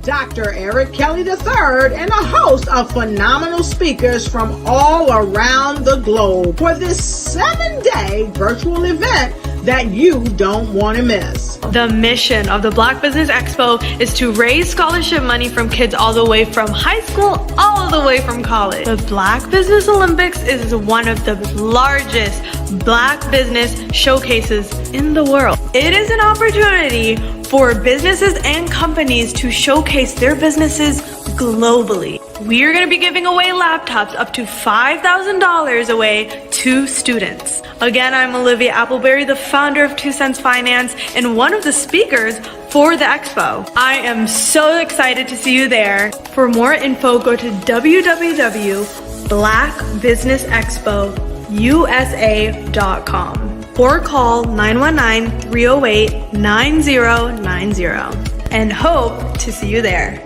Dr. Eric Kelly III, and a host of phenomenal speakers from all around the globe for this 7-day virtual event that you don't want to miss. The mission of the Black Business Expo is to raise scholarship money from kids all the way from high school all the way from college. The Black Business Olympics is one of the largest Black business showcases in the world. It is an opportunity for businesses and companies to showcase their businesses globally. We are going to be giving away laptops up to $5,000 away to students. Again, I'm Olivia Appleberry, the founder of 2 Cents Finance and one of the speakers for the expo. I am so excited to see you there. For more info, go to www.blackbusinessexpousa.com or call 919-308-9090 and hope to see you there.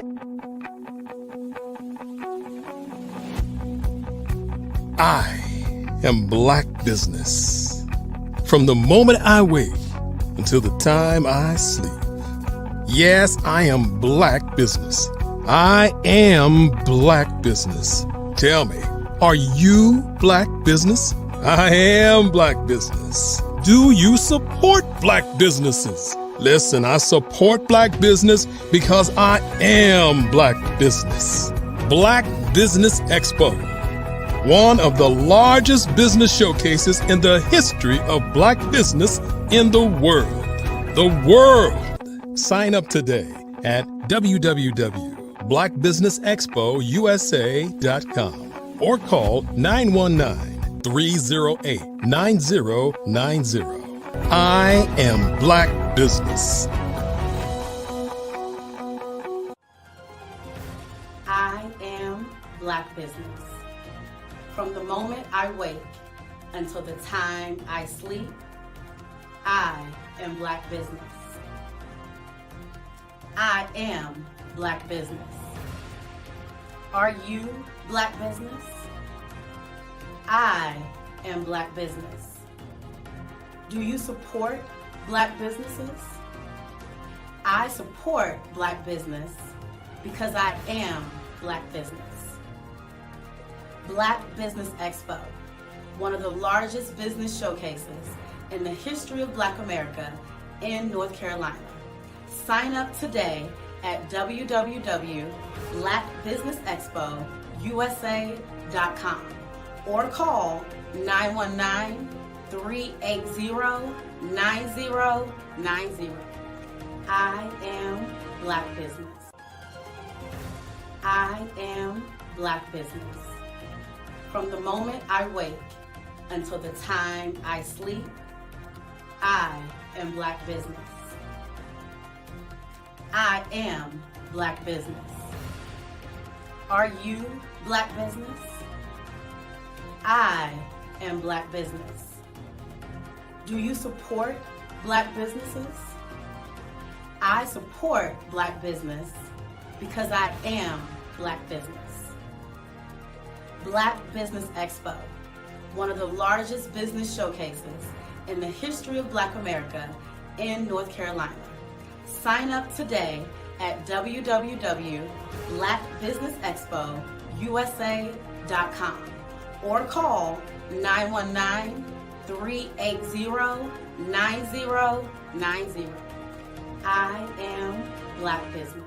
I am Black Business. From the moment I wake until the time I sleep. Yes, I am Black Business. I am Black Business. Tell me, are you Black Business? I am Black Business. Do you support Black businesses? Listen, I support Black business because I am Black Business. Black Business Expo, one of the largest business showcases in the history of Black business in the world. The world! Sign up today at www.blackbusinessexpousa.com or call 919-308-9090. I am Black Business. I am Black Business. From the moment I wake until the time I sleep, I am Black Business. I am Black Business. Are you Black Business? I am Black Business. Do you support Black businesses? I support Black business because I am Black business. Black Business Expo, one of the largest business showcases in the history of Black America in North Carolina. Sign up today at www.blackbusinessexpousa.com or call 919-380-9090. I am Black Business. I am Black Business. From the moment I wake until the time I sleep, I am Black Business. I am Black Business. Are you Black Business? I am Black Business. Do you support Black businesses? I support Black business because I am Black business. Black Business Expo, one of the largest business showcases in the history of Black America in North Carolina. Sign up today at www.blackbusinessexpousa.com or call 919-380-9090. I am Black Business.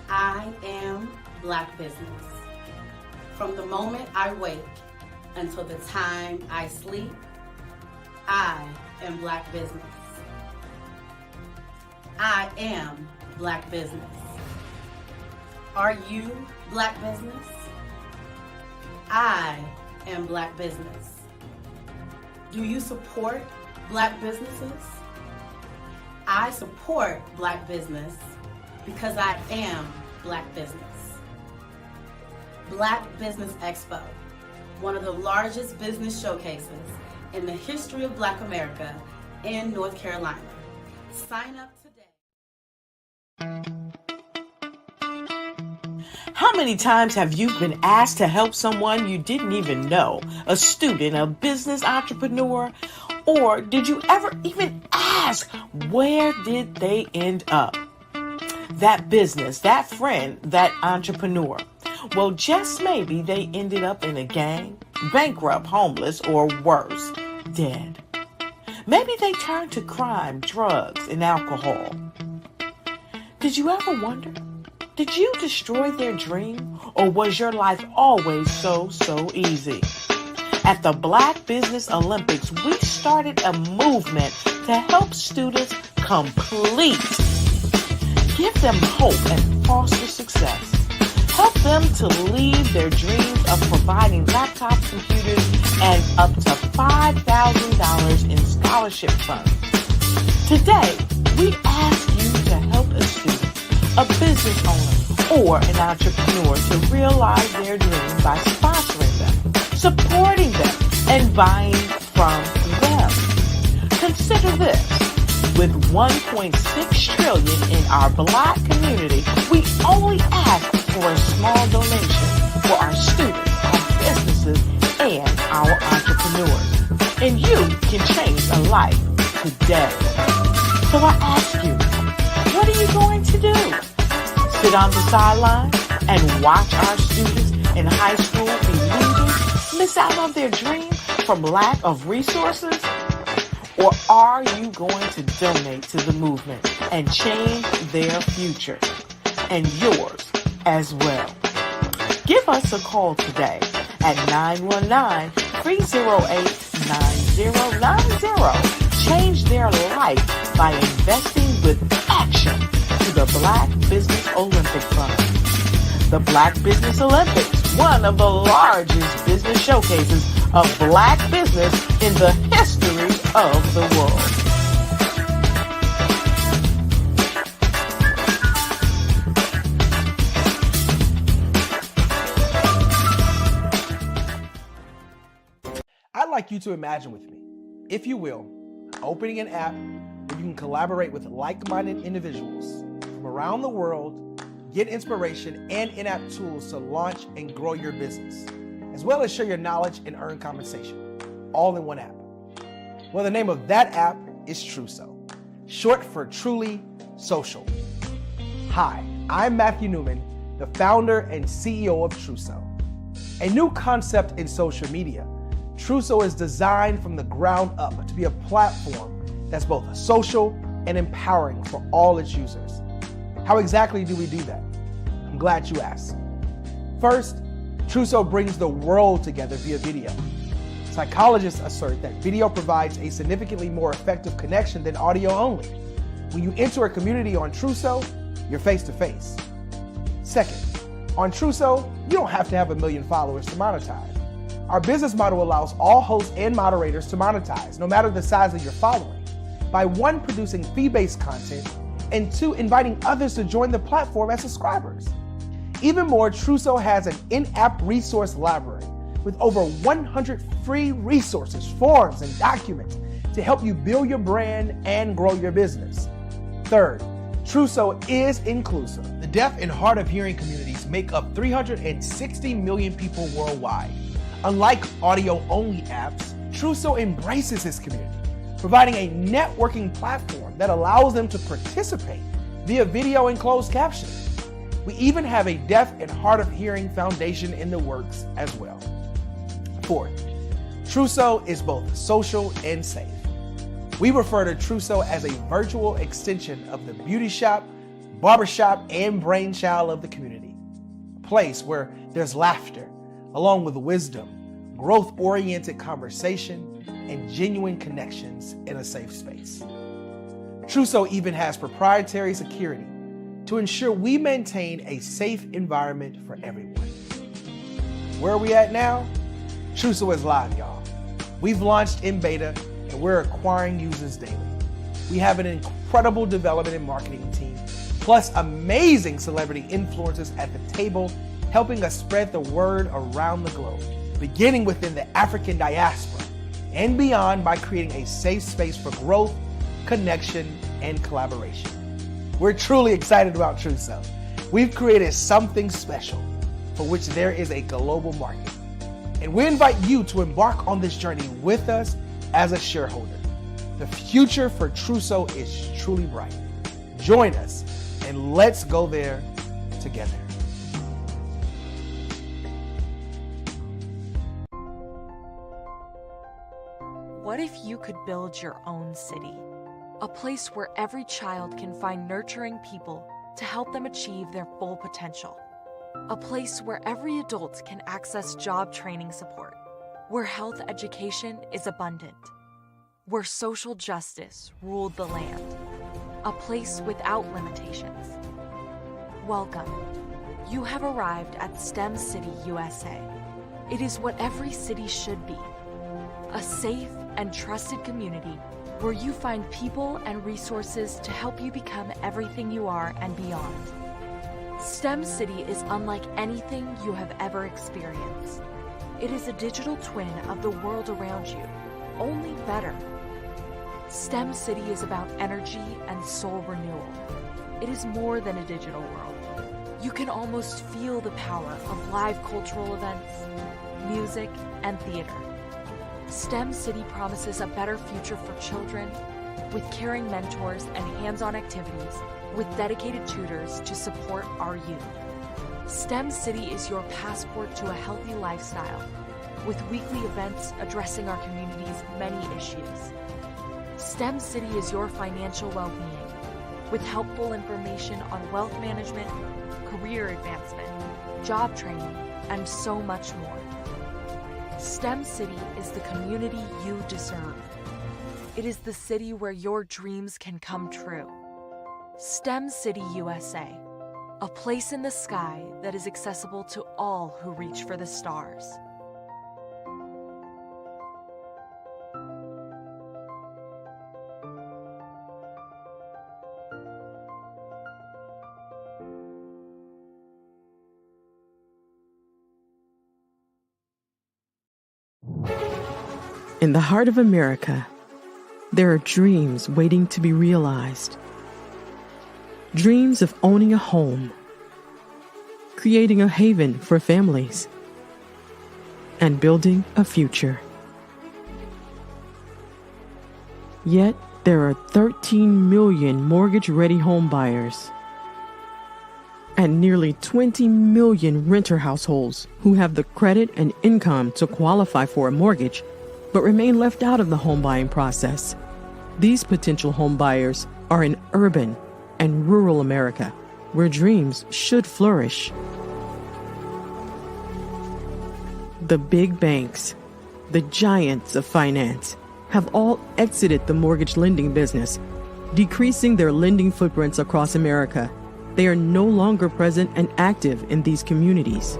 I am Black Business. From the moment I wake until the time I sleep, I am Black Business. I am Black Business. Are you Black Business? I am Black Business. Do you support Black businesses? I support Black business because I am Black business. Black Business Expo, one of the largest business showcases in the history of Black America in North Carolina. Sign up today. How many times have you been asked to help someone you didn't even know? A student, a business entrepreneur? Or did you ever even ask, where did they end up? that business, that friend, that entrepreneur. Well, just maybe they ended up in a gang, bankrupt, homeless, or worse, dead. Maybe they turned to crime, drugs, and alcohol. Did you ever wonder? Did you destroy their dream, or was your life always so easy? At the Black Business Olympics, we started a movement to help students complete. Give them hope and foster success. Help them to leave their dreams of providing laptops, computers, and up to $5,000 in scholarship funds. Today, we ask you to help a student, a business owner, or an entrepreneur to realize their dreams by sponsoring them, supporting them, and buying from them. Consider this. With $1.6 trillion in our Black community, we only ask for a small donation for our students, our businesses, and our entrepreneurs. And you can change a life today. So I ask you, what are you going to do? Sit on the sideline and watch our students in high school be losers, miss out on their dream from lack of resources? Or are you going to donate to the movement and change their future and yours as well? Give us a call today at 919-308-9090. Change their life by investing with action to the Black Business Olympic Fund. The Black Business Olympics, one of the largest business showcases of Black business in the history of the world. I'd like you to imagine with me, if you will, opening an app where you can collaborate with like-minded individuals from around the world, get inspiration and in-app tools to launch and grow your business, as well as share your knowledge and earn compensation, all in one app. Well, the name of that app is Truso, short for Truly Social. Hi, I'm Matthew Newman, the founder and CEO of Truso. A new concept in social media, Truso is designed from the ground up to be a platform that's both social and empowering for all its users. How exactly do we do that? I'm glad you asked. First, Truso brings the world together via video. Psychologists assert that video provides a significantly more effective connection than audio only. When you enter a community on Truso, you're face to face. Second, on Truso, you don't have to have 1 million followers to monetize. Our business model allows all hosts and moderators to monetize, no matter the size of your following, by 1, producing fee-based content, and 2, inviting others to join the platform as subscribers. Even more, Truso has an in-app resource library with over 100 free resources, forms, and documents to help you build your brand and grow your business. Third, Truso is inclusive. The deaf and hard of hearing communities make up 360 million people worldwide. Unlike audio-only apps, Truso embraces this community, providing a networking platform that allows them to participate via video and closed captioning. We even have a deaf and hard of hearing foundation in the works as well. Fourth, Truso is both social and safe. We refer to Truso as a virtual extension of the beauty shop, barbershop, and brainchild of the community. A place where there's laughter, along with wisdom, growth-oriented conversation, and genuine connections in a safe space. Truso even has proprietary security to ensure we maintain a safe environment for everyone. Where are we at now? Truso is live, y'all. We've launched in beta and we're acquiring users daily. We have an incredible development and marketing team, plus amazing celebrity influencers at the table, helping us spread the word around the globe, beginning within the African diaspora and beyond by creating a safe space for growth, connection, and collaboration. We're truly excited about Truso. We've created something special for which there is a global market. And we invite you to embark on this journey with us as a shareholder. The future for Truso is truly bright. Join us and and let's go there together. What if you could build your own city? A place where every child can find nurturing people to help them achieve their full potential. A place where every adult can access job training support, where health education is abundant, where social justice ruled the land. A place without limitations. Welcome. You have arrived at STEM City USA. It is what every city should be. A safe and trusted community where you find people and resources to help you become everything you are and beyond. STEM City is unlike anything you have ever experienced. It is a digital twin of the world around you, only better. STEM City is about energy and soul renewal. It is more than a digital world. You can almost feel the power of live cultural events, music, and theater. STEM City promises a better future for children with caring mentors and hands-on activities with dedicated tutors to support our youth. STEM City is your passport to a healthy lifestyle with weekly events addressing our community's many issues. STEM City is your financial well-being with helpful information on wealth management, career advancement, job training, and so much more. STEM City is the community you deserve. It is the city where your dreams can come true. STEM City USA, a place in the sky that is accessible to all who reach for the stars. In the heart of America, there are dreams waiting to be realized. Dreams of owning a home, creating a haven for families, and building a future. Yet, there are 13 million mortgage-ready home buyers and nearly 20 million renter households who have the credit and income to qualify for a mortgage but remain left out of the home buying process. These potential home buyers are in urban and rural America, where dreams should flourish. The big banks, the giants of finance, have all exited the mortgage lending business, decreasing their lending footprints across America. They are no longer present and active in these communities.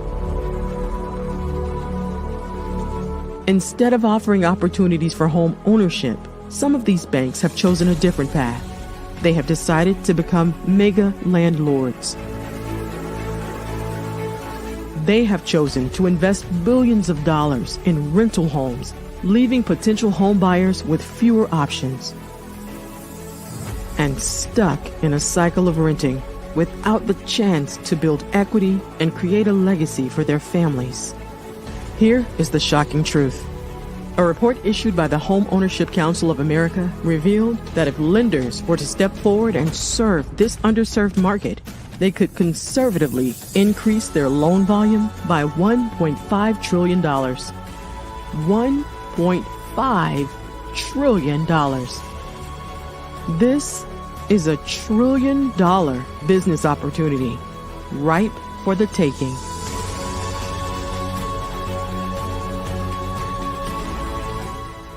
Instead of offering opportunities for home ownership, some of these banks have chosen a different path. They have decided to become mega landlords. They have chosen to invest billions of dollars in rental homes, leaving potential home buyers with fewer options and stuck in a cycle of renting without the chance to build equity and create a legacy for their families. Here is the shocking truth. A report issued by the Home Ownership Council of America revealed that if lenders were to step forward and serve this underserved market, they could conservatively increase their loan volume by $1.5 trillion. $1.5 trillion. This is a $1 trillion business opportunity, ripe for the taking.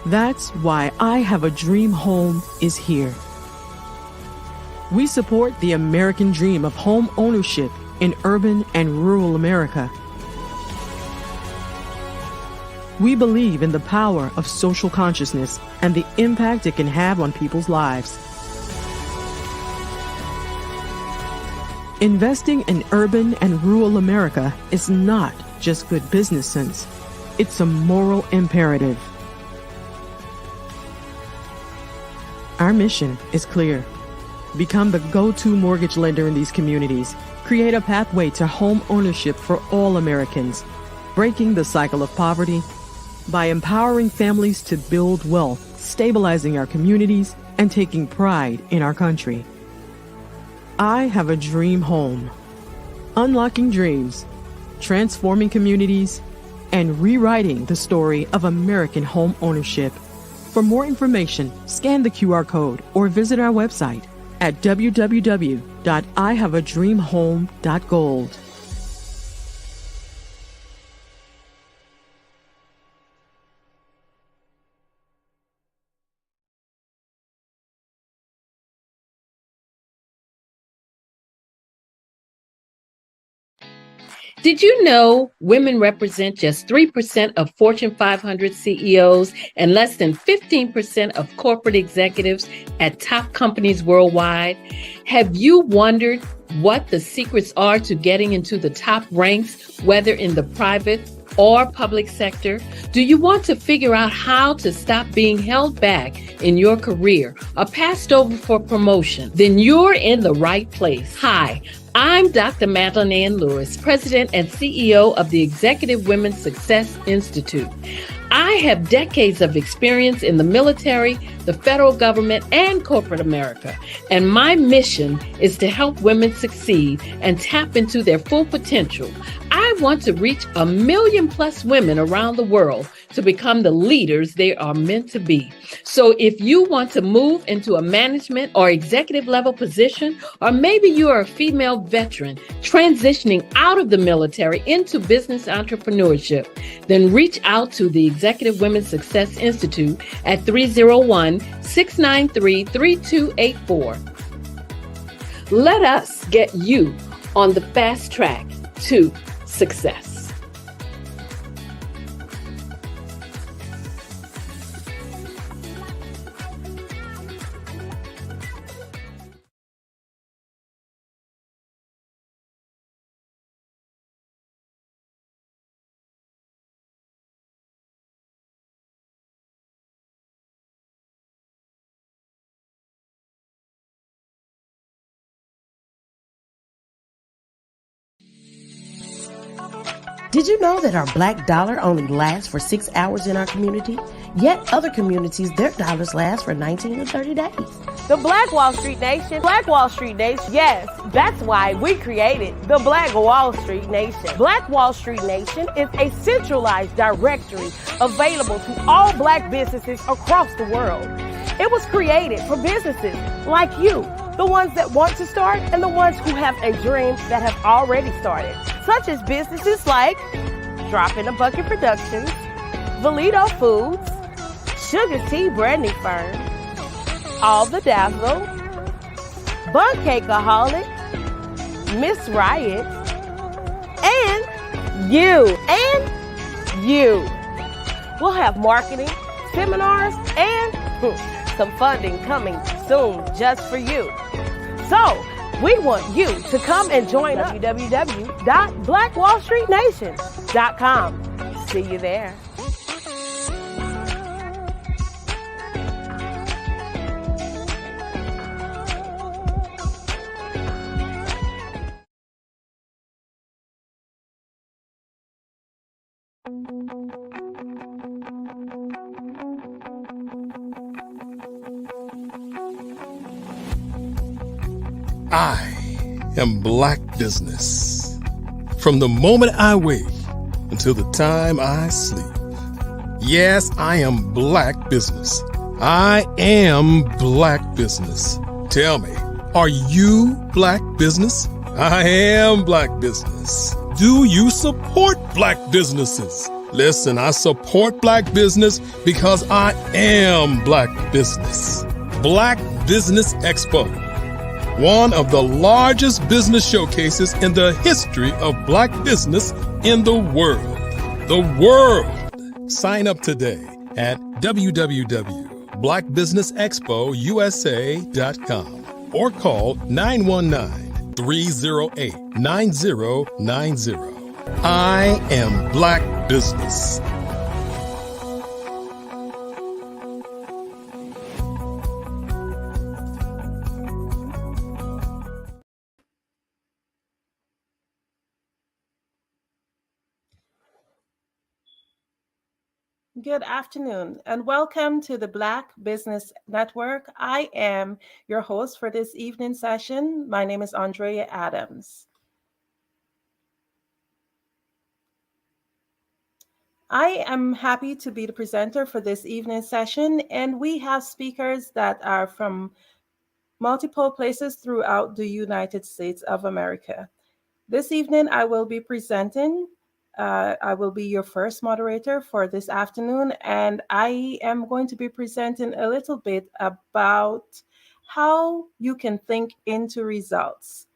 That's why I Have a Dream Home is here. We support the American dream of home ownership in urban and rural America. We believe in the power of social consciousness and the impact it can have on people's lives. Investing in urban and rural America is not just good business sense. It's a moral imperative. Our mission is clear. Become the go-to mortgage lender in these communities. Create a pathway to home ownership for all Americans, breaking the cycle of poverty by empowering families to build wealth, stabilizing our communities, and taking pride in our country. I have a dream home. Unlocking dreams, transforming communities, and rewriting the story of American home ownership. For more information, scan the QR code or visit our website at www.ihaveadreamhome.gold. Did you know women represent just 3% of Fortune 500 CEOs and less than 15% of corporate executives at top companies worldwide? Have you wondered what the secrets are to getting into the top ranks, whether in the private or public sector? Do you want to figure out how to stop being held back in your career or passed over for promotion? Then you're in the right place. Hi, I'm Dr. Madeline Ann Lewis, President and CEO of the Executive Women's Success Institute. I have decades of experience in the military, the federal government, and corporate America, and my mission is to help women succeed and tap into their full potential. I want to reach 1 million plus women around the world to become the leaders they are meant to be. So if you want to move into a management or executive level position, or maybe you are a female veteran transitioning out of the military into business entrepreneurship, then reach out to the Executive Women's Success Institute at 301-693-3284. Let us get you on the fast track to success. Did you know that our black dollar only lasts for 6 hours in our community? Yet other communities, their dollars last for 19 to 30 days. The Black Wall Street Nation. Black Wall Street Nation. Yes, that's why we created the Black Wall Street Nation. Black Wall Street Nation is a centralized directory available to all black businesses across the world. It was created for businesses like you, the ones that want to start and the ones who have a dream that have already started, such as businesses like Drop in a Bucket Productions, Valito Foods, Sugar Tea Branding Firm, All the Dazzle, Bun Cakeaholic, Miss Riot, and you. We'll have marketing, seminars, and some funding coming soon just for you. So, we want you to come and join us. www.blackwallstreetnation.com. See you there. I am Black Business. From the moment I wake until the time I sleep. Yes, I am Black Business. I am Black Business. Tell me, are you Black Business? I am Black Business. Do you support Black businesses? Listen, I support Black business because I am Black Business. Black Business Expo, one of the largest business showcases in the history of Black business in the world. The world! Sign up today at www.blackbusinessexpousa.com or call 919-308-9090. I am Black Business. Good afternoon, and welcome to the Black Business Network. I am your host for this evening session. My name is Andrea Adams. I am happy to be the presenter for this evening session, and we have speakers that are from multiple places throughout the United States of America. This evening, I will be presenting. I will be your first moderator for this afternoon, and I am going to be presenting a little bit about how you can think into results.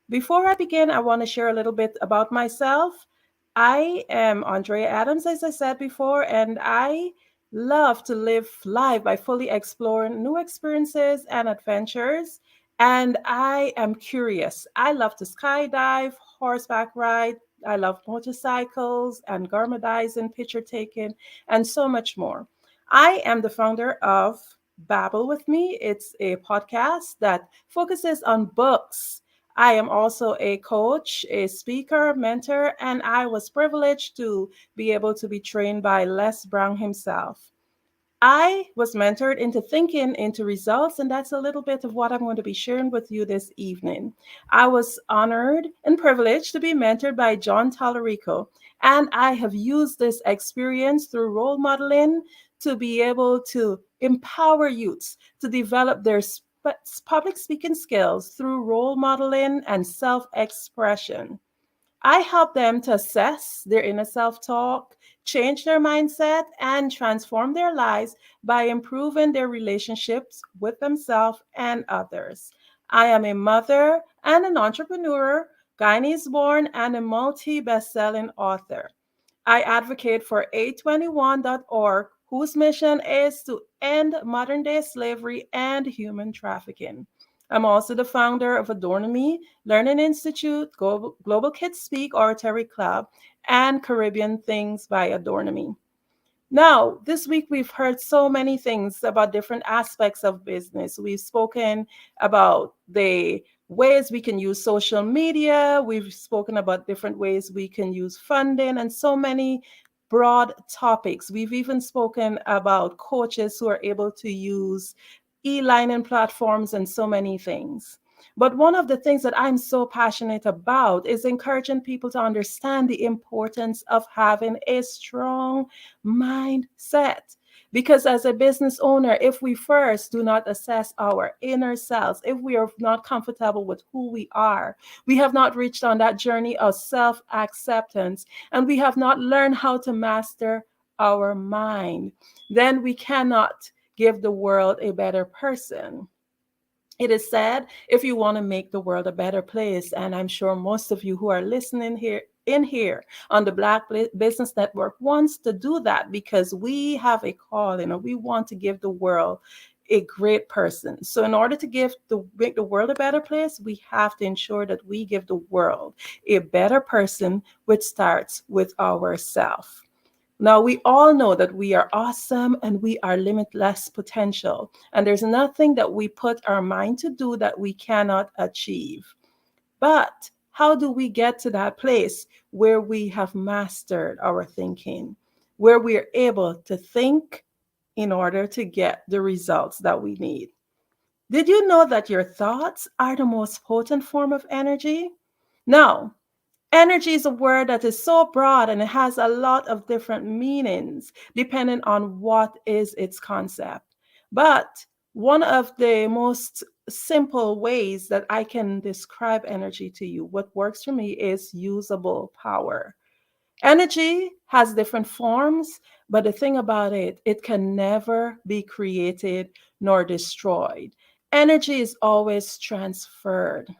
Before I begin, I want to share a little bit about myself. I am Andrea Adams, as I said before, and I love to live life by fully exploring new experiences and adventures. And I am curious. I love to skydive, horseback ride. I love motorcycles and gourmetizing, picture taking, and so much more. I am the founder of Babble with Me. It's a podcast that focuses on books. I am also a coach, a speaker, mentor, and I was privileged to be able to be trained by Les Brown himself. I was mentored into thinking into results, and that's a little bit of what I'm going to be sharing with you this evening. I was honored and privileged to be mentored by John Tallarico, and I have used this experience through role modeling to be able to empower youths to develop their public speaking skills through role modeling and self expression. I help them to assess their inner self talk, change their mindset, and transform their lives by improving their relationships with themselves and others. I am a mother and an entrepreneur, Guyanese born, and a multi best selling author. I advocate for A21.org, whose mission is to end modern day slavery and human trafficking. I'm also the founder of Adornomy Learning Institute, Global Kids Speak Oratory Club, and Caribbean Things by Adornomy. Now, this week we've heard so many things about different aspects of business. We've spoken about the ways we can use social media, we've spoken about different ways we can use funding, and so many broad topics. We've even spoken about coaches who are able to use e-learning platforms and so many things. But one of the things that I'm so passionate about is encouraging people to understand the importance of having a strong mindset. Because as a business owner, if we first do not assess our inner selves, if we are not comfortable with who we are, we have not reached on that journey of self acceptance, and we have not learned how to master our mind, then we cannot give the world a better person. It is said if you want to make the world a better place, and I'm sure most of you who are listening here on the Black Business Network wants to do that because we have a call, we want to give the world a great person. So in order to make the world a better place, we have to ensure that we give the world a better person, which starts with ourselves. Now, we all know that we are awesome and we are limitless potential, and there's nothing that we put our mind to do that we cannot achieve. But how do we get to that place where we have mastered our thinking, where we are able to think in order to get the results that we need? Did you know that your thoughts are the most potent form of energy? Now, energy is a word that is so broad and it has a lot of different meanings depending on what is its concept. But one of the most simple ways that I can describe energy to you, what works for me, is usable power. Energy has different forms, but the thing about it, it can never be created nor destroyed. Energy is always transferred.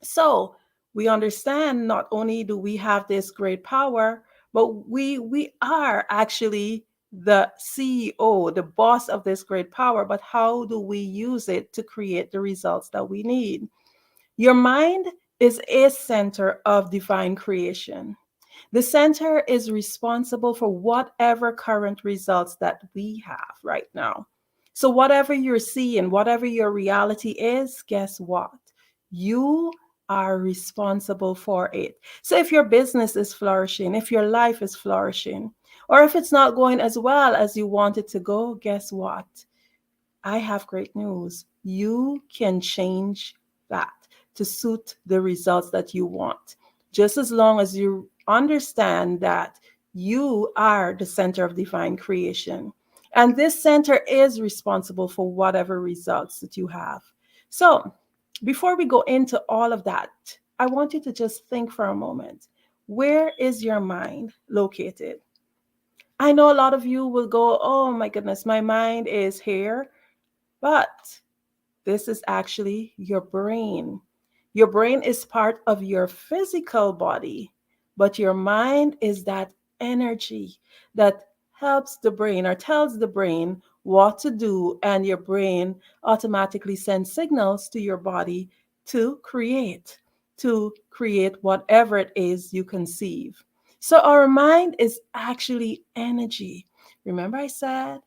So we understand not only do we have this great power, but we are actually the CEO, the boss of this great power. But how do we use it to create the results that we need? Your mind is a center of divine creation. The center is responsible for whatever current results that we have right now. So, whatever you're seeing, whatever your reality is, guess what? You are responsible for it. So, if your business is flourishing, if your life is flourishing, Or if it's not going as well as you want it to go, guess what? I have great news. You can change that to suit the results that you want. Just as long as you understand that you are the center of divine creation. And this center is responsible for whatever results that you have. So, before we go into all of that, I want you to just think for a moment. Where is your mind located? I know a lot of you will go, oh my goodness, my mind is here. But this is actually your brain. Your brain is part of your physical body, but your mind is that energy that helps the brain or tells the brain what to do, and your brain automatically sends signals to your body to create whatever it is you conceive. So our mind is actually energy. Remember I said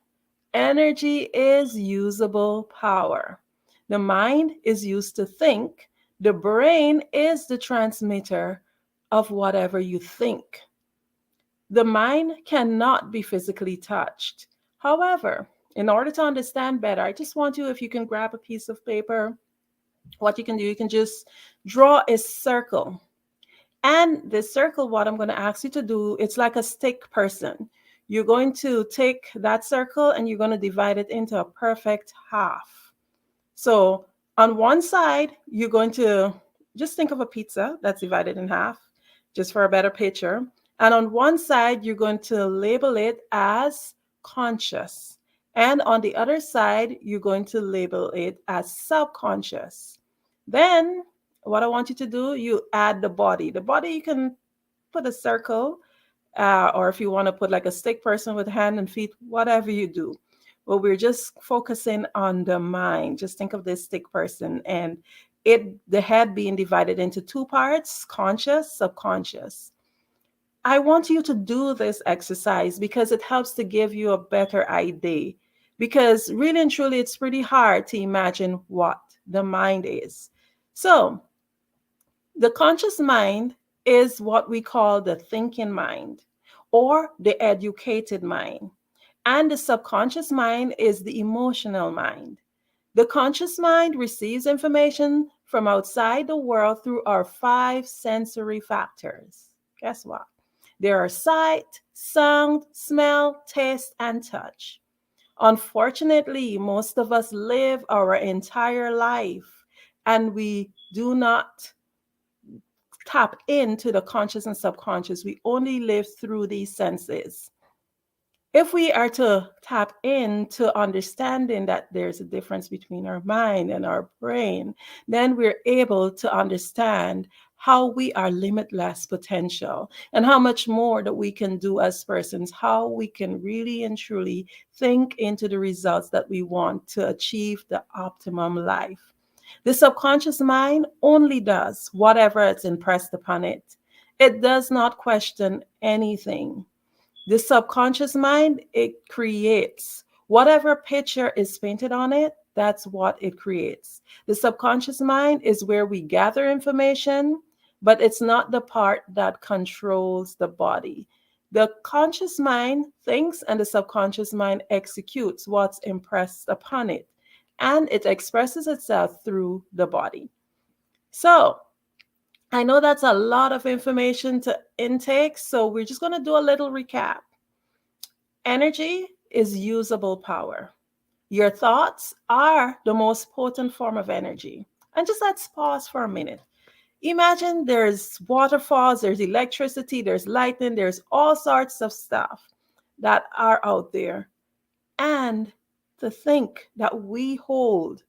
energy is usable power. The mind is used to think. The brain is the transmitter of whatever you think. The mind cannot be physically touched. However, in order to understand better, I just want you, if you can grab a piece of paper, what you can do, you can just draw a circle. And this circle, what I'm going to ask you to do, it's like a stick person. You're going to take that circle and you're going to divide it into a perfect half. So on one side, you're going to just think of a pizza that's divided in half, just for a better picture. And on one side, you're going to label it as conscious. And on the other side, you're going to label it as subconscious. Then what I want you to do, you add the body. The body, you can put a circle, or if you want to put like a stick person with hand and feet, whatever you do. But we're just focusing on the mind. Just think of this stick person and the head being divided into two parts, conscious, subconscious. I want you to do this exercise because it helps to give you a better idea. Because really and truly, it's pretty hard to imagine what the mind is. So, the conscious mind is what we call the thinking mind or the educated mind. And the subconscious mind is the emotional mind. The conscious mind receives information from outside the world through our 5 sensory factors. Guess what? There are sight, sound, smell, taste, and touch. Unfortunately, most of us live our entire life and we do not tap into the conscious and subconscious. We only live through these senses. If we are to tap into understanding that there's a difference between our mind and our brain, then we're able to understand how we are limitless potential and how much more that we can do as persons, how we can really and truly think into the results that we want to achieve the optimum life. The subconscious mind only does whatever it's impressed upon it. It does not question anything. The subconscious mind, it creates whatever picture is painted on it, that's what it creates. The subconscious mind is where we gather information, but it's not the part that controls the body. The conscious mind thinks and the subconscious mind executes what's impressed upon it, and it expresses itself through the body. So, I know that's a lot of information to intake, so we're just going to do a little recap. Energy is usable power. Your thoughts are the most potent form of energy. And just let's pause for a minute. Imagine there's waterfalls, there's electricity, there's lightning, there's all sorts of stuff that are out there. And to think that we hold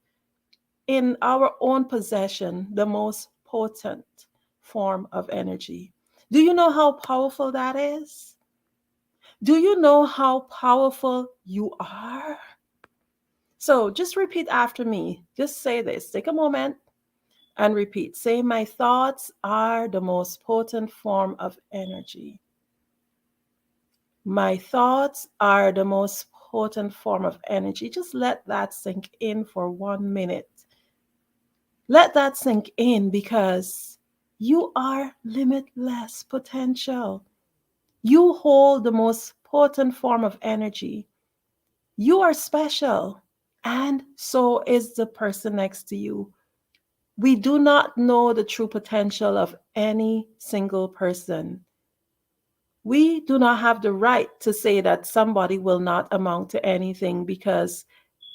in our own possession the most potent form of energy. Do you know how powerful that is? Do you know how powerful you are? So just repeat after me. Just say this. Take a moment and repeat. Say, my thoughts are the most potent form of energy. My thoughts are the most potent form of energy. Just let that sink in for 1 minute. Let that sink in because you are limitless potential. You hold the most potent form of energy. You are special, and so is the person next to you. We do not know the true potential of any single person. We do not have the right to say that somebody will not amount to anything, because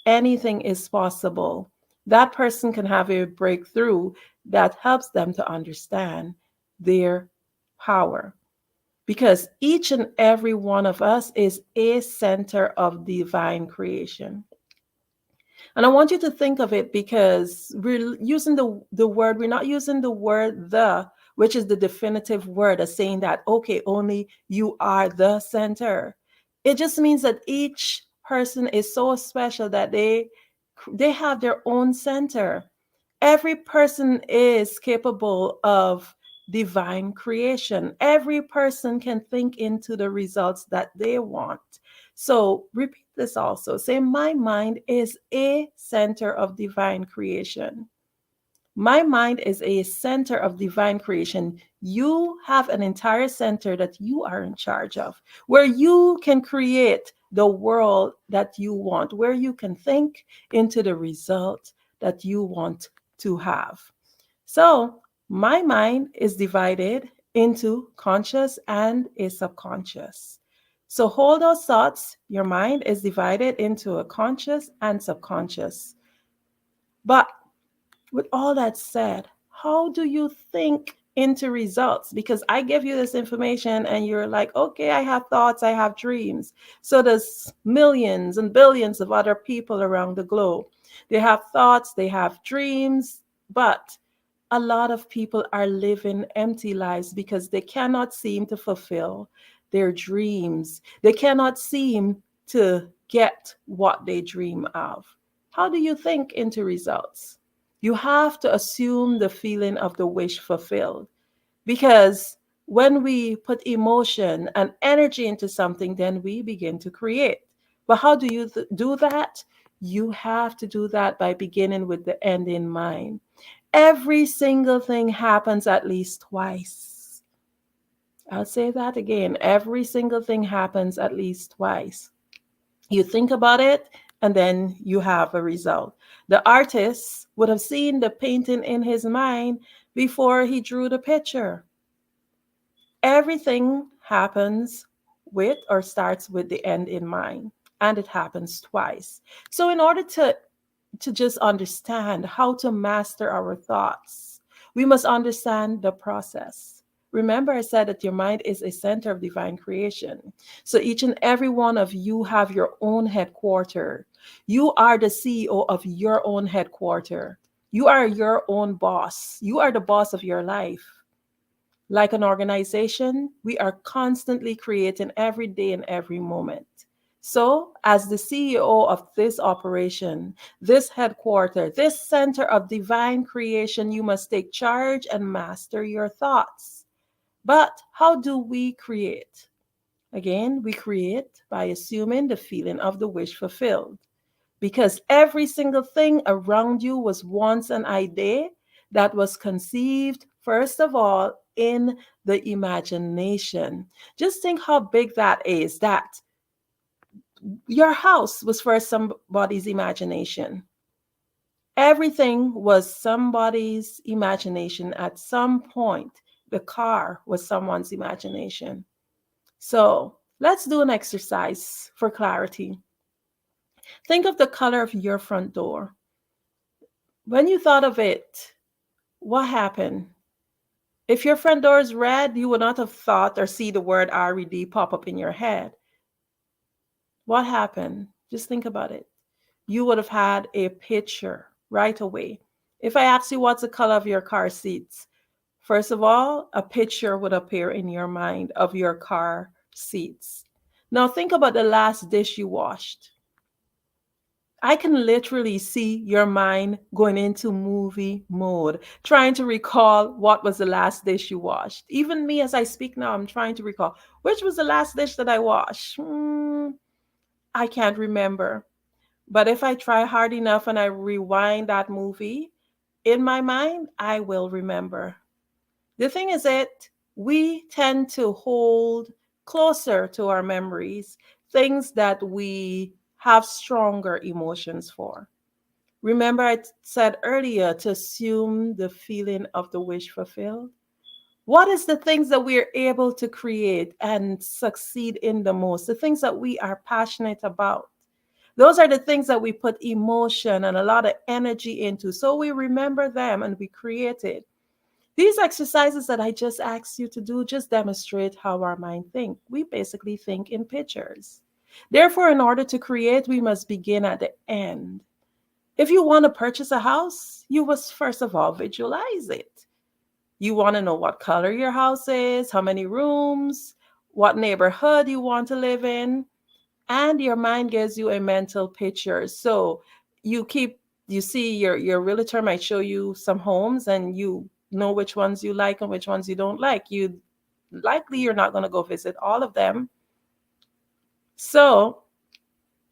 anything is possible. That person can have a breakthrough that helps them to understand their power. Because each and every one of us is a center of divine creation. And I want you to think of it, because we're using the word, we're not using the word the, which is the definitive word, as saying that, okay, only you are the center. It just means that each person is so special that they have their own center. Every person is capable of divine creation. Every person can think into the results that they want. So repeat this also. Say, my mind is a center of divine creation. My mind is a center of divine creation. You have an entire center that you are in charge of, where you can create the world that you want, where you can think into the result that you want to have. So, my mind is divided into conscious and a subconscious. So, hold those thoughts. Your mind is divided into a conscious and subconscious. But with all that said, how do you think into results? Because I give you this information and you're like, okay, I have thoughts, I have dreams. So there's millions and billions of other people around the globe. They have thoughts, they have dreams, but a lot of people are living empty lives because they cannot seem to fulfill their dreams. They cannot seem to get what they dream of. How do you think into results? You have to assume the feeling of the wish fulfilled, because when we put emotion and energy into something, then we begin to create. But how do you do that? You have to do that by beginning with the end in mind. Every single thing happens at least twice. I'll say that again. Every single thing happens at least twice. You think about it, and then you have a result. The artist would have seen the painting in his mind before he drew the picture. Everything happens with or starts with the end in mind, and it happens twice. So in order to just understand how to master our thoughts, we must understand the process. Remember, I said that your mind is a center of divine creation. So each and every one of you have your own headquarter. You are the CEO of your own headquarter. You are your own boss. You are the boss of your life. Like an organization, we are constantly creating every day and every moment. So, as the CEO of this operation, this headquarter, this center of divine creation, you must take charge and master your thoughts. But how do we create? Again, we create by assuming the feeling of the wish fulfilled. Because every single thing around you was once an idea that was conceived, first of all, in the imagination. Just think how big that is, that your house was first somebody's imagination. Everything was somebody's imagination at some point. The car was someone's imagination. So let's do an exercise for clarity. Think of the color of your front door. When you thought of it, what happened? If your front door is red, you would not have thought or see the word RED pop up in your head. What happened? Just think about it. You would have had a picture right away. If I ask you what's the color of your car seats, first of all, a picture would appear in your mind of your car seats. Now think about the last dish you washed. I can literally see your mind going into movie mode, trying to recall what was the last dish you washed. Even me, as I speak now, I'm trying to recall which was the last dish that I washed. I can't remember. But if I try hard enough and I rewind that movie, in my mind, I will remember. The thing is that we tend to hold closer to our memories, things that we have stronger emotions for. Remember, I said earlier to assume the feeling of the wish fulfilled. What is the things that we are able to create and succeed in the most? The things that we are passionate about. Those are the things that we put emotion and a lot of energy into. So we remember them and we create it. These exercises that I just asked you to do just demonstrate how our mind thinks. We basically think in pictures. Therefore, in order to create, we must begin at the end. If you want to purchase a house, you must first of all visualize it. You want to know what color your house is, how many rooms, what neighborhood you want to live in, and your mind gives you a mental picture. So you see your realtor might show you some homes and you know which ones you like and which ones you don't like. You're not going to go visit all of them. So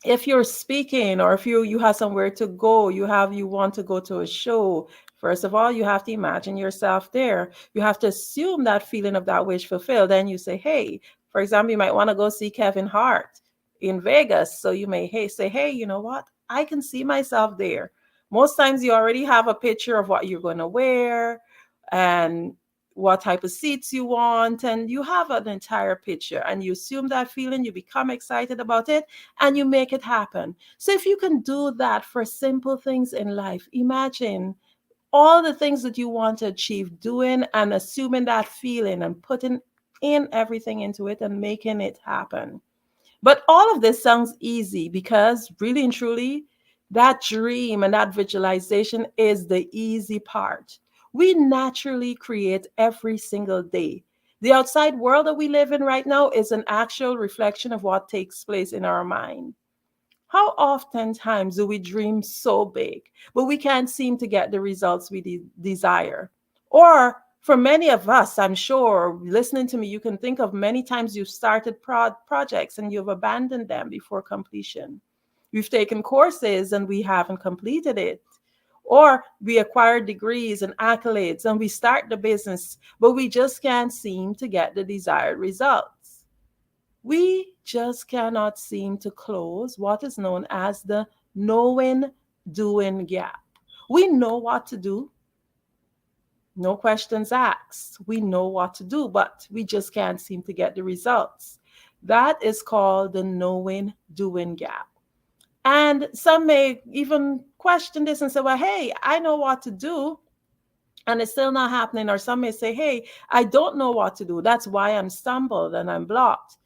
if you're speaking or if you have somewhere to go, you want to go to a show, first of all, you have to imagine yourself there. You have to assume that feeling of that wish fulfilled. Then you say, hey, for example, you might want to go see Kevin Hart in Vegas. So you may say, hey, you know what? I can see myself there. Most times you already have a picture of what you're going to wear and what type of seats you want, and you have an entire picture, and you assume that feeling, you become excited about it, and you make it happen. So if you can do that for simple things in life, imagine all the things that you want to achieve, doing and assuming that feeling and putting in everything into it and making it happen. But all of this sounds easy because really and truly, that dream and that visualization is the easy part. We naturally create every single day. The outside world that we live in right now is an actual reflection of what takes place in our mind. How oftentimes do we dream so big, but we can't seem to get the results we desire? Or for many of us, I'm sure, listening to me, you can think of many times you've started projects and you've abandoned them before completion. We've taken courses and we haven't completed it. Or we acquire degrees and accolades and we start the business, but we just can't seem to get the desired results. We just cannot seem to close what is known as the knowing doing gap. We know what to do, no questions asked. We know what to do, but we just can't seem to get the results. That is called the knowing doing gap. And some may even question this and say, well, hey, I know what to do, and it's still not happening. Or some may say, hey, I don't know what to do. That's why I'm stumbled and I'm blocked.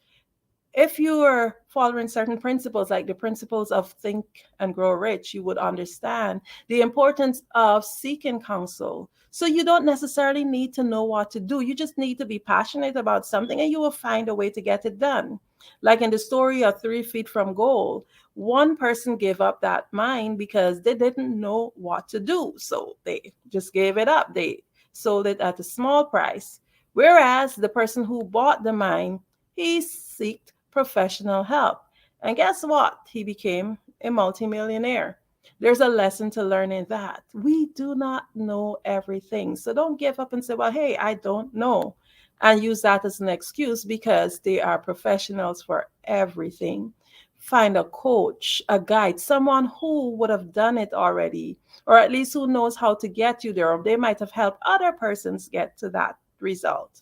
If you are following certain principles, like the principles of Think and Grow Rich, you would understand the importance of seeking counsel. So you don't necessarily need to know what to do. You just need to be passionate about something and you will find a way to get it done. Like in the story of 3 Feet from Gold, one person gave up that mine because they didn't know what to do. So they just gave it up. They sold it at a small price. Whereas the person who bought the mine, he sought professional help. And guess what? He became a multimillionaire. There's a lesson to learn in that. We do not know everything. So don't give up and say, well, hey, I don't know. And use that as an excuse because they are professionals for everything. Find a coach, a guide, someone who would have done it already, or at least who knows how to get you there. Or they might have helped other persons get to that result.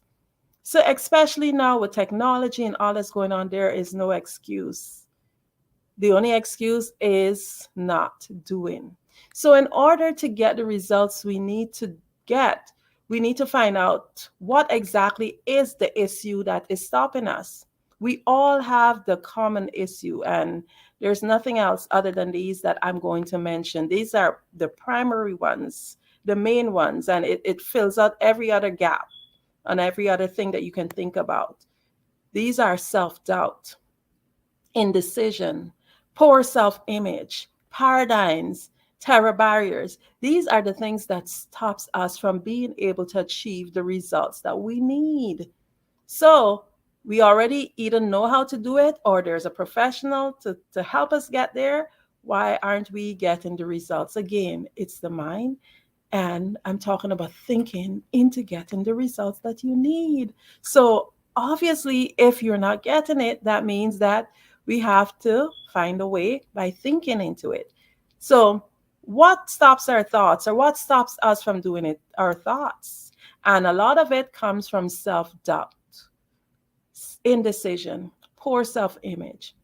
So especially now with technology and all that's going on, there is no excuse. The only excuse is not doing. So in order to get the results we need to get, we need to find out what exactly is the issue that is stopping us. We all have the common issue, and there's nothing else other than these that I'm going to mention. These are the primary ones, the main ones, and it fills out every other gap and every other thing that you can think about. These are self-doubt, indecision, poor self-image, paradigms, terror barriers. These are the things that stops us from being able to achieve the results that we need. So we already either know how to do it or there's a professional to help us get there. Why aren't we getting the results? Again, it's the mind. And I'm talking about thinking into getting the results that you need. So Obviously, if you're not getting it, that means that we have to find a way by thinking into it. So, what stops our thoughts, or what stops us from doing it? Our thoughts. And a lot of it comes from self doubt, indecision, poor self image.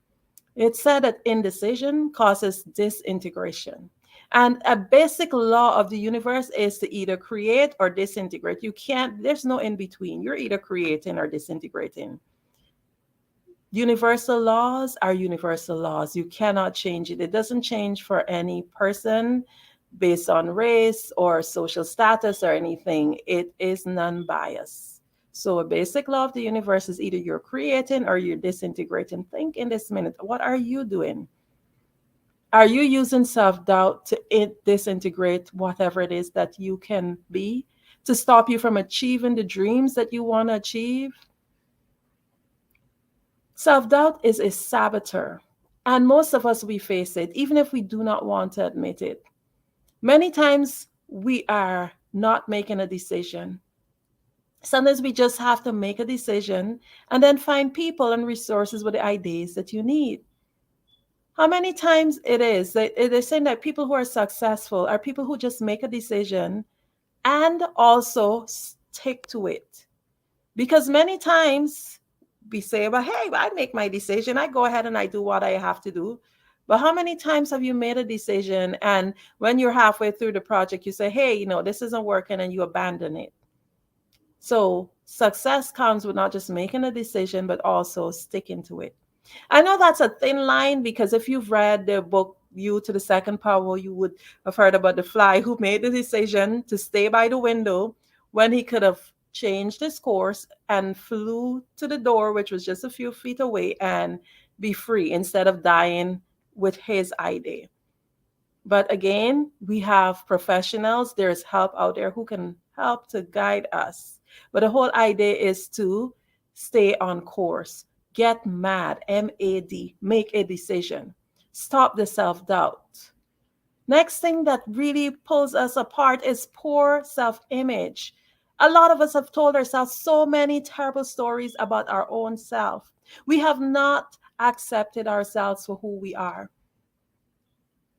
It's said that indecision causes disintegration. And a basic law of the universe is to either create or disintegrate. You can't, there's no in between. You're either creating or disintegrating. Universal laws are universal laws. You cannot change it. It doesn't change for any person based on race or social status or anything. It is non biased. So, a basic law of the universe is either you're creating or you're disintegrating. Think in this minute, what are you doing? Are you using self doubt to disintegrate whatever it is that you can be, to stop you from achieving the dreams that you want to achieve? Self doubt is a saboteur, and most of us, we face it, even if we do not want to admit it. Many times we are not making a decision. Sometimes we just have to make a decision and then find people and resources with the ideas that you need. How many times it is that they're saying that people who are successful are people who just make a decision and also stick to it? Because many times we say, well, hey, I make my decision. I go ahead and I do what I have to do. But how many times have you made a decision and when you're halfway through the project, you say, hey, this isn't working, and you abandon it? So success comes with not just making a decision, but also sticking to it. I know that's a thin line, because if you've read the book You to the Second Power, you would have heard about the fly who made the decision to stay by the window when he could have changed his course and flew to the door, which was just a few feet away, and be free instead of dying with his idea. But again, we have professionals. There's help out there who can help to guide us. But the whole idea is to stay on course. Get mad, MAD, make a decision. Stop the self doubt. Next thing that really pulls us apart is poor self image. A lot of us have told ourselves so many terrible stories about our own self. We have not accepted ourselves for who we are.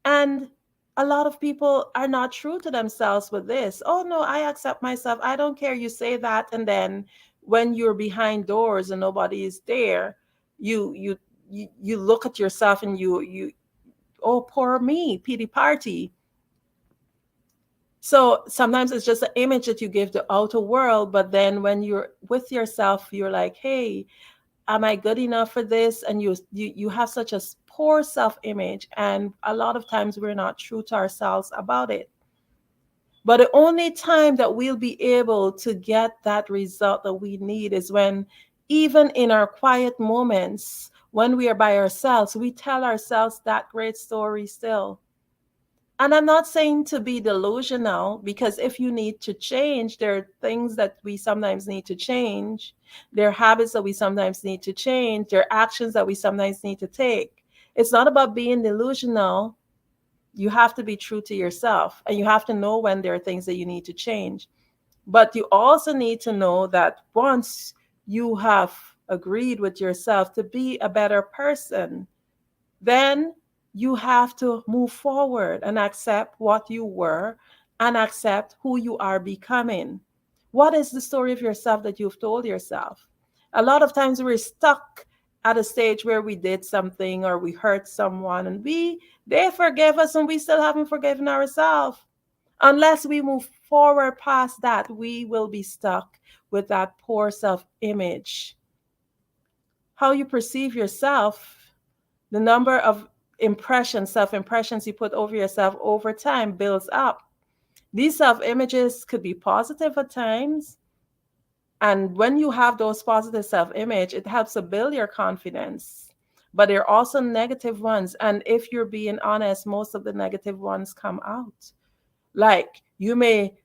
And a lot of people are not true to themselves with this. Oh no, I accept myself. I don't care. You say that, and then when you're behind doors and nobody is there, you look at yourself and you oh, poor me, pity party. So sometimes it's just an image that you give the outer world, but then when you're with yourself, you're like, hey, am I good enough for this? And you have such a poor self-image, and a lot of times we're not true to ourselves about it. But the only time that we'll be able to get that result that we need is when, even in our quiet moments, when we are by ourselves, we tell ourselves that great story still. And I'm not saying to be delusional, because if you need to change, there are things that we sometimes need to change. There are habits that we sometimes need to change. There are actions that we sometimes need to take. It's not about being delusional. You have to be true to yourself, and you have to know when there are things that you need to change. But you also need to know that once you have agreed with yourself to be a better person, then you have to move forward and accept what you were and accept who you are becoming. What is the story of yourself that you've told yourself? A lot of times we're stuck at a stage where we did something or we hurt someone, and they forgive us and we still haven't forgiven ourselves. Unless we move forward past that, we will be stuck with that poor self-image. How you perceive yourself, the number of impressions, self-impressions you put over yourself over time builds up. These self-images could be positive at times. And when you have those positive self-image, it helps to build your confidence. But there are also negative ones. And if you're being honest, most of the negative ones come out. Like, you may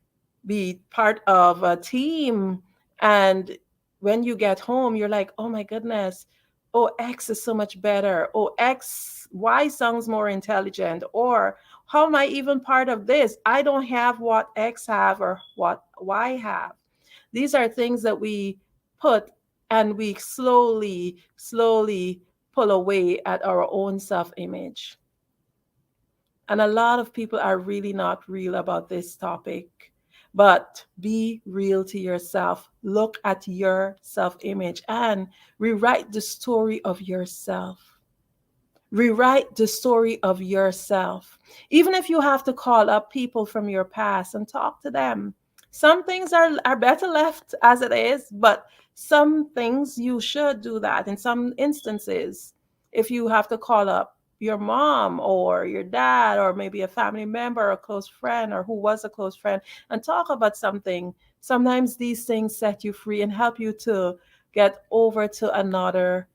be part of a team, and when you get home, you're like, oh my goodness, oh, X is so much better. Oh, Y sounds more intelligent. Or how am I even part of this? I don't have what X have or what Y have. These are things that we put, and we slowly pull away at our own self-image. And a lot of people are really not real about this topic. But be real to yourself. Look at your self-image and rewrite the story of yourself. Rewrite the story of yourself. Even if you have to call up people from your past and talk to them. Some things are better left as it is, but some things you should do that. In some instances, if you have to call up your mom or your dad or maybe a family member or a close friend or who was a close friend and talk about something, sometimes these things set you free and help you to get over to another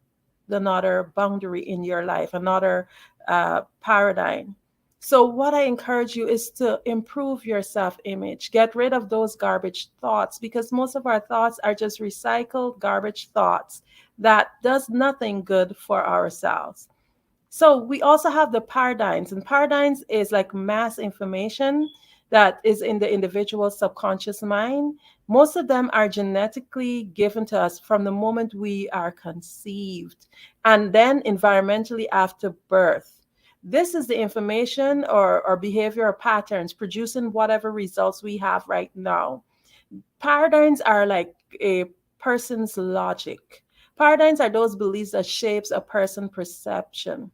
boundary in your life, another paradigm. So what I encourage you is to improve your self-image. Get rid of those garbage thoughts, because most of our thoughts are just recycled garbage thoughts that does nothing good for ourselves. So we also have the paradigms, and paradigms is like mass information that is in the individual's subconscious mind. Most of them are genetically given to us from the moment we are conceived, and then environmentally after birth. This is the information or behavioral patterns producing whatever results we have right now. Paradigms are like a person's logic. Paradigms are those beliefs that shapes a person's perception.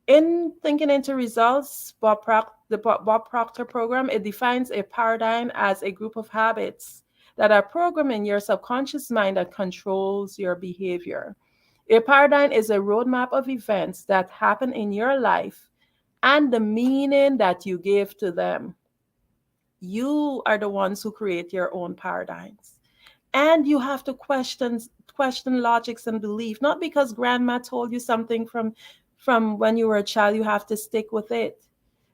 In Thinking into Results, the Bob Proctor program, it defines a paradigm as a group of habits that are programmed in your subconscious mind that controls your behavior. A paradigm is a roadmap of events that happen in your life and the meaning that you give to them. You are the ones who create your own paradigms. And you have to question logics and belief, not because grandma told you something from when you were a child, you have to stick with it.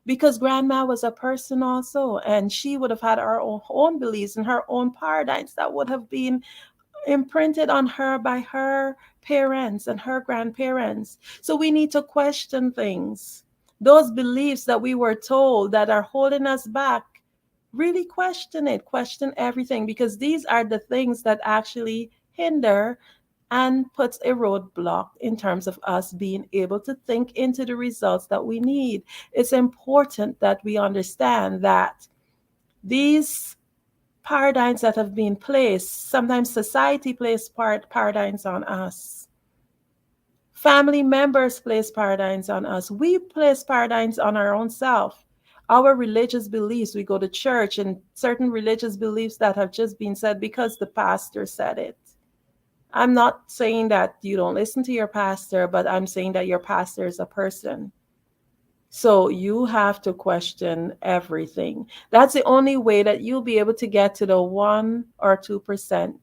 Because grandma was a person also, and she would have had her own beliefs and her own paradigms that would have been imprinted on her by her parents and her grandparents. So we need to question things. Those beliefs that we were told that are holding us back, really question it, question everything, because these are the things that actually hinder and puts a roadblock in terms of us being able to think into the results that we need. It's important that we understand that these paradigms that have been placed, sometimes society places paradigms on us. Family members place paradigms on us. We place paradigms on our own self. Our religious beliefs, we go to church and certain religious beliefs that have just been said because the pastor said it. I'm not saying that you don't listen to your pastor, but I'm saying that your pastor is a person. So you have to question everything. That's the only way that you'll be able to get to the 1 or 2%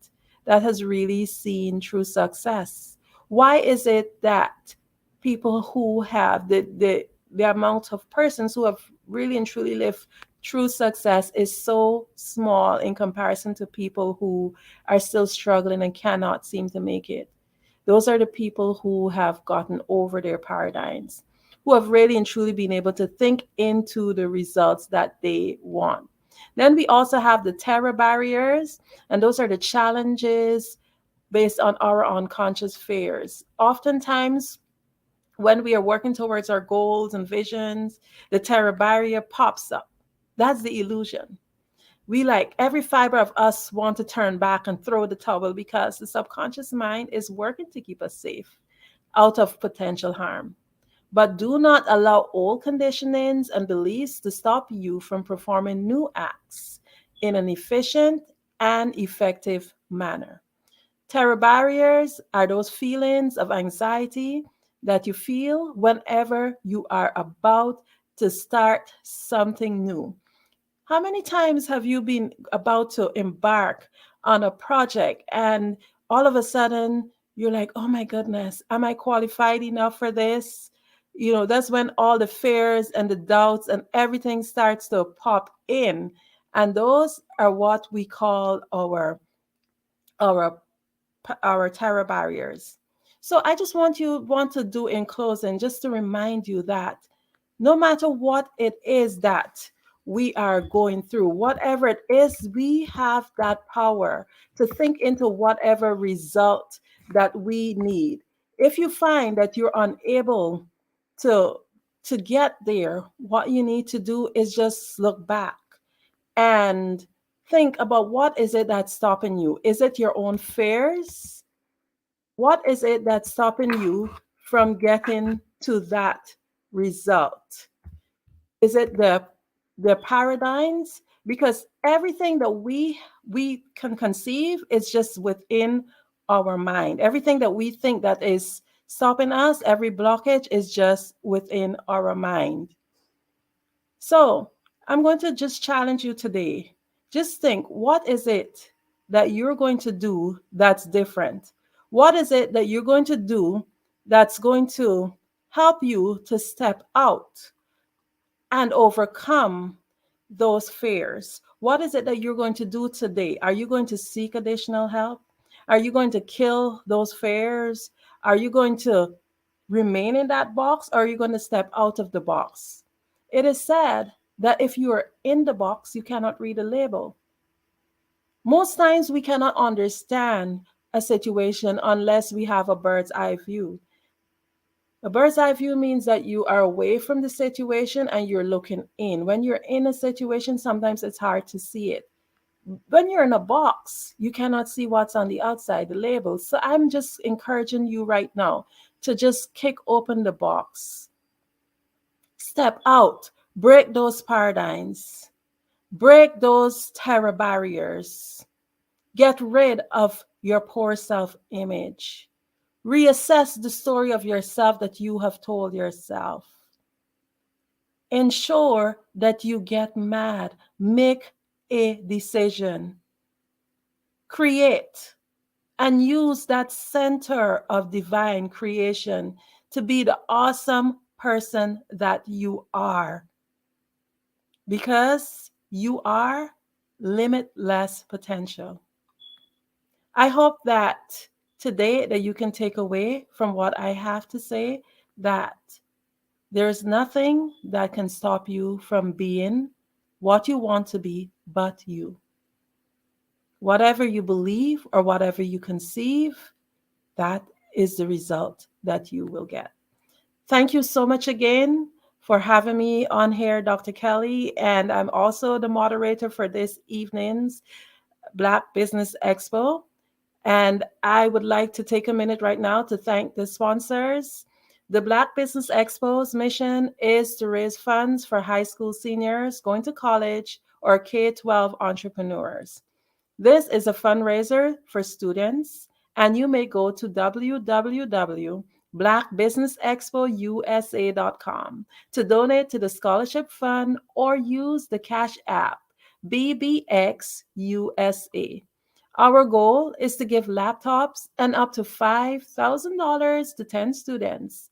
that has really seen true success. Why is it that people who have the amount of persons who have really and truly lived true success is so small in comparison to people who are still struggling and cannot seem to make it? Those are the people who have gotten over their paradigms, who have really and truly been able to think into the results that they want. Then we also have the terror barriers, and those are the challenges based on our unconscious fears. Oftentimes, when we are working towards our goals and visions, the terror barrier pops up. That's the illusion. We, like every fiber of us, want to turn back and throw the towel because the subconscious mind is working to keep us safe out of potential harm. But do not allow old conditionings and beliefs to stop you from performing new acts in an efficient and effective manner. Terror barriers are those feelings of anxiety that you feel whenever you are about to start something new. How many times have you been about to embark on a project and all of a sudden you're like, oh my goodness, am I qualified enough for this? You know, that's when all the fears and the doubts and everything starts to pop in. And those are what we call our terror barriers. So I just want to do in closing, just to remind you that no matter what it is that we are going through, whatever it is, we have that power to think into whatever result that we need. If you find that you're unable to get there, what you need to do is just look back and think about what is it that's stopping you. Is it your own fears? What is it that's stopping you from getting to that result? Is it the paradigms? Because everything that we can conceive is just within our mind. Everything that we think that is stopping us, every blockage is just within our mind. So I'm going to just challenge you today. Just think, what is it that you're going to do that's different? What is it that you're going to do that's going to help you to step out and overcome those fears? What is it that you're going to do today? Are you going to seek additional help? Are you going to kill those fears? Are you going to remain in that box, or are you going to step out of the box? It is said that if you are in the box, you cannot read the label. Most times we cannot understand a situation unless we have a bird's eye view. A bird's eye view means that you are away from the situation and you're looking in. When you're in a situation, sometimes it's hard to see it. When you're in a box, you cannot see what's on the outside, the label. So I'm just encouraging you right now to just kick open the box. Step out, break those paradigms, break those terror barriers, get rid of your poor self-image. Reassess the story of yourself that you have told yourself. Ensure that you get mad. Make a decision. Create and use that center of divine creation to be the awesome person that you are. Because you are limitless potential. I hope that today that you can take away from what I have to say that there's nothing that can stop you from being what you want to be but you. Whatever you believe or whatever you conceive, that is the result that you will get. Thank you so much again for having me on here, Dr. Kelly. And I'm also the moderator for this evening's Black Business Expo. And I would like to take a minute right now to thank the sponsors. The Black Business Expo's mission is to raise funds for high school seniors going to college or K-12 entrepreneurs. This is a fundraiser for students, and you may go to www.blackbusinessexpousa.com to donate to the scholarship fund or use the Cash App BBXUSA. Our goal is to give laptops and up to $5,000 to 10 students.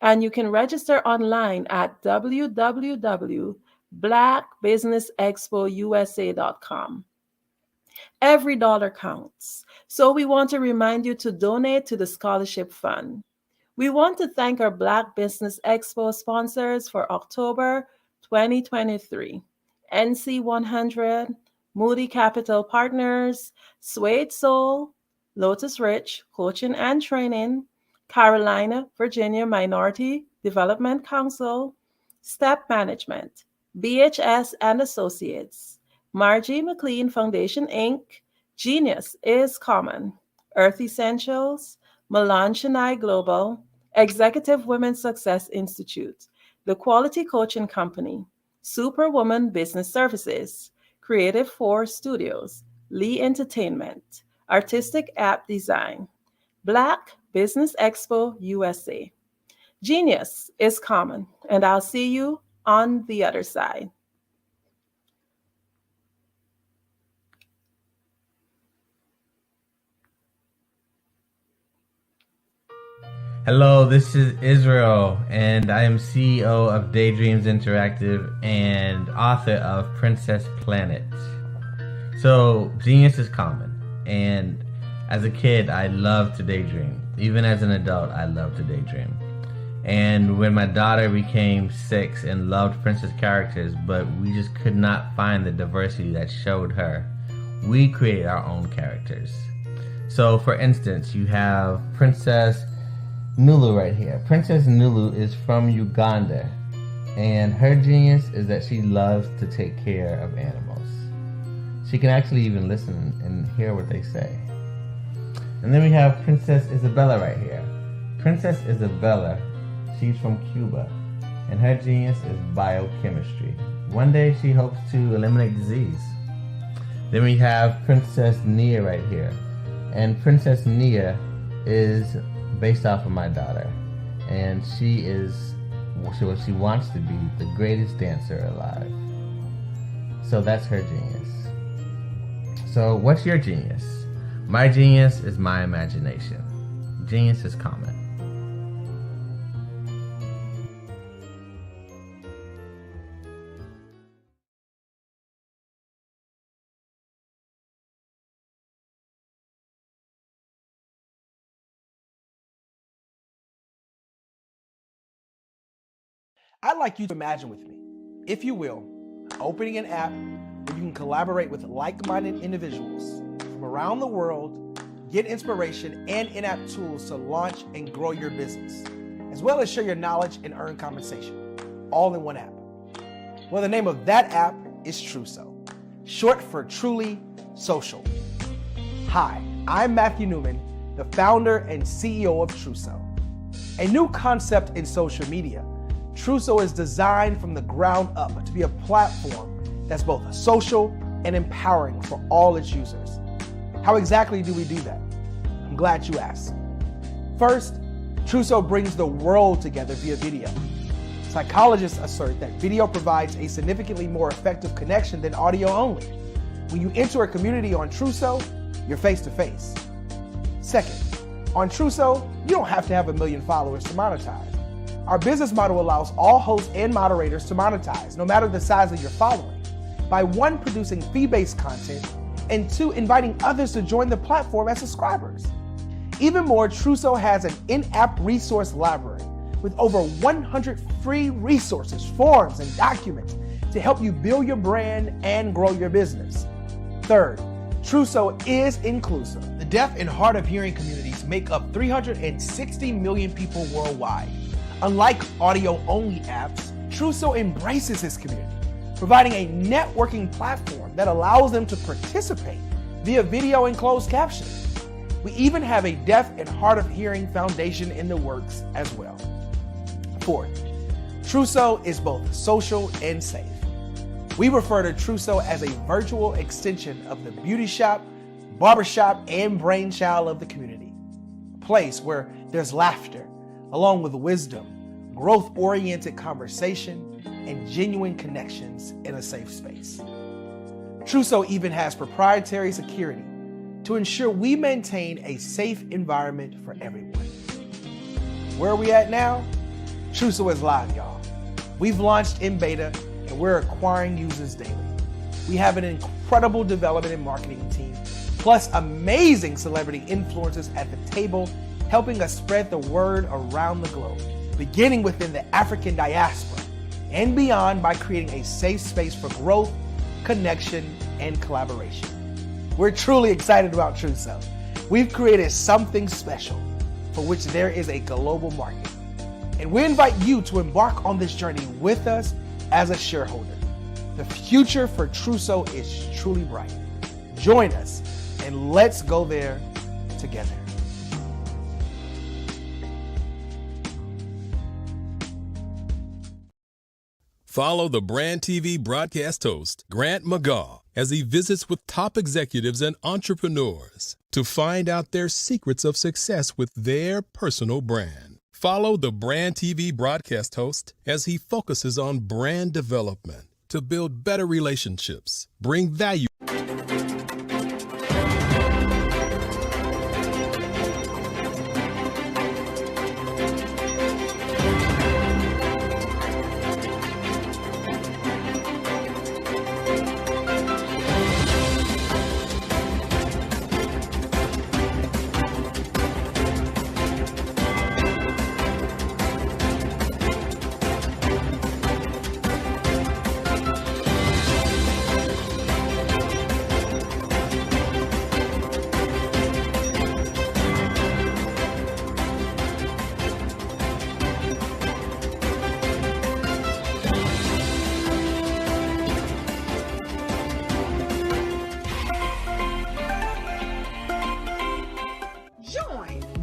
And you can register online at www.blackbusinessexpousa.com. Every dollar counts. So we want to remind you to donate to the scholarship fund. We want to thank our Black Business Expo sponsors for October 2023. NC100, Moody Capital Partners, Suede Soul, Lotus Rich Coaching and Training, Carolina, Virginia Minority Development Council, Step Management, BHS and Associates, Margie McLean Foundation, Inc., Genius is Common, Earth Essentials, Milan Chennai Global, Executive Women's Success Institute, The Quality Coaching Company, Superwoman Business Services, Creative 4 Studios, Lee Entertainment, Artistic App Design, Black Business Expo USA. Genius is Common, and I'll see you on the other side. Hello, this is Israel, and I am CEO of Daydreams Interactive and author of Princess Planet. So, genius is common, and as a kid, I loved to daydream. Even as an adult, I love to daydream. And when my daughter became 6 and loved princess characters, but we just could not find the diversity that showed her, we created our own characters. So for instance, you have Princess Nulu right here. Princess Nulu is from Uganda, and her genius is that she loves to take care of animals. She can actually even listen and hear what they say. And then we have Princess Isabella right here. Princess Isabella, she's from Cuba, and her genius is biochemistry. One day she hopes to eliminate disease. Then we have Princess Nia right here. And Princess Nia is based off of my daughter. And she wants to be the greatest dancer alive. So that's her genius. So what's your genius? My genius is my imagination. Genius is common. I'd like you to imagine with me, if you will, opening an app where you can collaborate with like-minded individuals from around the world, get inspiration and in-app tools to launch and grow your business, as well as share your knowledge and earn compensation, all in one app. Well, the name of that app is Truso, short for Truly Social. Hi, I'm Matthew Newman, the founder and CEO of Truso, a new concept in social media. Truso is designed from the ground up to be a platform that's both social and empowering for all its users. How exactly do we do that? I'm glad you asked. First, Truso brings the world together via video. Psychologists assert that video provides a significantly more effective connection than audio only. When you enter a community on Truso, you're face to face. Second, on Truso, you don't have to have 1 million followers to monetize. Our business model allows all hosts and moderators to monetize, no matter the size of your following, by 1, producing fee-based content, and 2, inviting others to join the platform as subscribers. Even more, Truso has an in-app resource library with over 100 free resources, forms, and documents to help you build your brand and grow your business. Third, Truso is inclusive. The deaf and hard of hearing communities make up 360 million people worldwide. Unlike audio-only apps, Truso embraces this community, providing a networking platform that allows them to participate via video and closed captioning. We even have a deaf and hard of hearing foundation in the works as well. Fourth, Truso is both social and safe. We refer to Truso as a virtual extension of the beauty shop, barbershop, and brainchild of the community. A place where there's laughter, along with wisdom, growth-oriented conversation, and genuine connections in a safe space. Truso even has proprietary security to ensure we maintain a safe environment for everyone. Where are we at now? Truso is live, y'all. We've launched in beta, and we're acquiring users daily. We have an incredible development and marketing team, plus amazing celebrity influencers at the table, helping us spread the word around the globe, beginning within the African diaspora and beyond by creating a safe space for growth, connection, and collaboration. We're truly excited about Truso. We've created something special for which there is a global market. And we invite you to embark on this journey with us as a shareholder. The future for Truso is truly bright. Join us and let's go there together. Follow the Brand TV broadcast host, Grant McGaw, as he visits with top executives and entrepreneurs to find out their secrets of success with their personal brand. Follow the Brand TV broadcast host as he focuses on brand development to build better relationships, bring value.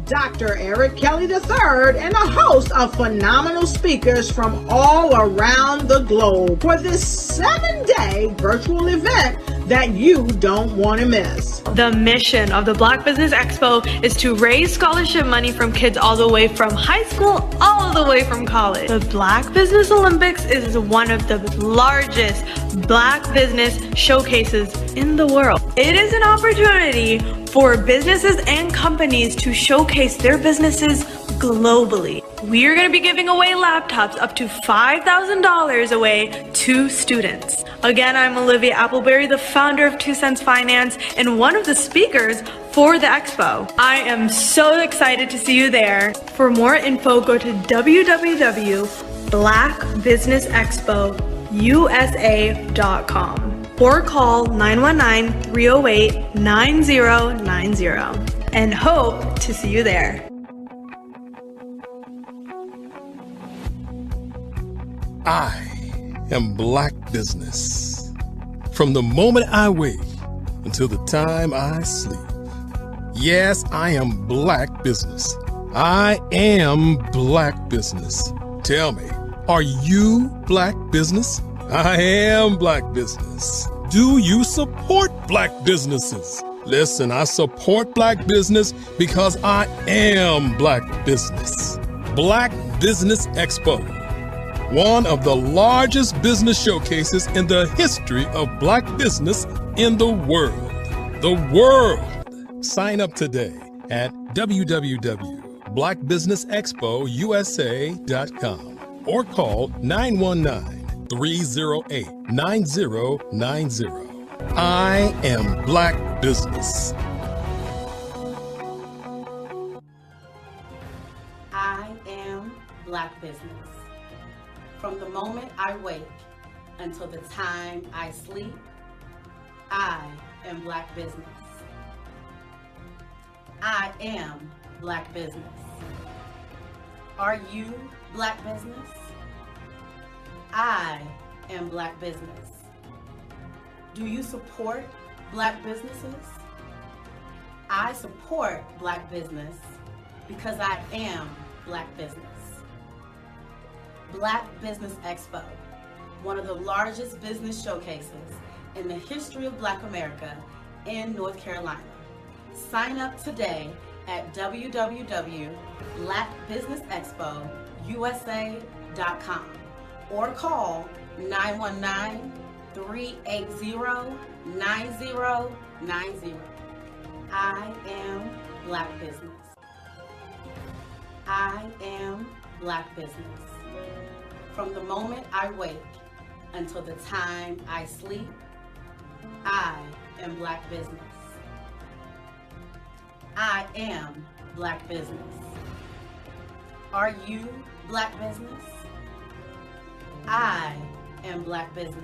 Dr. Eric Kelly III and a host of phenomenal speakers from all around the globe for this 7-day virtual event that you don't want to miss. The mission of the Black Business Expo is to raise scholarship money from kids all the way from high school, all the way from college. The Black Business Olympics is one of the largest Black business showcases in the world. It is an opportunity for businesses and companies to showcase their businesses globally. We are going to be giving away laptops up to $5,000 away to students. Again, I'm Olivia Appleberry, the founder of 2 Cents Finance and one of the speakers for the expo. I am so excited to see you there. For more info, go to www.blackbusinessexpousa.com or call 919-308-9090 and hope to see you there. I am Black Business. From the moment I wake until the time I sleep. Yes, I am Black Business. I am Black Business. Tell me, are you Black Business? I am Black Business. Do you support Black businesses? Listen, I support Black business because I am Black Business. Black Business Expo, one of the largest business showcases in the history of Black business in the world. The world! Sign up today at www.blackbusinessexpousa.com or call 919-308-9090. I am Black Business. I am Black Business. From the moment I wake until the time I sleep, I am Black Business. I am Black Business. Are you Black Business? I am Black Business. Do you support Black businesses? I support Black business because I am Black Business. Black Business Expo, one of the largest business showcases in the history of Black America in North Carolina. Sign up today at www.blackbusinessexpousa.com or call 919-380-9090. I am Black Business. I am Black Business. From the moment I wake until the time I sleep, I am Black Business. I am Black Business. Are you Black Business? I am Black Business.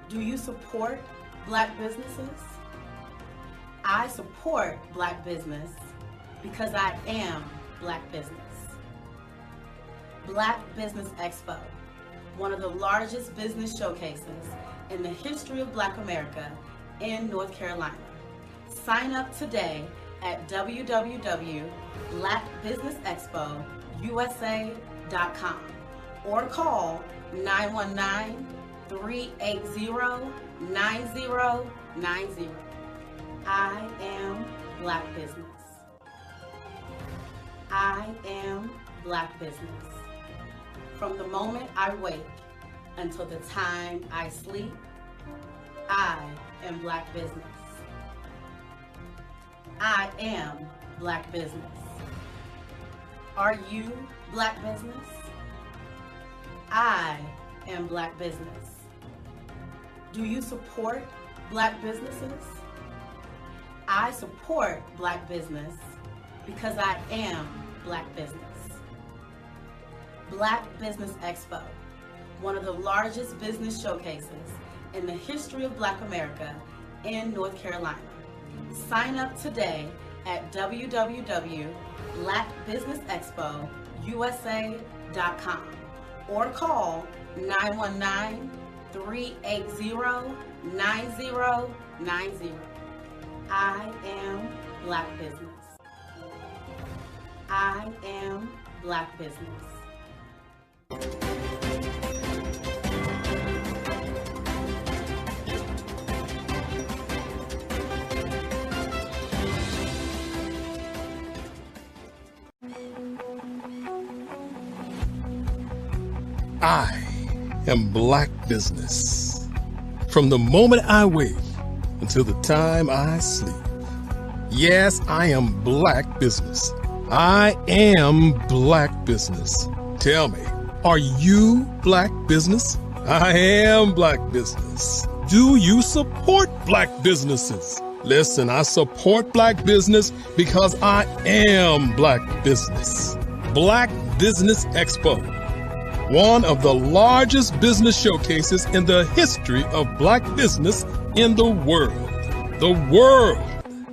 Do you support Black businesses? I support Black business because I am Black Business. Black Business Expo, one of the largest business showcases in the history of Black America in North Carolina. Sign up today at www.blackbusinessexpousa.com or call 919-380-9090. I am Black Business. I am Black Business. From the moment I wake until the time I sleep, I am Black Business. I am Black Business. Are you Black Business? I am Black Business. Do you support Black businesses? I support Black business because I am Black Business. Black Business Expo, one of the largest business showcases in the history of Black America in North Carolina. Sign up today at www.blackbusinessexpousa.com or call 919-380-9090. I am Black Business. I am Black Business. I am Black Business. From the moment I wake until the time I sleep. Yes, I am Black Business. I am Black Business. Tell me, are you Black Business? I am Black Business. Do you support Black businesses? Listen, I support Black business because I am Black Business. Black Business Expo, one of the largest business showcases in the history of Black business in the world. The world!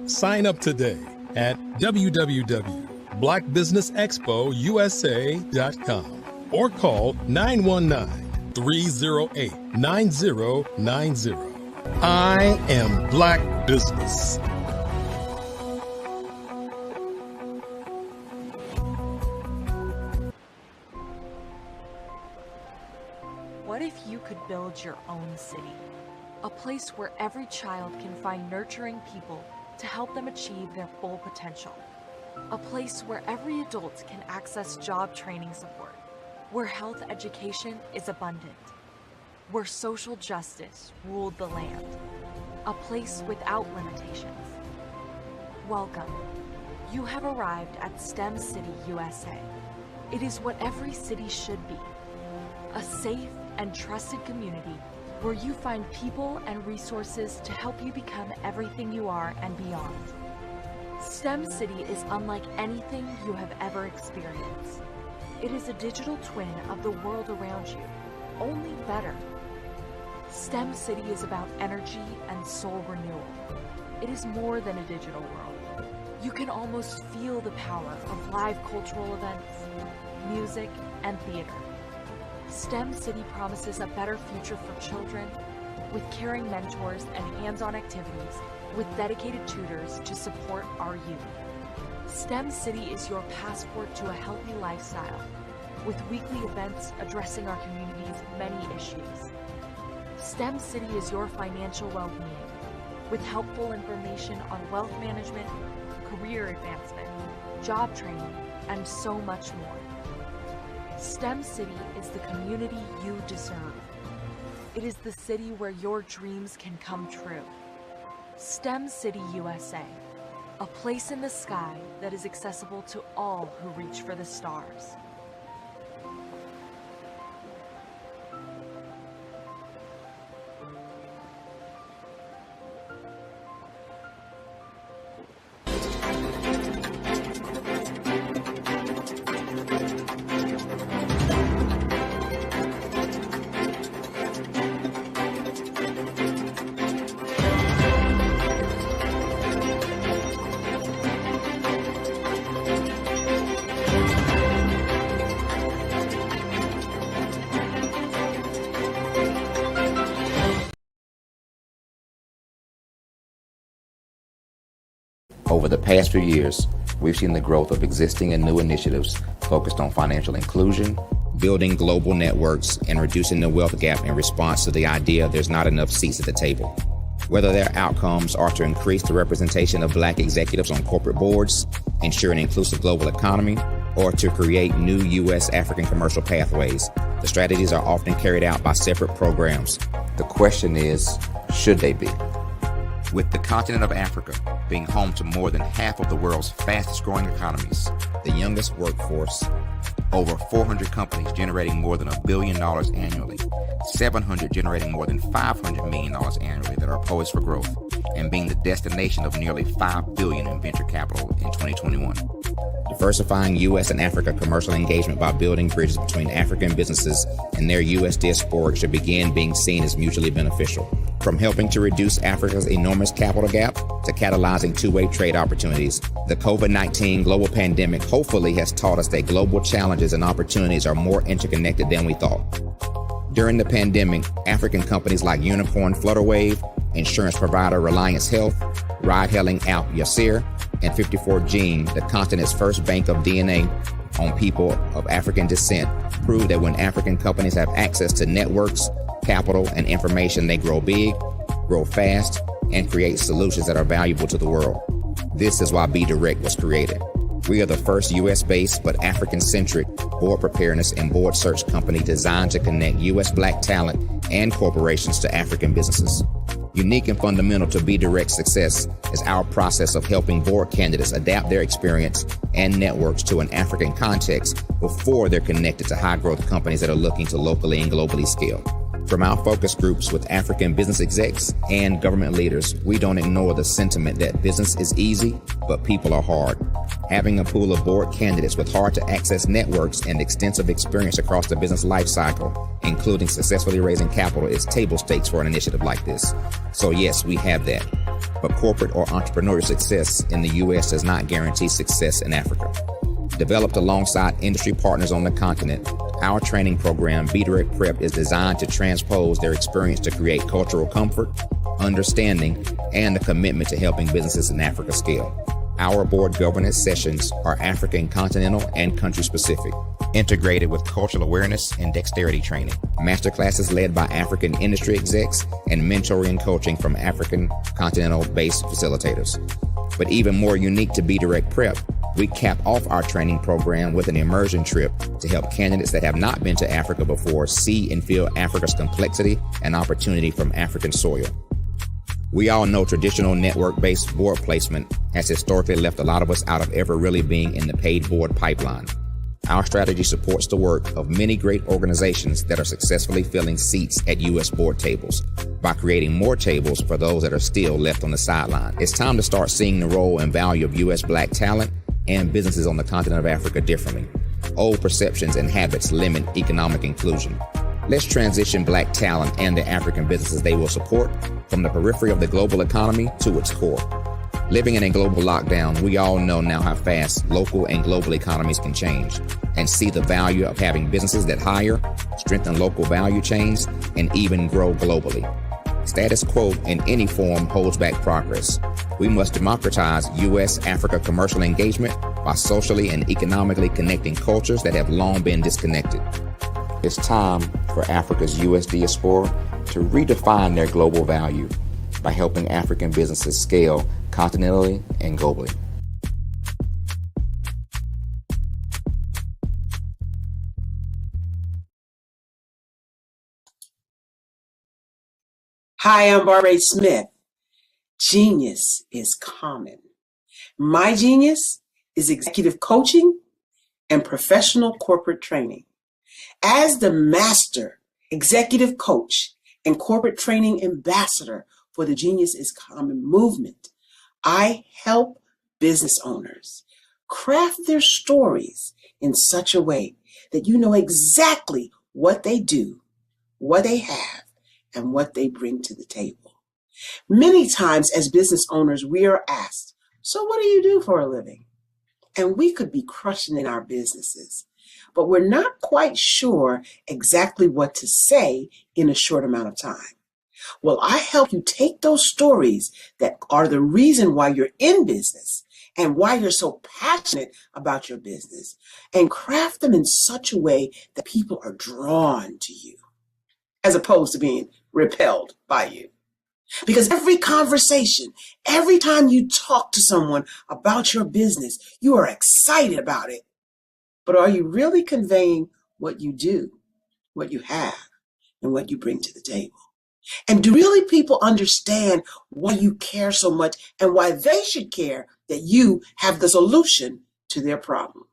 Sign up today at www.blackbusinessexpousa.com or call 919-308-9090. I am Black Business. What if you could build your own city? A place where every child can find nurturing people to help them achieve their full potential. A place where every adult can access job training support, where health education is abundant, where social justice ruled the land. A place without limitations. Welcome. You have arrived at STEM City USA. It is what every city should be. A safe and trusted community where you find people and resources to help you become everything you are and beyond. STEM City is unlike anything you have ever experienced. It is a digital twin of the world around you, only better. STEM City is about energy and soul renewal. It is more than a digital world. You can almost feel the power of live cultural events, music, and theater. STEM City promises a better future for children with caring mentors and hands-on activities with dedicated tutors to support our youth. STEM City is your passport to a healthy lifestyle with weekly events addressing our community's many issues. STEM City is your financial well-being with helpful information on wealth management, career advancement, job training, and so much more. STEM City is the community you deserve. It is the city where your dreams can come true. STEM City USA, a place in the sky that is accessible to all who reach for the stars. Over the past few years, we've seen the growth of existing and new initiatives focused on financial inclusion, building global networks, and reducing the wealth gap in response to the idea there's not enough seats at the table. Whether their outcomes are to increase the representation of Black executives on corporate boards, ensure an inclusive global economy, or to create new U.S. African commercial pathways, the strategies are often carried out by separate programs. The question is, should they be? With the continent of Africa being home to more than half of the world's fastest growing economies, the youngest workforce, over 400 companies generating more than $1 billion annually, 700 generating more than $500 million annually that are poised for growth, and being the destination of nearly $5 billion in venture capital in 2021. Diversifying U.S. and Africa commercial engagement by building bridges between African businesses and their U.S. diaspora should begin being seen as mutually beneficial. From helping to reduce Africa's enormous capital gap to catalyzing two-way trade opportunities, the COVID-19 global pandemic hopefully has taught us that global challenges and opportunities are more interconnected than we thought. During the pandemic, African companies like Unicorn Flutterwave, insurance provider Reliance Health, ride-hailing app Yasir, and 54 Gene, the continent's first bank of DNA on people of African descent, prove that when African companies have access to networks, capital, and information, they grow big, grow fast, and create solutions that are valuable to the world. This is why Be Direct was created. We are the first U.S.-based but African-centric board preparedness and board search company designed to connect U.S. Black talent and corporations to African businesses. Unique and fundamental to Be Direct's success is our process of helping board candidates adapt their experience and networks to an African context before they're connected to high-growth companies that are looking to locally and globally scale. From our focus groups with African business execs and government leaders, we don't ignore the sentiment that business is easy, but people are hard. Having a pool of board candidates with hard-to-access networks and extensive experience across the business lifecycle, including successfully raising capital, is table stakes for an initiative like this. So yes, we have that. But corporate or entrepreneurial success in the U.S. does not guarantee success in Africa. Developed alongside industry partners on the continent, our training program, Be Direct Prep, is designed to transpose their experience to create cultural comfort, understanding, and a commitment to helping businesses in Africa scale. Our board governance sessions are African, continental, and country-specific, integrated with cultural awareness and dexterity training, masterclasses led by African industry execs, and mentoring and coaching from African continental-based facilitators. But even more unique to Be Direct Prep, we cap off our training program with an immersion trip to help candidates that have not been to Africa before see and feel Africa's complexity and opportunity from African soil. We all know traditional network-based board placement has historically left a lot of us out of ever really being in the paid board pipeline. Our strategy supports the work of many great organizations that are successfully filling seats at U.S. board tables by creating more tables for those that are still left on the sideline. It's time to start seeing the role and value of U.S. Black talent and businesses on the continent of Africa differently. Old perceptions and habits limit economic inclusion. Let's transition Black talent and the African businesses they will support from the periphery of the global economy to its core. Living in a global lockdown, we all know now how fast local and global economies can change, and see the value of having businesses that hire, strengthen local value chains, and even grow globally. Status quo in any form holds back progress. We must democratize U.S.-Africa commercial engagement by socially and economically connecting cultures that have long been disconnected. It's time for Africa's U.S. diaspora to redefine their global value by helping African businesses scale continentally and globally. Hi, I'm Barbara Smith. Genius is common. My genius is executive coaching and professional corporate training. As the master executive coach and corporate training ambassador for the Genius is Common movement, I help business owners craft their stories in such a way that you know exactly what they do, what they have, and what they bring to the table. Many times as business owners, we are asked, so what do you do for a living? And we could be crushing in our businesses, but we're not quite sure exactly what to say in a short amount of time. Well, I help you take those stories that are the reason why you're in business and why you're so passionate about your business and craft them in such a way that people are drawn to you as opposed to being repelled by you. Because every conversation, every time you talk to someone about your business, you are excited about it. But are you really conveying what you do, what you have, and what you bring to the table? And do really people understand why you care so much and why they should care that you have the solution to their problem?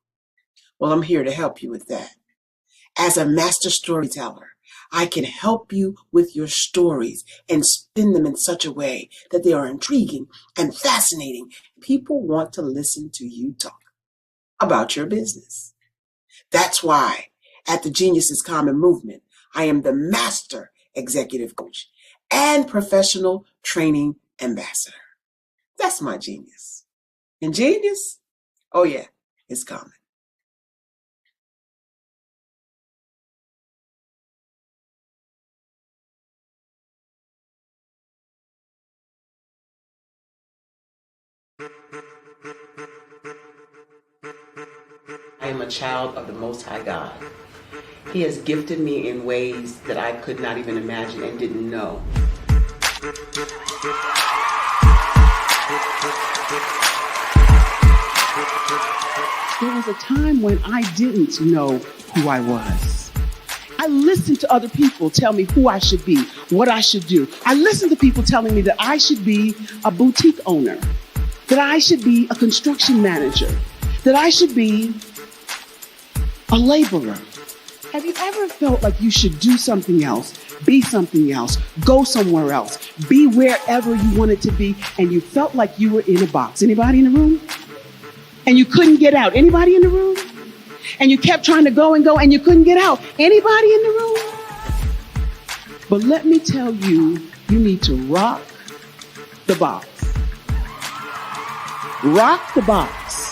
Well, I'm here to help you with that. As a master storyteller, I can help you with your stories and spin them in such a way that they are intriguing and fascinating. People want to listen to you talk about your business. That's why at the Genius is Common movement, I am the master executive coach and professional training ambassador. That's my genius. And genius? Oh yeah, it's common. I am a child of the Most High God. He has gifted me in ways that I could not even imagine and didn't know. There was a time when I didn't know who I was. I listened to other people tell me who I should be, what I should do. I listened to people telling me that I should be a boutique owner, that I should be a construction manager, that I should be a laborer. Have you ever felt like you should do something else, be something else, go somewhere else, be wherever you wanted to be, and you felt like you were in a box? Anybody in the room? And you couldn't get out. Anybody in the room? And you kept trying to go and you couldn't get out. Anybody in the room? But let me tell you, you need to rock the box. Rock the box.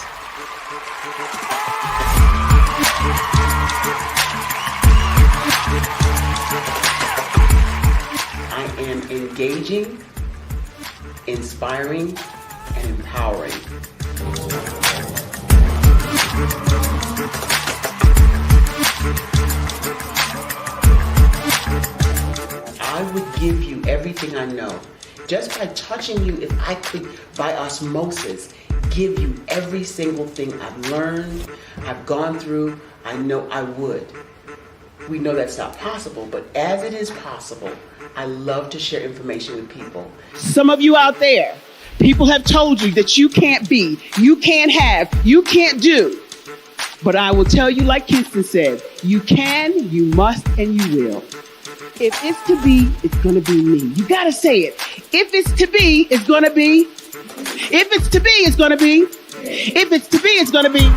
I am engaging, inspiring, and empowering. I would give you everything I know. Just by touching you, if I could, by osmosis, give you every single thing I've learned, I've gone through, I know I would. We know that's not possible, but as it is possible, I love to share information with people. Some of you out there, people have told you that you can't be, you can't have, you can't do. But I will tell you, like Kinston said, you can, you must, and you will. If it's to be, it's going to be me. You got to say it. If it's to be, it's going to be. If it's to be, it's going to be. If it's to be, it's going to be.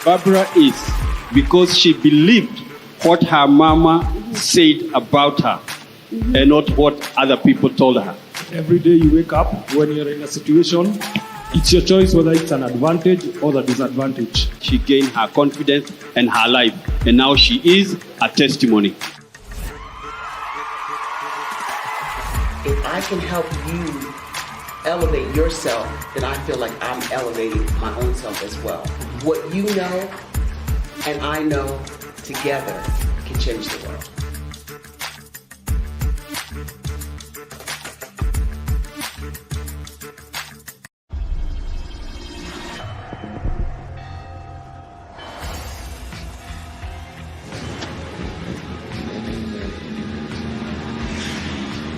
Barbara is because she believed what her mama said about her and not what other people told her. Every day you wake up, when you're in a situation, it's your choice whether it's an advantage or the disadvantage. She gained her confidence and her life, and now she is a testimony. If I can help you elevate yourself, then I feel like I'm elevating my own self as well. What you know and I know together can change the world.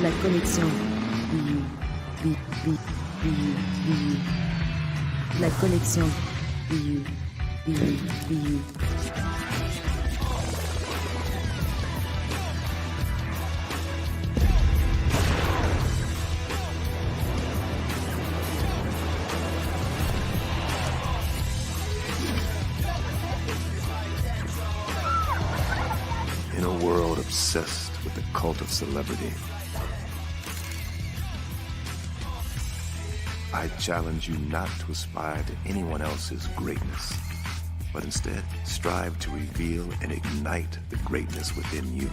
La connexion. La connexion. In a world obsessed with the cult of celebrity, I challenge you not to aspire to anyone else's greatness, but instead strive to reveal and ignite the greatness within you.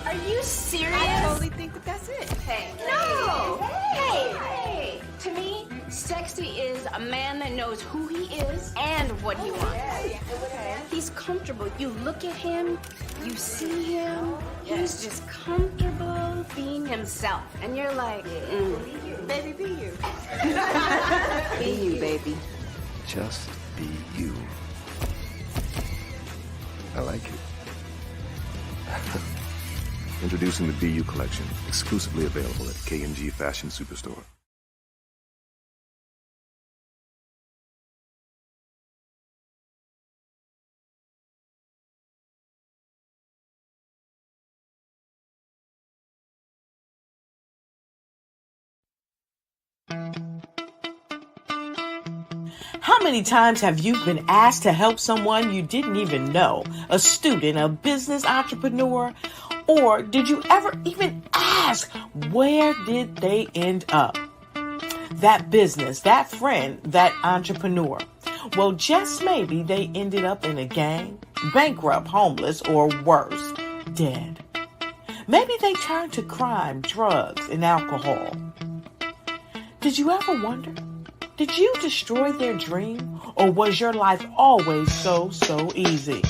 Are you serious? I totally think that's it. Hey. No! Hey! To me, sexy is a man that knows who he is and what he wants. Okay. He's comfortable. You look at him, you see him, he's just comfortable being himself. And you're like, Baby, be you. Be you, baby. Just be you. I like it. Introducing the Be You collection, exclusively available at K&G Fashion Superstore. How many times have you been asked to help someone you didn't even know? A student, a business entrepreneur? Or did you ever even ask, where did they end up? That business, that friend, that entrepreneur. Well, just maybe they ended up in a gang, bankrupt, homeless, or worse, dead. Maybe they turned to crime, drugs, and alcohol. Did you ever wonder? Did you destroy their dream, or was your life always so easy?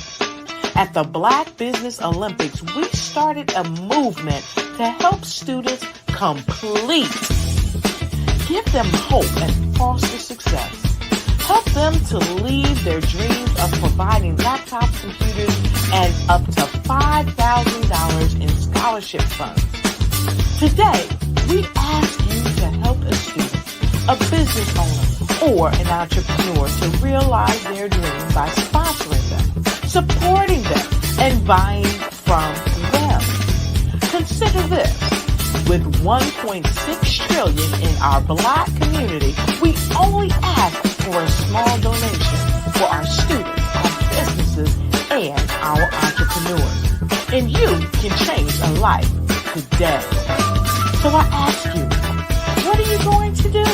At the Black Business Olympics, we started a movement to help students complete. Give them hope and foster success. Help them to leave their dreams of providing laptops, computers, and up to $5,000 in scholarship funds. Today, we ask you to help a student, a business owner, or an entrepreneur to realize their dream by sponsoring them, supporting them, and buying from them. Consider this. With $1.6 trillion in our Black community, we only ask for a small donation for our students, our businesses, and our entrepreneurs. And you can change a life today. So I ask you, what are you going to do?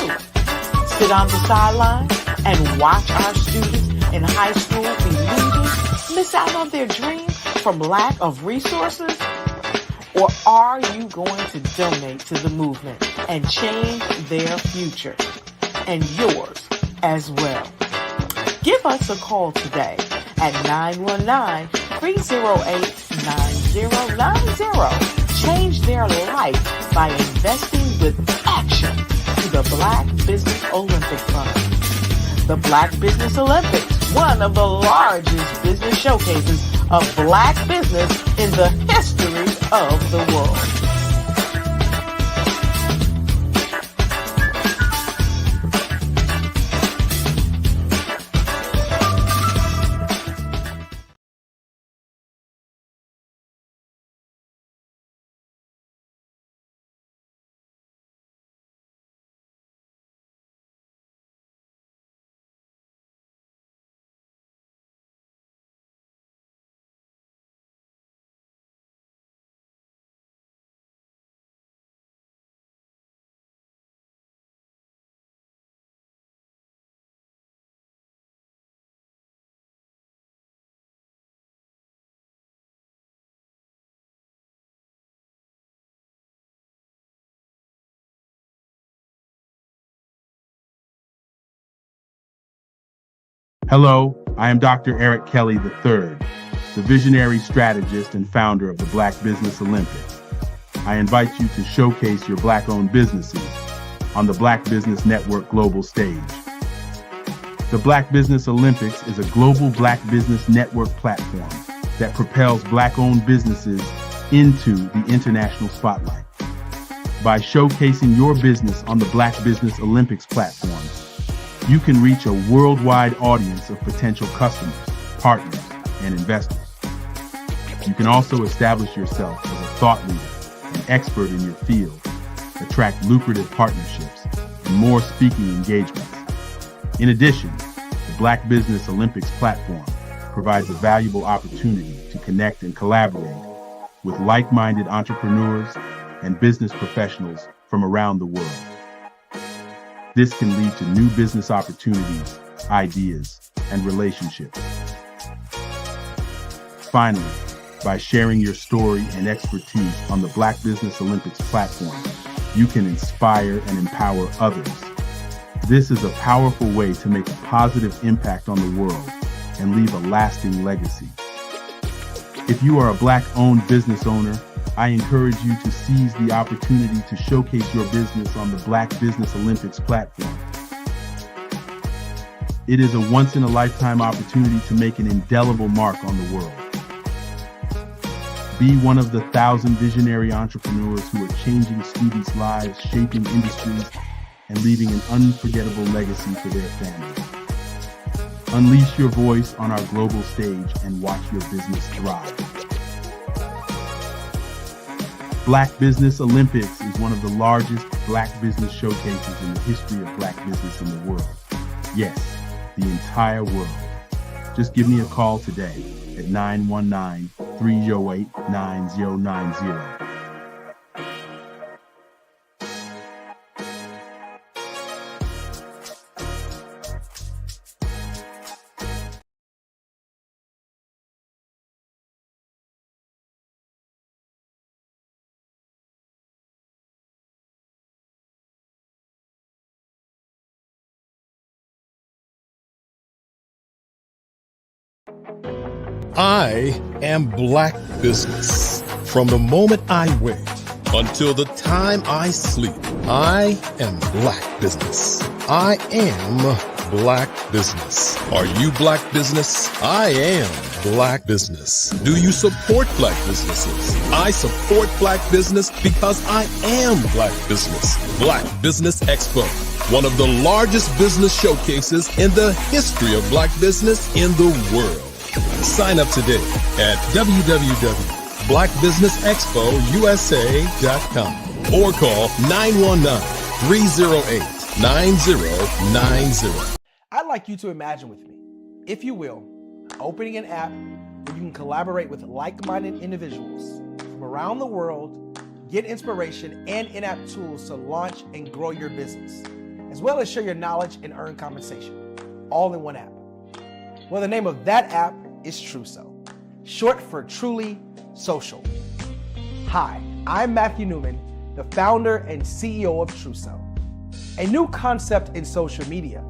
Sit on the sideline and watch our students in high school be losers, miss out on their dream from lack of resources? Or are you going to donate to the movement and change their future and yours as well? Give us a call today at 919-308-9090. Change their life by investing with action to the Black Business Olympic Fund. The Black Business Olympics, one of the largest business showcases of Black business in the history of the world. Hello, I am Dr. Eric Kelly III, the visionary strategist and founder of the Black Business Olympics. I invite you to showcase your Black-owned businesses on the Black Business Network global stage. The Black Business Olympics is a global Black Business Network platform that propels Black-owned businesses into the international spotlight. By showcasing your business on the Black Business Olympics platform, you can reach a worldwide audience of potential customers, partners, and investors. You can also establish yourself as a thought leader, an expert in your field, attract lucrative partnerships, and more speaking engagements. In addition, the Black Business Olympics platform provides a valuable opportunity to connect and collaborate with like-minded entrepreneurs and business professionals from around the world. This can lead to new business opportunities, ideas, and relationships. Finally, by sharing your story and expertise on the Black Business Olympics platform, you can inspire and empower others. This is a powerful way to make a positive impact on the world and leave a lasting legacy. If you are a Black-owned business owner, I encourage you to seize the opportunity to showcase your business on the Black Business Olympics platform. It is a once-in-a-lifetime opportunity to make an indelible mark on the world. Be one of the 1,000 visionary entrepreneurs who are changing students' lives, shaping industries, and leaving an unforgettable legacy for their families. Unleash your voice on our global stage and watch your business thrive. Black Business Olympics is one of the largest Black business showcases in the history of Black business in the world. Yes, the entire world. Just give me a call today at 919-308-9090. I am Black Business. From the moment I wake until the time I sleep, I am Black Business. I am Black Business. Are you Black Business? I am Black Business. Do you support Black businesses? I support Black business because I am Black Business. Black Business Expo, one of the largest business showcases in the history of Black business in the world. Sign up today at www.blackbusinessexpousa.com or call 919-308-9090. I'd like you to imagine with me, if you will, opening an app where you can collaborate with like-minded individuals from around the world, get inspiration and in-app tools to launch and grow your business, as well as share your knowledge and earn compensation, all in one app. Well, the name of that app is Truso, short for Truly Social. Hi, I'm Matthew Newman, the founder and CEO of Truso. A new concept in social media,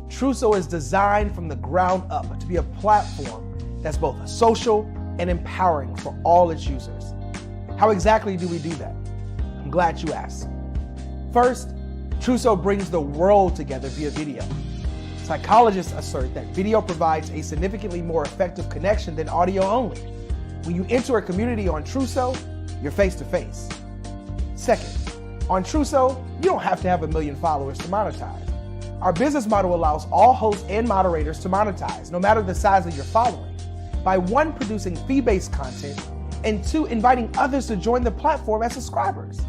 Truso is designed from the ground up to be a platform that's both social and empowering for all its users. How exactly do we do that? I'm glad you asked. First, Truso brings the world together via video. Psychologists assert that video provides a significantly more effective connection than audio only. When you enter a community on Truso, you're face to face. Second, on Truso, you don't have to have 1 million followers to monetize. Our business model allows all hosts and moderators to monetize, no matter the size of your following, by 1, producing fee-based content, and 2, inviting others to join the platform as subscribers.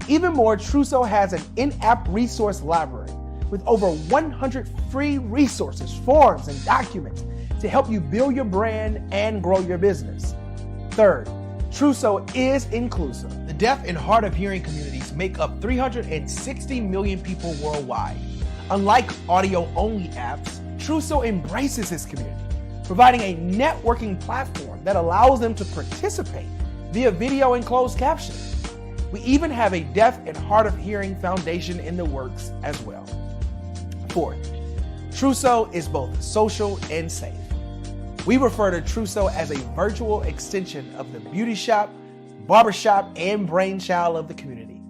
Even more, Truso has an in-app resource library with over 100 free resources, forms, and documents to help you build your brand and grow your business. Third, Truso is inclusive. The deaf and hard of hearing communities make up 360 million people worldwide. Unlike audio-only apps, Truso embraces this community, providing a networking platform that allows them to participate via video and closed caption. We even have a deaf and hard of hearing foundation in the works as well. Fourth, Truso is both social and safe. We refer to Truso as a virtual extension of the beauty shop, barbershop, and brainchild of the community.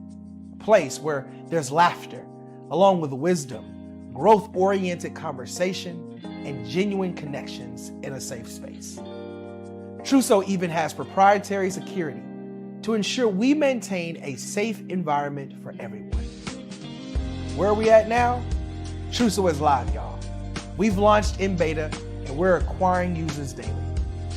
A place where there's laughter, along with wisdom, growth-oriented conversation, and genuine connections in a safe space. Truso even has proprietary security to ensure we maintain a safe environment for everyone. Where are we at now? Truso is live, y'all. We've launched in beta and we're acquiring users daily.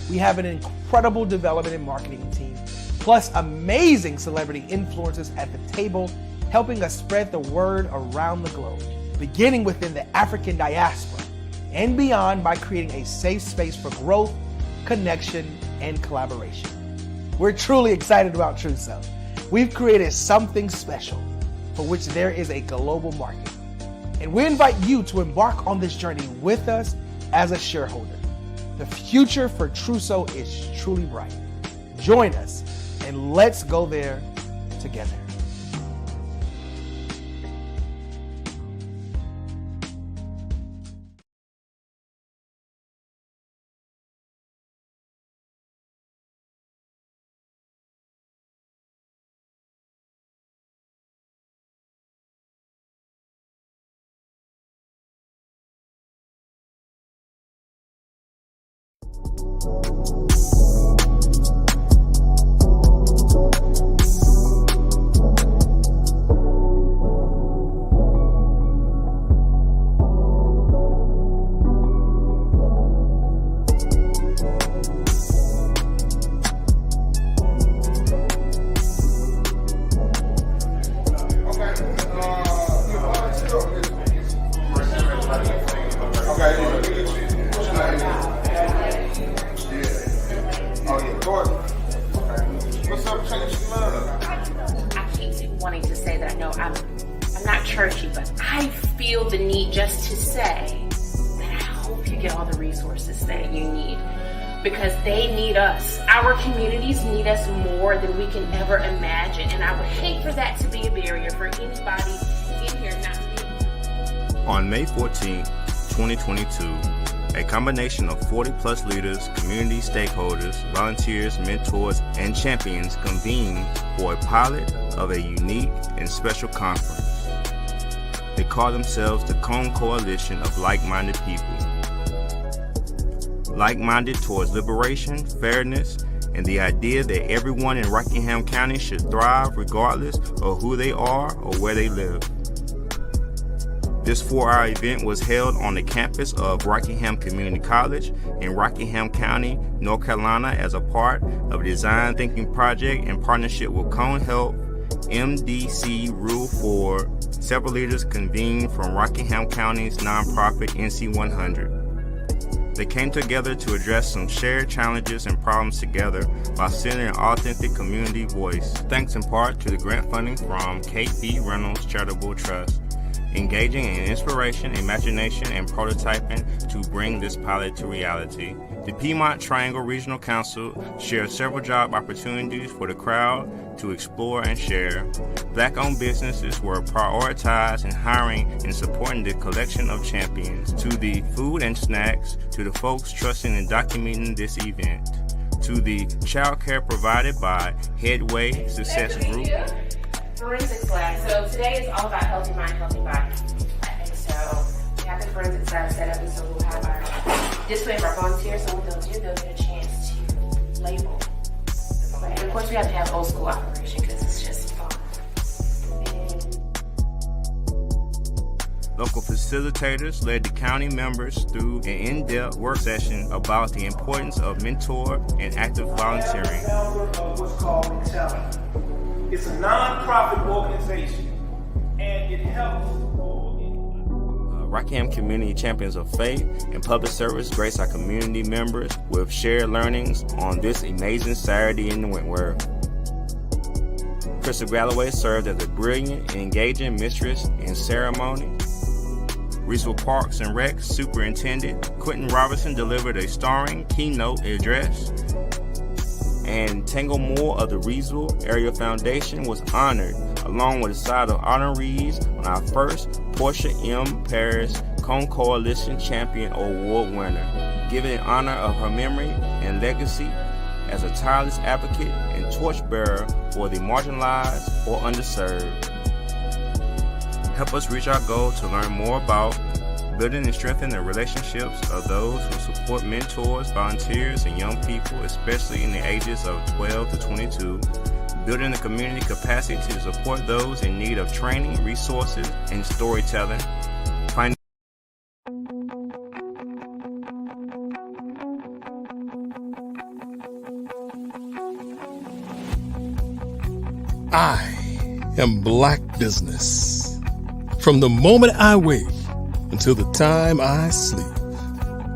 We have an incredible development and marketing team, plus amazing celebrity influencers at the table, helping us spread the word around the globe, beginning within the African diaspora and beyond by creating a safe space for growth, connection, and collaboration. We're truly excited about Truso. We've created something special for which there is a global market. And we invite you to embark on this journey with us as a shareholder. The future for Truso is truly bright. Join us and let's go there together. churchy, but I feel the need just to say that I hope you get all the resources that you need, because they need us. Our communities need us more than we can ever imagine, and I would hate for that to be a barrier for anybody in here not to be. On May 14, 2022, A combination of 40-plus leaders, community stakeholders, volunteers, mentors, and champions convene for a pilot of a unique and special conference. They call themselves the Cone Coalition of Like-Minded People. Like-minded towards liberation, fairness, and the idea that everyone in Rockingham County should thrive regardless of who they are or where they live. This 4-hour event was held on the campus of Rockingham Community College in Rockingham County, North Carolina, as a part of a design thinking project in partnership with Cone Health, MDC Rule 4. Several leaders convened from Rockingham County's nonprofit NC100. They came together to address some shared challenges and problems together while sending an authentic community voice, thanks in part to the grant funding from Kate B. Reynolds Charitable Trust, engaging in inspiration, imagination, and prototyping to bring this pilot to reality. The Piedmont Triangle Regional Council shared several job opportunities for the crowd to explore and share. Black-owned businesses were prioritized in hiring and supporting the collection of champions, to the food and snacks, to the folks trusting and documenting this event, to the child care provided by Headway Success Group. Forensics lab. So today is all about healthy mind, healthy body. And so we have the forensics lab set up, and so we'll have our display of our volunteers. So what they'll do, they'll get a chance to label the play. And of course, we have to have old school operation because it's just fun. Local facilitators led the county members through an in-depth work session about the importance of mentor and active volunteering. What's called Excelling. It's a non-profit organization, and it helps. Rockingham Community Champions of Faith and Public Service grace our community members with shared learnings on this amazing Saturday in the Wentworth. Crystal Galloway served as a brilliant and engaging mistress in ceremony. Reesville Parks and Rec Superintendent Quentin Robinson delivered a starring keynote address. And Tango Moore of the Reesville Area Foundation was honored, along with a side of honorees on our first Portia M. Paris Cone Coalition Champion Award winner, given in honor of her memory and legacy as a tireless advocate and torchbearer for the marginalized or underserved. Help us reach our goal to learn more about building and strengthening the relationships of those who support mentors, volunteers, and young people, especially in the ages of 12 to 22, building the community capacity to support those in need of training, resources, and storytelling. I am Black Business. From the moment I wake until the time I sleep.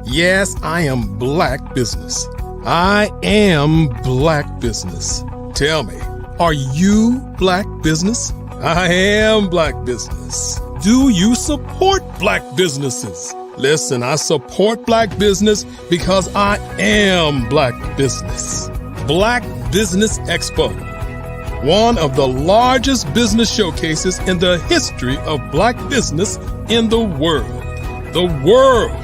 Yes, I am Black Business. I am Black Business. Tell me, are you Black Business? I am Black Business. Do you support Black businesses? Listen, I support Black business because I am Black Business. Black Business Expo, one of the largest business showcases in the history of Black business in the world. The world!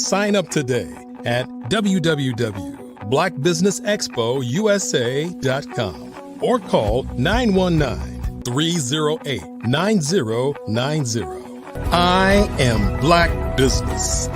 Sign up today at www.blackbusinessexpousa.com or call 919-308-9090. I am Black Business.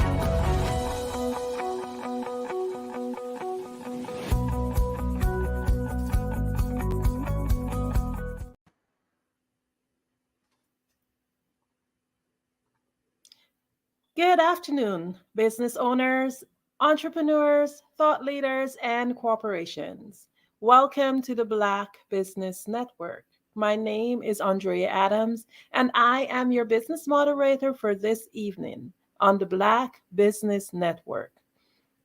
Good afternoon, business owners, entrepreneurs, thought leaders, and corporations. Welcome to the Black Business Network. My name is Andrea Adams, and I am your business moderator for this evening on the Black Business Network.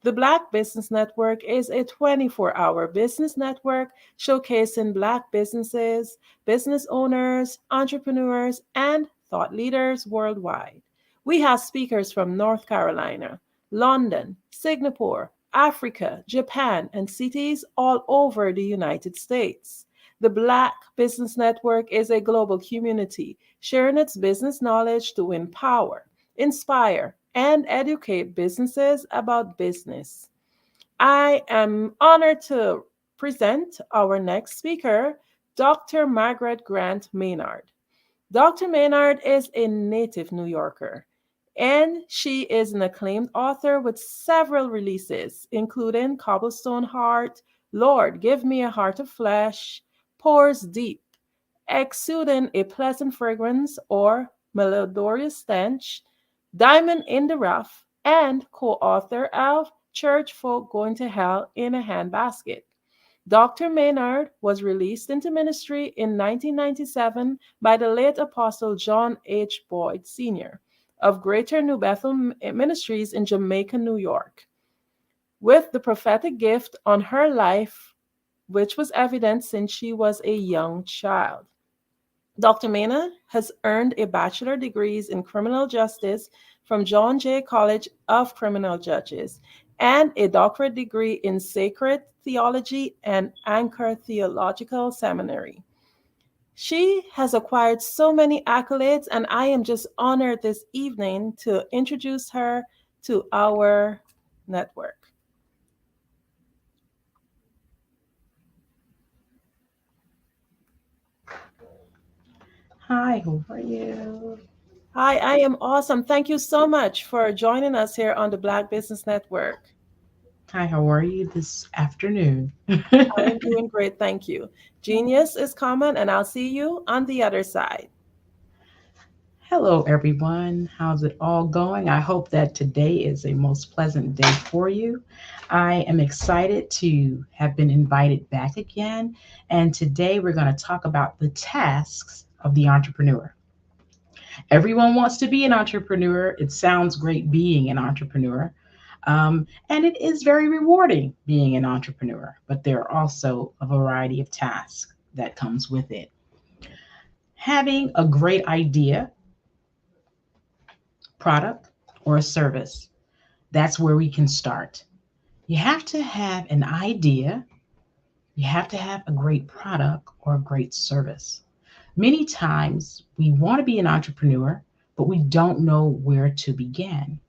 The Black Business Network is a 24-hour business network showcasing Black businesses, business owners, entrepreneurs, and thought leaders worldwide. We have speakers from North Carolina, London, Singapore, Africa, Japan, and cities all over the United States. The Black Business Network is a global community sharing its business knowledge to empower, inspire, and educate businesses about business. I am honored to present our next speaker, Dr. Margaret Grant Maynard. Dr. Maynard is a native New Yorker, and she is an acclaimed author with several releases, including Cobblestone Heart, Lord, Give Me a Heart of Flesh, Pours Deep, Exuding a Pleasant Fragrance or Melodious Stench, Diamond in the Rough, and co author of Church Folk Going to Hell in a Handbasket. Dr. Maynard was released into ministry in 1997 by the late Apostle John H. Boyd Sr. of Greater New Bethel Ministries in Jamaica, New York, with the prophetic gift on her life, which was evident since she was a young child. Dr. Maynard has earned a bachelor degrees in criminal justice from John Jay College of Criminal Judges and a doctorate degree in sacred theology and Anchor Theological Seminary. She has acquired so many accolades, and I am just honored this evening to introduce her to our network. Hi, how are you? Hi, I am awesome. Thank you so much for joining us here on the Black Business Network. Hi, how are you this afternoon? I am doing great, thank you. Genius is coming, and I'll see you on the other side. Hello, everyone. How's it all going? I hope that today is a most pleasant day for you. I am excited to have been invited back again, and today we're going to talk about the tasks of the entrepreneur. Everyone wants to be an entrepreneur. It sounds great being an entrepreneur. And it is very rewarding being an entrepreneur, but there are also a variety of tasks that comes with it. Having a great idea, product, or a service, that's where we can start. You have to have an idea, you have to have a great product or a great service. Many times we want to be an entrepreneur, but we don't know where to begin.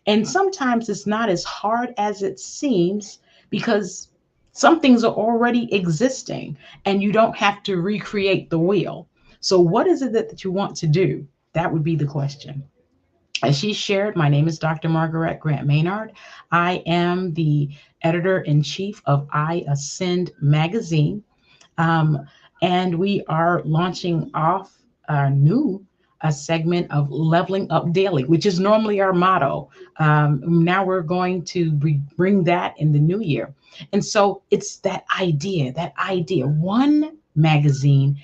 And sometimes it's not as hard as it seems because some things are already existing and you don't have to recreate the wheel. So, what is it that you want to do? That would be the question. As she shared, my name is Dr. Margaret Grant Maynard. I am the editor in chief of I Ascend magazine. And we are launching off a segment of Leveling Up Daily, which is normally our motto. Now we're going to bring that in the new year. And so it's that idea, one magazine,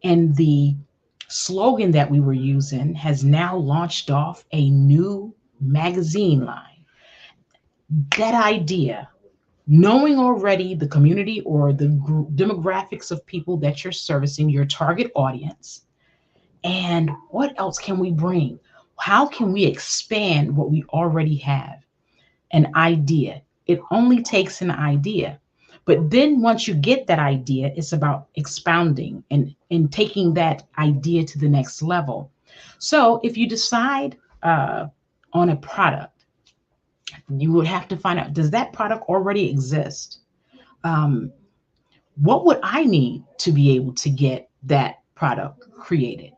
and the slogan that we were using has now launched off a new magazine line. That idea, knowing already the community or the demographics of people that you're servicing, your target audience, and what else can we bring? How can we expand what we already have? An idea. It only takes an idea. But then once you get that idea, it's about expounding and taking that idea to the next level. So if you decide on a product, you would have to find out, does that product already exist? What would I need to be able to get that product created?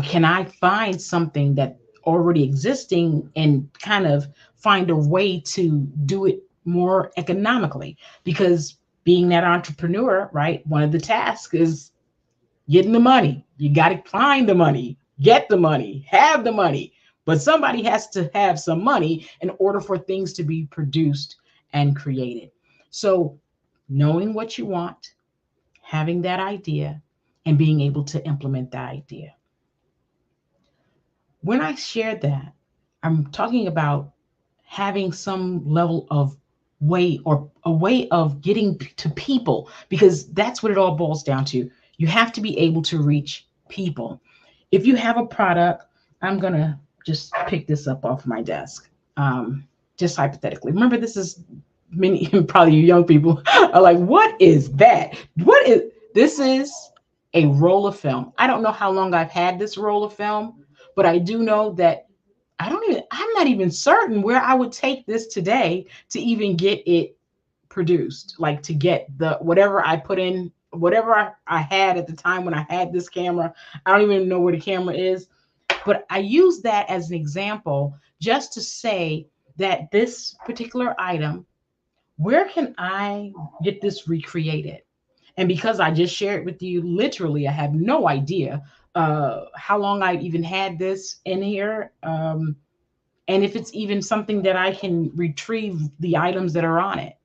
Can I find something that already existing and kind of find a way to do it more economically? Because being that entrepreneur, right, one of the tasks is getting the money. You got to find the money, get the money, have the money. But somebody has to have some money in order for things to be produced and created. So knowing what you want, having that idea, and being able to implement that idea. When I shared that, I'm talking about having some level of way or a way of getting to people, because that's what it all boils down to. You have to be able to reach people. If you have a product, I'm going to just pick this up off my desk, just hypothetically. Remember, this is many, probably you young people are like, what is that? This is a roll of film. I don't know how long I've had this roll of film, but I do know that I'm not even certain where I would take this today to even get it produced, like to get the whatever I put in, whatever I had at the time when I had this camera. I don't even know where the camera is, but I use that as an example just to say that this particular item, where can I get this recreated? And because I just shared with you, literally, I have no idea how long I've even had this in here. And if it's even something that I can retrieve the items that are on it.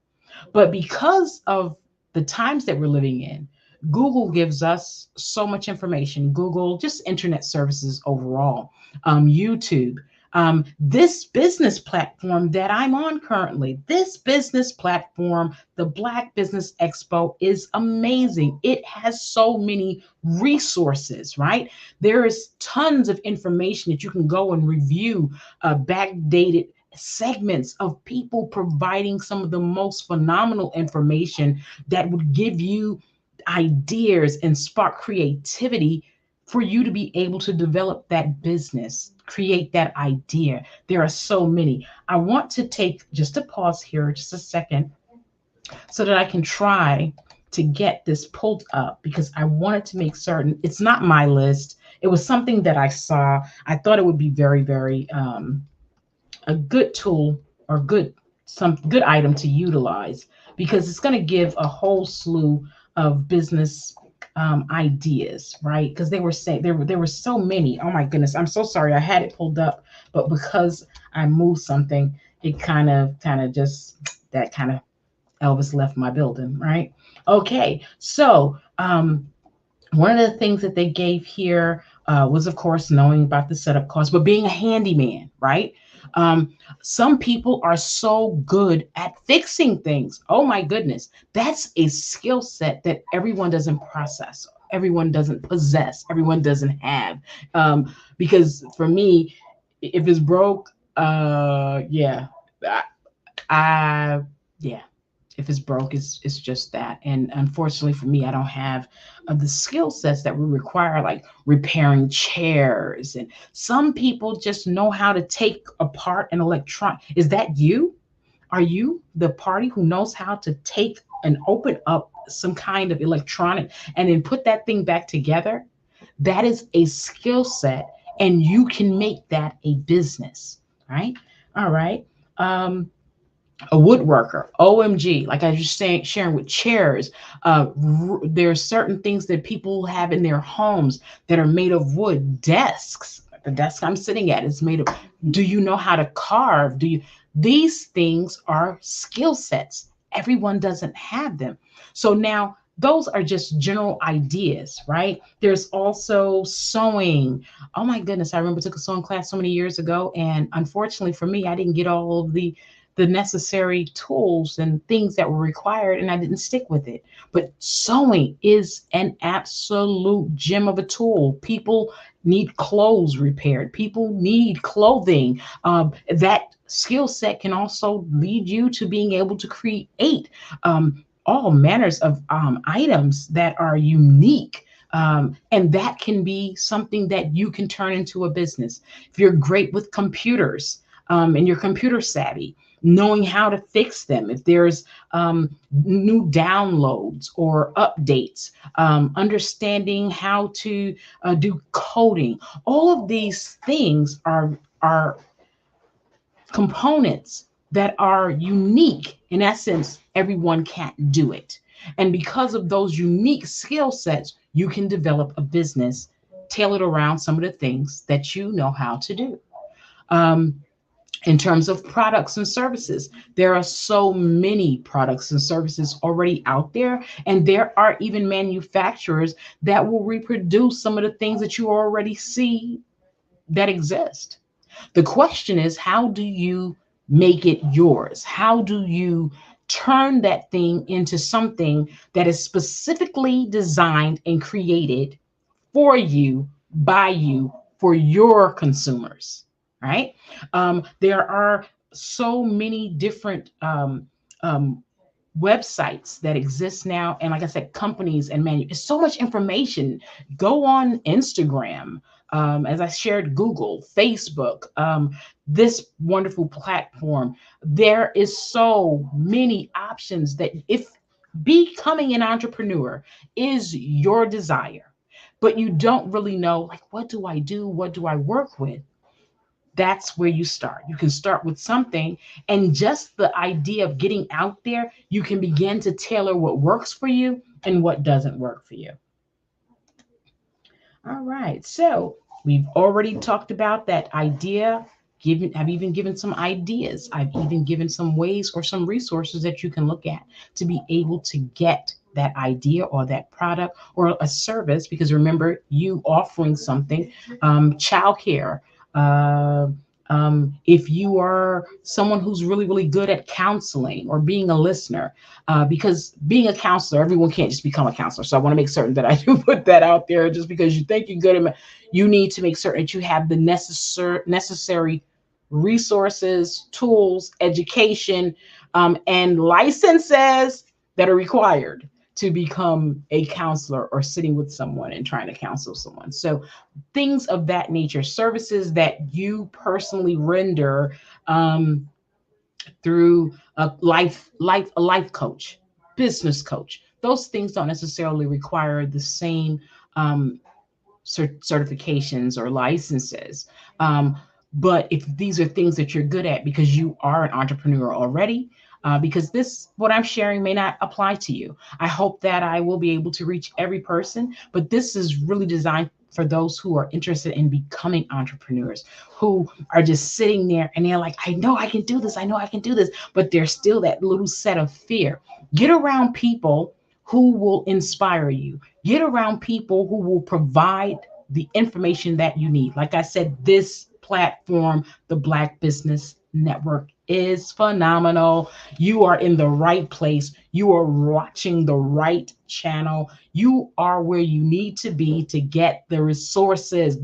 But because of the times that we're living in, Google gives us so much information. Google, just internet services overall, YouTube, this business platform that I'm on currently, this business platform, the Black Business Expo, is amazing. It has so many resources, right? There is tons of information that you can go and review, backdated segments of people providing some of the most phenomenal information that would give you ideas and spark creativity for you to be able to develop that business, create that idea. There are so many. I want to take just a pause here, just a second, so that I can try to get this pulled up because I wanted to make certain it's not my list. It was something that I saw. I thought it would be very, very a good tool or some good item to utilize because it's going to give a whole slew of business ideas, right? Because they were saying there were so many. Oh my goodness, I'm so sorry. I had it pulled up, but because I moved something, it kind of just that kind of Elvis left my building, right? Okay, so one of the things that they gave here was, of course, knowing about the setup costs, but being a handyman, right? Some people are so good at fixing things. Oh my goodness, that's a skill set that everyone doesn't process, everyone doesn't possess, everyone doesn't have. Because for me, if it's broke, yeah, yeah, if it's broke, it's just that. And unfortunately for me, I don't have the skill sets that we require, like repairing chairs. And some people just know how to take apart an electron. Is that you? Are you the party who knows how to take and open up some kind of electronic and then put that thing back together? That is a skill set, and you can make that a business, right? All right. A woodworker, OMG, like I was just saying, sharing with chairs. There are certain things that people have in their homes that are made of wood. Desks, the desk I'm sitting at is made of. Do you know how to carve? These things are skill sets. Everyone doesn't have them. So now those are just general ideas, right? There's also sewing. Oh my goodness, I remember I took a sewing class so many years ago, and unfortunately for me, I didn't get all of the necessary tools and things that were required, and I didn't stick with it. But sewing is an absolute gem of a tool. People need clothes repaired. People need clothing. That skill set can also lead you to being able to create all manners of items that are unique. And that can be something that you can turn into a business. If you're great with computers and you're computer savvy, knowing how to fix them, if there's new downloads or updates, understanding how to do coding, all of these things are components that are unique. In essence, everyone can't do it. And because of those unique skill sets, you can develop a business tailored around some of the things that you know how to do. In terms of products and services, there are so many products and services already out there, and there are even manufacturers that will reproduce some of the things that you already see that exist. The question is, how do you make it yours? How do you turn that thing into something that is specifically designed and created for you, by you, for your consumers, right? There are so many different websites that exist now, and like I said, companies and it's so much information. Go on Instagram, as I shared, Google, Facebook, this wonderful platform. There is so many options that if becoming an entrepreneur is your desire, but you don't really know, like, what do I do? What do I work with? That's where you start. You can start with something, and just the idea of getting out there, you can begin to tailor what works for you and what doesn't work for you. All right. So we've already talked about that idea. I've even given some ideas. I've even given some ways or some resources that you can look at to be able to get that idea or that product or a service. Because remember, you offering something, childcare. Uh, if you are someone who's really, really good at counseling or being a listener, because being a counselor, everyone can't just become a counselor. So I want to make certain that I do put that out there. Just because you think you're good at, you need to make certain that you have the necessary resources, tools, education, and licenses that are required to become a counselor or sitting with someone and trying to counsel someone. So things of that nature, services that you personally render, through a life coach, business coach. Those things don't necessarily require the same certifications or licenses. But if these are things that you're good at because you are an entrepreneur already, because what I'm sharing may not apply to you. I hope that I will be able to reach every person, but this is really designed for those who are interested in becoming entrepreneurs, who are just sitting there and they're like, I know I can do this. I know I can do this. But there's still that little set of fear. Get around people who will inspire you. Get around people who will provide the information that you need. Like I said, this platform, the Black Business Network, is phenomenal. You are in the right place. You are watching the right channel. You are where you need to be to get the resources,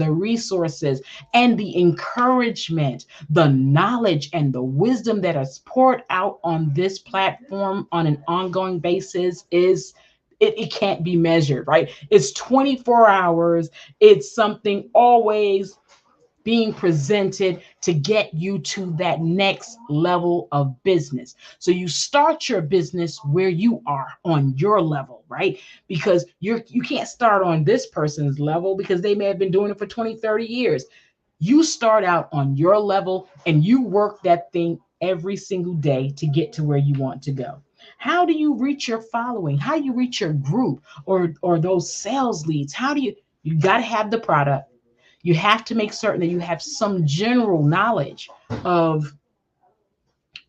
and the encouragement, the knowledge, and the wisdom that is poured out on this platform on an ongoing basis. It can't be measured, right? It's 24 hours. It's something always being presented to get you to that next level of business. So you start your business where you are on your level, right? Because you can't start on this person's level because they may have been doing it for 20, 30 years. You start out on your level and you work that thing every single day to get to where you want to go. How do you reach your following? How do you reach your group or those sales leads? You got to have the product. You have to make certain that you have some general knowledge of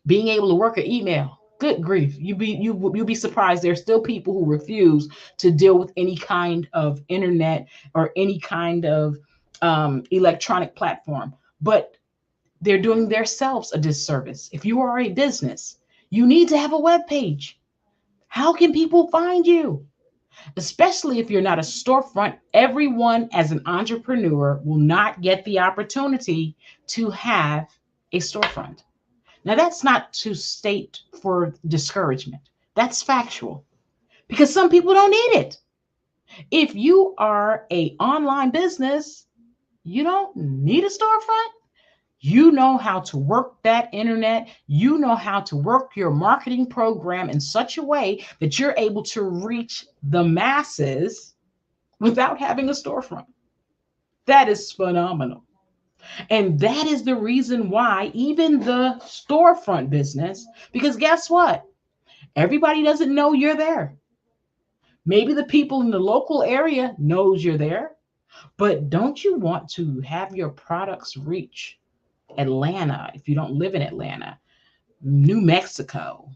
being able to work an email. Good grief. You'll be surprised. There's still people who refuse to deal with any kind of internet or any kind of electronic platform, but they're doing themselves a disservice. If you are a business, you need to have a web page. How can people find you? Especially if you're not a storefront, everyone as an entrepreneur will not get the opportunity to have a storefront. Now, that's not to state for discouragement. That's factual because some people don't need it. If you are an online business, you don't need a storefront. You know how to work that internet. You know how to work your marketing program in such a way that you're able to reach the masses without having a storefront. That is phenomenal. And that is the reason why even the storefront business, because guess what? Everybody doesn't know you're there. Maybe the people in the local area knows you're there, but don't you want to have your products reach Atlanta if you don't live in Atlanta, New Mexico,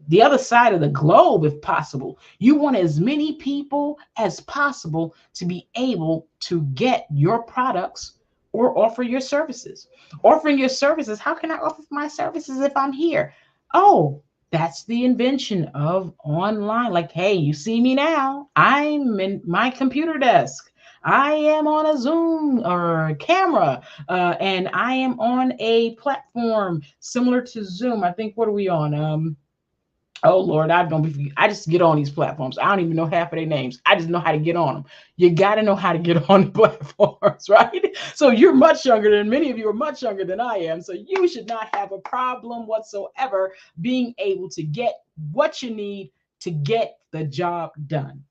the other side of the globe if possible? You want as many people as possible to be able to get your products or offer your services. Offering your services, how can I offer my services if I'm here? Oh, that's the invention of online. Like, hey, you see me now. I'm in my computer desk. I am on a Zoom or a camera, and I am on a platform similar to Zoom. I think, what are we on? Oh Lord, I just get on these platforms. I don't even know half of their names. I just know how to get on them. You got to know how to get on the platforms, right? So you're much younger than many of you are much younger than I am. So you should not have a problem whatsoever being able to get what you need to get the job done.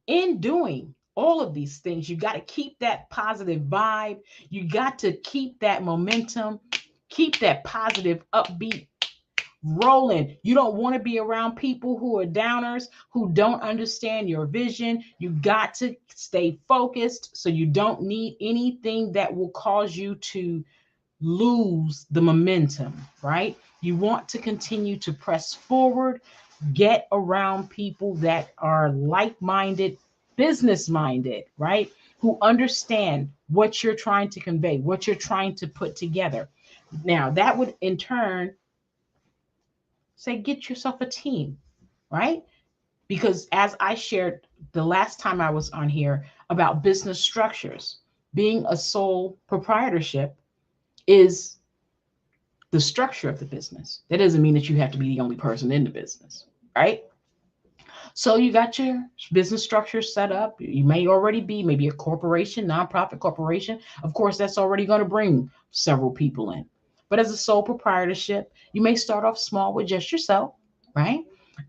In doing all of these things, you got to keep that positive vibe. You got to keep that momentum, keep that positive upbeat rolling. You don't want to be around people who are downers, who don't understand your vision. You got to stay focused so you don't need anything that will cause you to lose the momentum, right? You want to continue to press forward, get around people that are like-minded, business-minded, right? Who understand what you're trying to convey, what you're trying to put together. Now, that would in turn say, get yourself a team, right? Because as I shared the last time I was on here about business structures, being a sole proprietorship is the structure of the business. That doesn't mean that you have to be the only person in the business, right? So you got your business structure set up. You may already be maybe a corporation, nonprofit corporation. Of course, that's already going to bring several people in. But as a sole proprietorship, you may start off small with just yourself, right?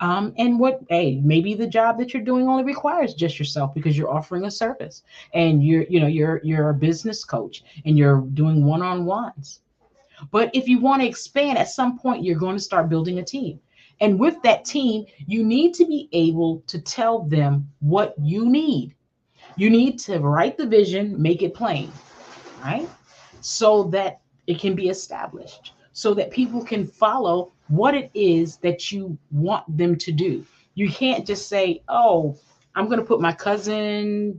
And maybe the job that you're doing only requires just yourself because you're offering a service and you're a business coach and you're doing one-on-ones. But if you want to expand, at some point, you're going to start building a team. And with that team, you need to be able to tell them what you need. You need to write the vision, make it plain, right? So that it can be established, so that people can follow what it is that you want them to do. You can't just say, oh, I'm going to put my cousin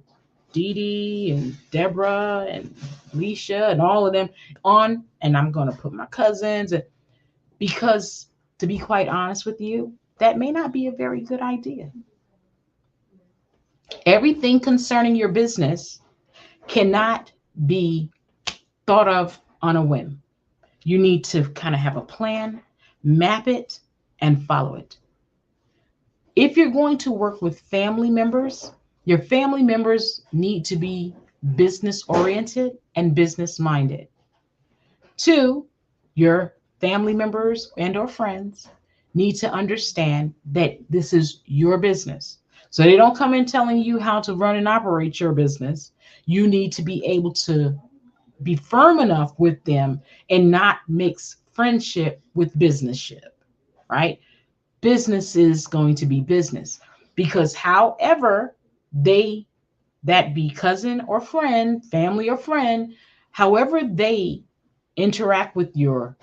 Dee Dee and Deborah and Alicia and all of them on, and I'm going to put my cousins. Because to be quite honest with you, that may not be a very good idea. Everything concerning your business cannot be thought of on a whim. You need to kind of have a plan, map it, and follow it. If you're going to work with family members, your family members need to be business oriented and business minded. 2, your family members and or friends need to understand that this is your business. So they don't come in telling you how to run and operate your business. You need to be able to be firm enough with them and not mix friendship with businessship, right? Business is going to be business because however that be cousin or friend, family or friend, however they interact with your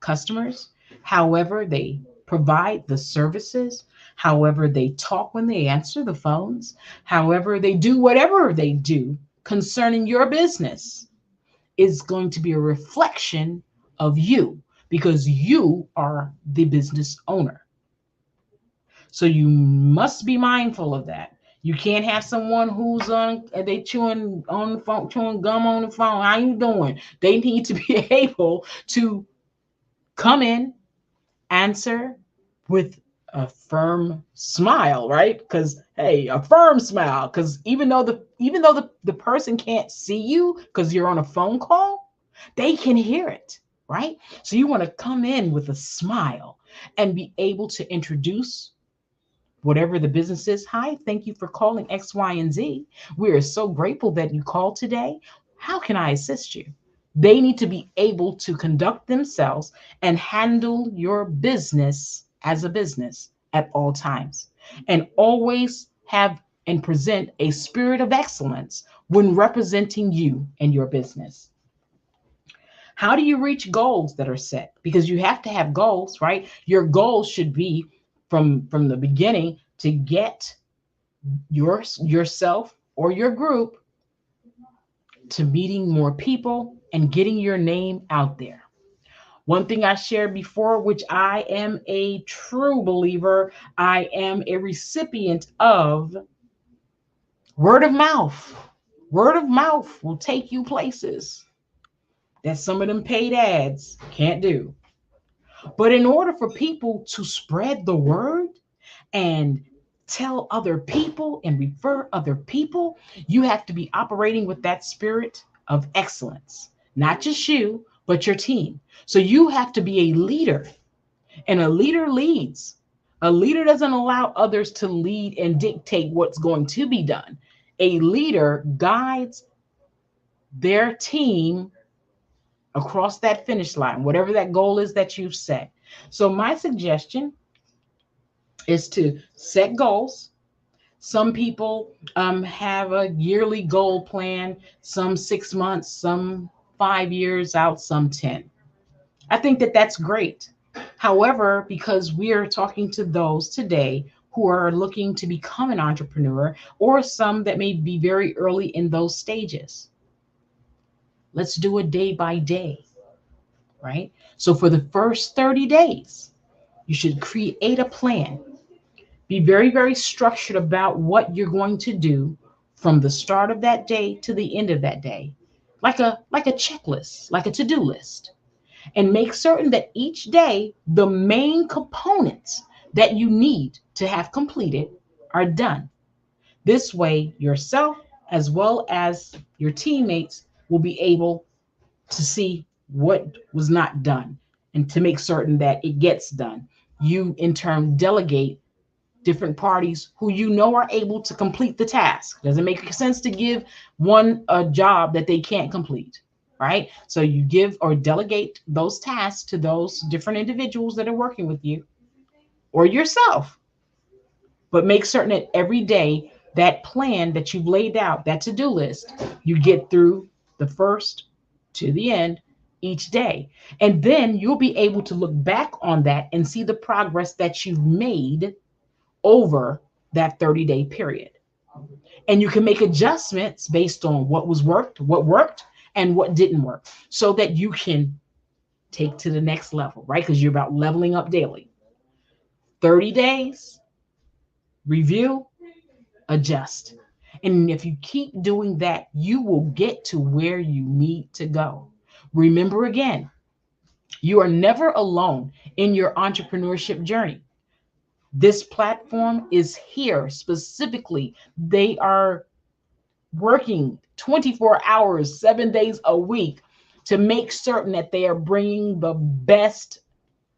customers, however they provide the services, however they talk when they answer the phones, however they do whatever they do concerning your business is going to be a reflection of you because you are the business owner. So you must be mindful of that. You can't have someone who's they chewing on the phone, chewing gum on the phone. How you doing? They need to be able to come in, answer with a firm smile, right? Because hey, a firm smile. Because even though the person can't see you because you're on a phone call, they can hear it, right? So you want to come in with a smile and be able to introduce whatever the business is. Hi, thank you for calling X, Y, and Z. We are so grateful that you called today. How can I assist you? They need to be able to conduct themselves and handle your business as a business at all times, and always have and present a spirit of excellence when representing you and your business. How do you reach goals that are set? Because you have to have goals, right? Your goals should be from the beginning to get yourself or your group to meeting more people and getting your name out there. One thing I shared before, which I am a true believer, I am a recipient of word of mouth. Word of mouth will take you places that some of them paid ads can't do. But in order for people to spread the word and tell other people and refer other people, you have to be operating with that spirit of excellence, not just you, but your team. So you have to be a leader, and a leader leads. A leader doesn't allow others to lead and dictate what's going to be done. A leader guides their team across that finish line, whatever that goal is that you've set. So my suggestion is to set goals. Some people have a yearly goal plan, some 6 months, some 5 years out, some 10. I think that that's great. However, because we are talking to those today who are looking to become an entrepreneur, or some that may be very early in those stages, let's do it day by day, right? So for the first 30 days, you should create a plan. Be very, very structured about what you're going to do from the start of that day to the end of that day, like a checklist, like a to-do list. And make certain that each day the main components that you need to have completed are done. This way, yourself as well as your teammates will be able to see what was not done and to make certain that it gets done. You, in turn, delegate different parties who you know are able to complete the task. Doesn't make sense to give one a job that they can't complete, right? So you give or delegate those tasks to those different individuals that are working with you or yourself. But make certain that every day that plan that you've laid out, that to-do list, you get through the first to the end each day. And then you'll be able to look back on that and see the progress that you've made over that 30-day period. And you can make adjustments based on what worked, and what didn't work, so that you can take to the next level, right? Because you're about leveling up daily. 30 days, review, adjust. And if you keep doing that, you will get to where you need to go. Remember again, you are never alone in your entrepreneurship journey. This platform is here specifically. They are working 24 hours, 7 days a week to make certain that they are bringing the best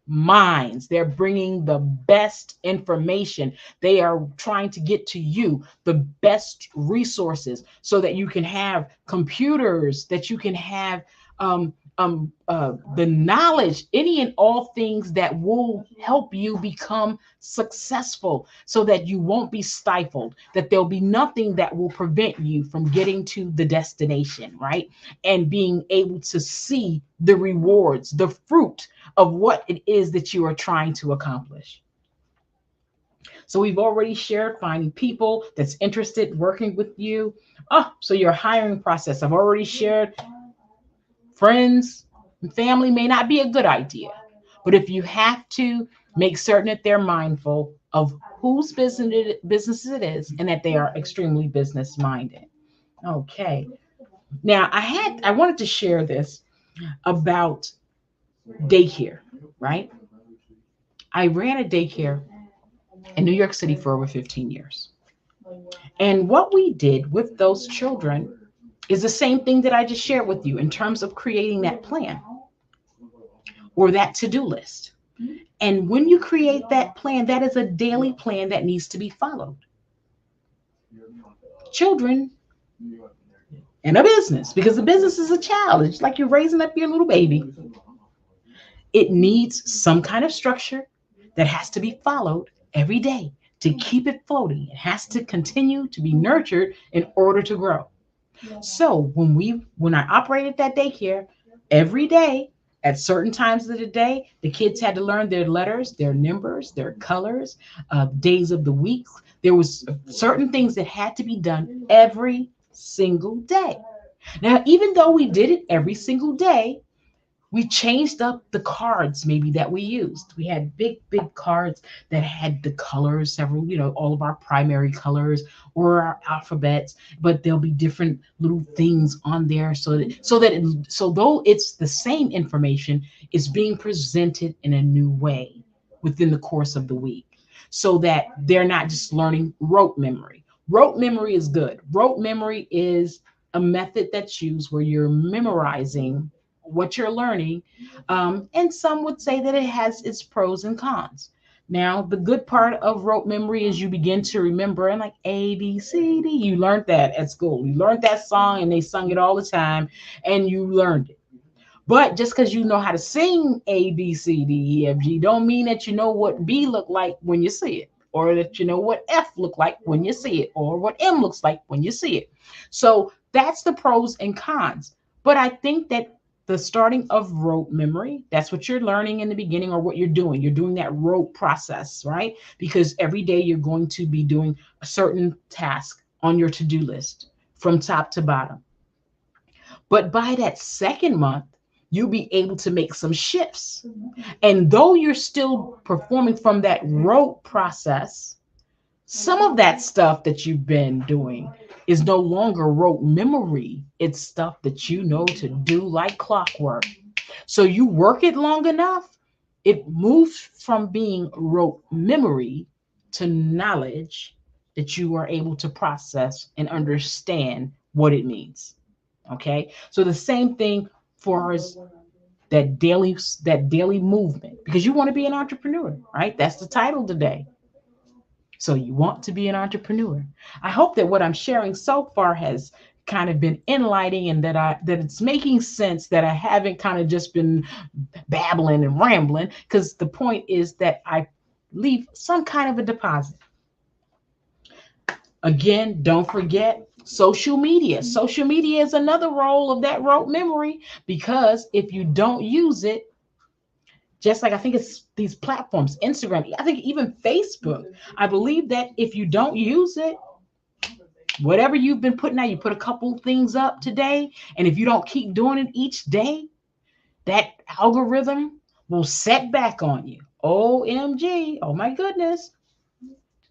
minds. They're bringing the best information. They are trying to get to you the best resources so that you can have computers, that you can have the knowledge, any and all things that will help you become successful, so that you won't be stifled, that there'll be nothing that will prevent you from getting to the destination, right? And being able to see the rewards, the fruit of what it is that you are trying to accomplish. So we've already shared finding people that's interested working with you. Oh, so your hiring process, I've already shared. Friends and family may not be a good idea, but if you have to, make certain that they're mindful of whose business it is and that they are extremely business minded. Okay. Now I wanted to share this about daycare, right? I ran a daycare in New York City for over 15 years. And what we did with those children is the same thing that I just shared with you in terms of creating that plan or that to-do list. And when you create that plan, that is a daily plan that needs to be followed. Children and a business, because the business is a child. It's like you're raising up your little baby. It needs some kind of structure that has to be followed every day to keep it floating. It has to continue to be nurtured in order to grow. So when I operated that daycare, every day at certain times of the day, the kids had to learn their letters, their numbers, their colors, days of the week. There was certain things that had to be done every single day. Now, even though we did it every single day, We changed up the cards maybe that we used. We had big, big cards that had the colors, several, all of our primary colors or our alphabets, but there'll be different little things on there so though it's the same information, it's being presented in a new way within the course of the week so that they're not just learning rote memory. Rote memory is good. Rote memory is a method that's used where you're memorizing what you're learning. And some would say that it has its pros and cons. Now, the good part of rote memory is you begin to remember, and like A, B, C, D, you learned that at school. You learned that song and they sung it all the time and you learned it. But just because you know how to sing A, B, C, D, E, F, G, don't mean that you know what B look like when you see it, or that you know what F look like when you see it, or what M looks like when you see it. So that's the pros and cons. But I think that the starting of rote memory, that's what you're learning in the beginning, or what you're doing. You're doing that rote process, right? Because every day you're going to be doing a certain task on your to-do list from top to bottom. But by that second month, you'll be able to make some shifts. And though you're still performing from that rote process, some of that stuff that you've been doing is no longer rote memory. It's stuff that you know to do like clockwork. So you work it long enough, it moves from being rote memory to knowledge that you are able to process and understand what it means. Okay. So the same thing for us, that daily movement, because you want to be an entrepreneur, right? That's the title today. So you want to be an entrepreneur. I hope that what I'm sharing so far has kind of been enlightening, and that it's making sense, that I haven't kind of just been babbling and rambling, because the point is that I leave some kind of a deposit. Again, don't forget social media. Social media is another role of that rote memory, because if you don't use it, just like I think it's these platforms, Instagram, I think even Facebook, I believe that if you don't use it, whatever you've been putting out, you put a couple things up today, and if you don't keep doing it each day, that algorithm will set back on you. OMG, oh my goodness.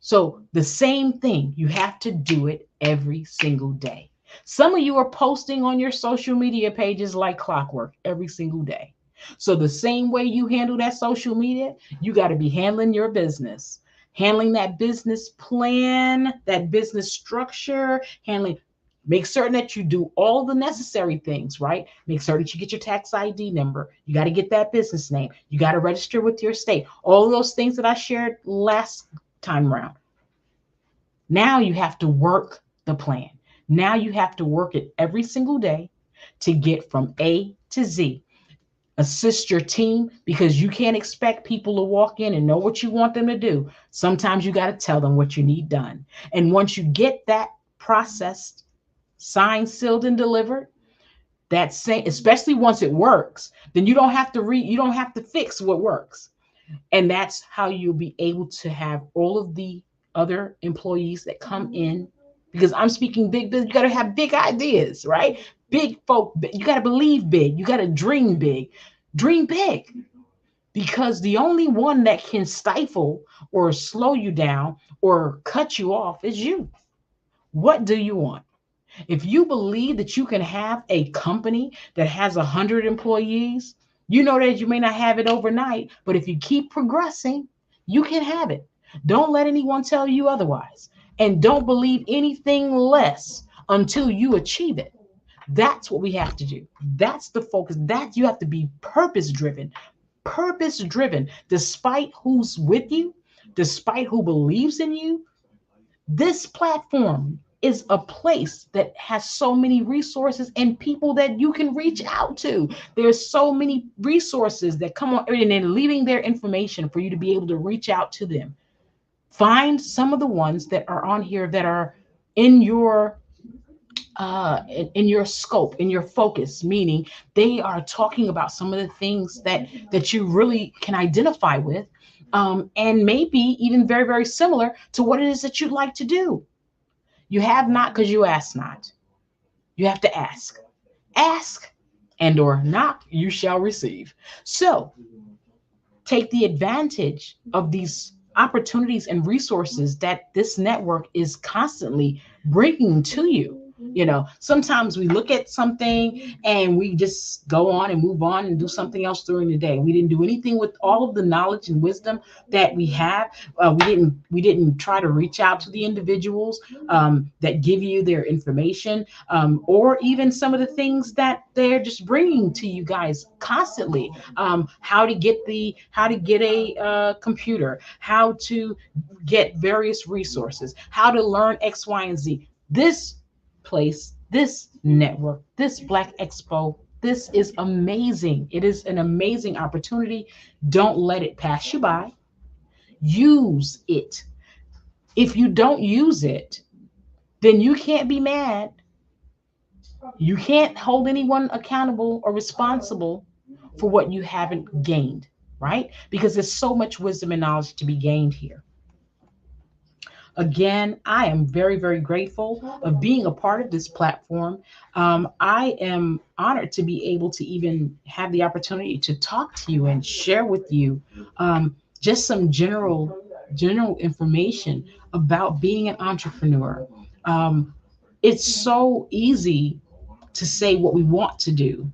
So the same thing, you have to do it every single day. Some of you are posting on your social media pages like clockwork every single day. So the same way you handle that social media, you got to be handling your business, handling that business plan, that business structure, make certain that you do all the necessary things, right? Make certain that you get your tax ID number. You got to get that business name. You got to register with your state. All those things that I shared last time around. Now you have to work the plan. Now you have to work it every single day to get from A to Z. Assist your team, because you can't expect people to walk in and know what you want them to do. Sometimes you got to tell them what you need done. And once you get that processed, signed, sealed, and delivered, especially once it works, then you don't have to fix what works. And that's how you'll be able to have all of the other employees that come in, because I'm speaking big business. You got to have big ideas, right? Big folk, you got to believe big. You got to dream big. Dream big. Because the only one that can stifle or slow you down or cut you off is you. What do you want? If you believe that you can have a company that has 100 employees, you know that you may not have it overnight, but if you keep progressing, you can have it. Don't let anyone tell you otherwise. And don't believe anything less until you achieve it. That's what we have to do. That's the focus. That you have to be purpose driven, despite who's with you, despite who believes in you. This platform is a place that has so many resources and people that you can reach out to. There's so many resources that come on and they're leaving their information for you to be able to reach out to them. Find some of the ones that are on here that are in your scope, in your focus, meaning they are talking about some of the things that you really can identify with, and maybe even very, very similar to what it is that you'd like to do. You have not because you ask not. You have to ask. Ask. and or knock, you shall receive. So take the advantage of these opportunities and resources that this network is constantly bringing to you. Sometimes we look at something and we just go on and move on and do something else during the day. We didn't do anything with all of the knowledge and wisdom that we have. We didn't try to reach out to the individuals that give you their information, or even some of the things that they're just bringing to you guys constantly. How to get a computer, how to get various resources, how to learn X, Y, and Z. This place, this network, this Black Expo, this is amazing. It is an amazing opportunity. Don't let it pass you by. Use it. If you don't use it, then you can't be mad. You can't hold anyone accountable or responsible for what you haven't gained, right? Because there's so much wisdom and knowledge to be gained here. Again, I am very, very grateful of being a part of this platform. I am honored to be able to even have the opportunity to talk to you and share with you just some general information about being an entrepreneur. It's so easy to say what we want to do.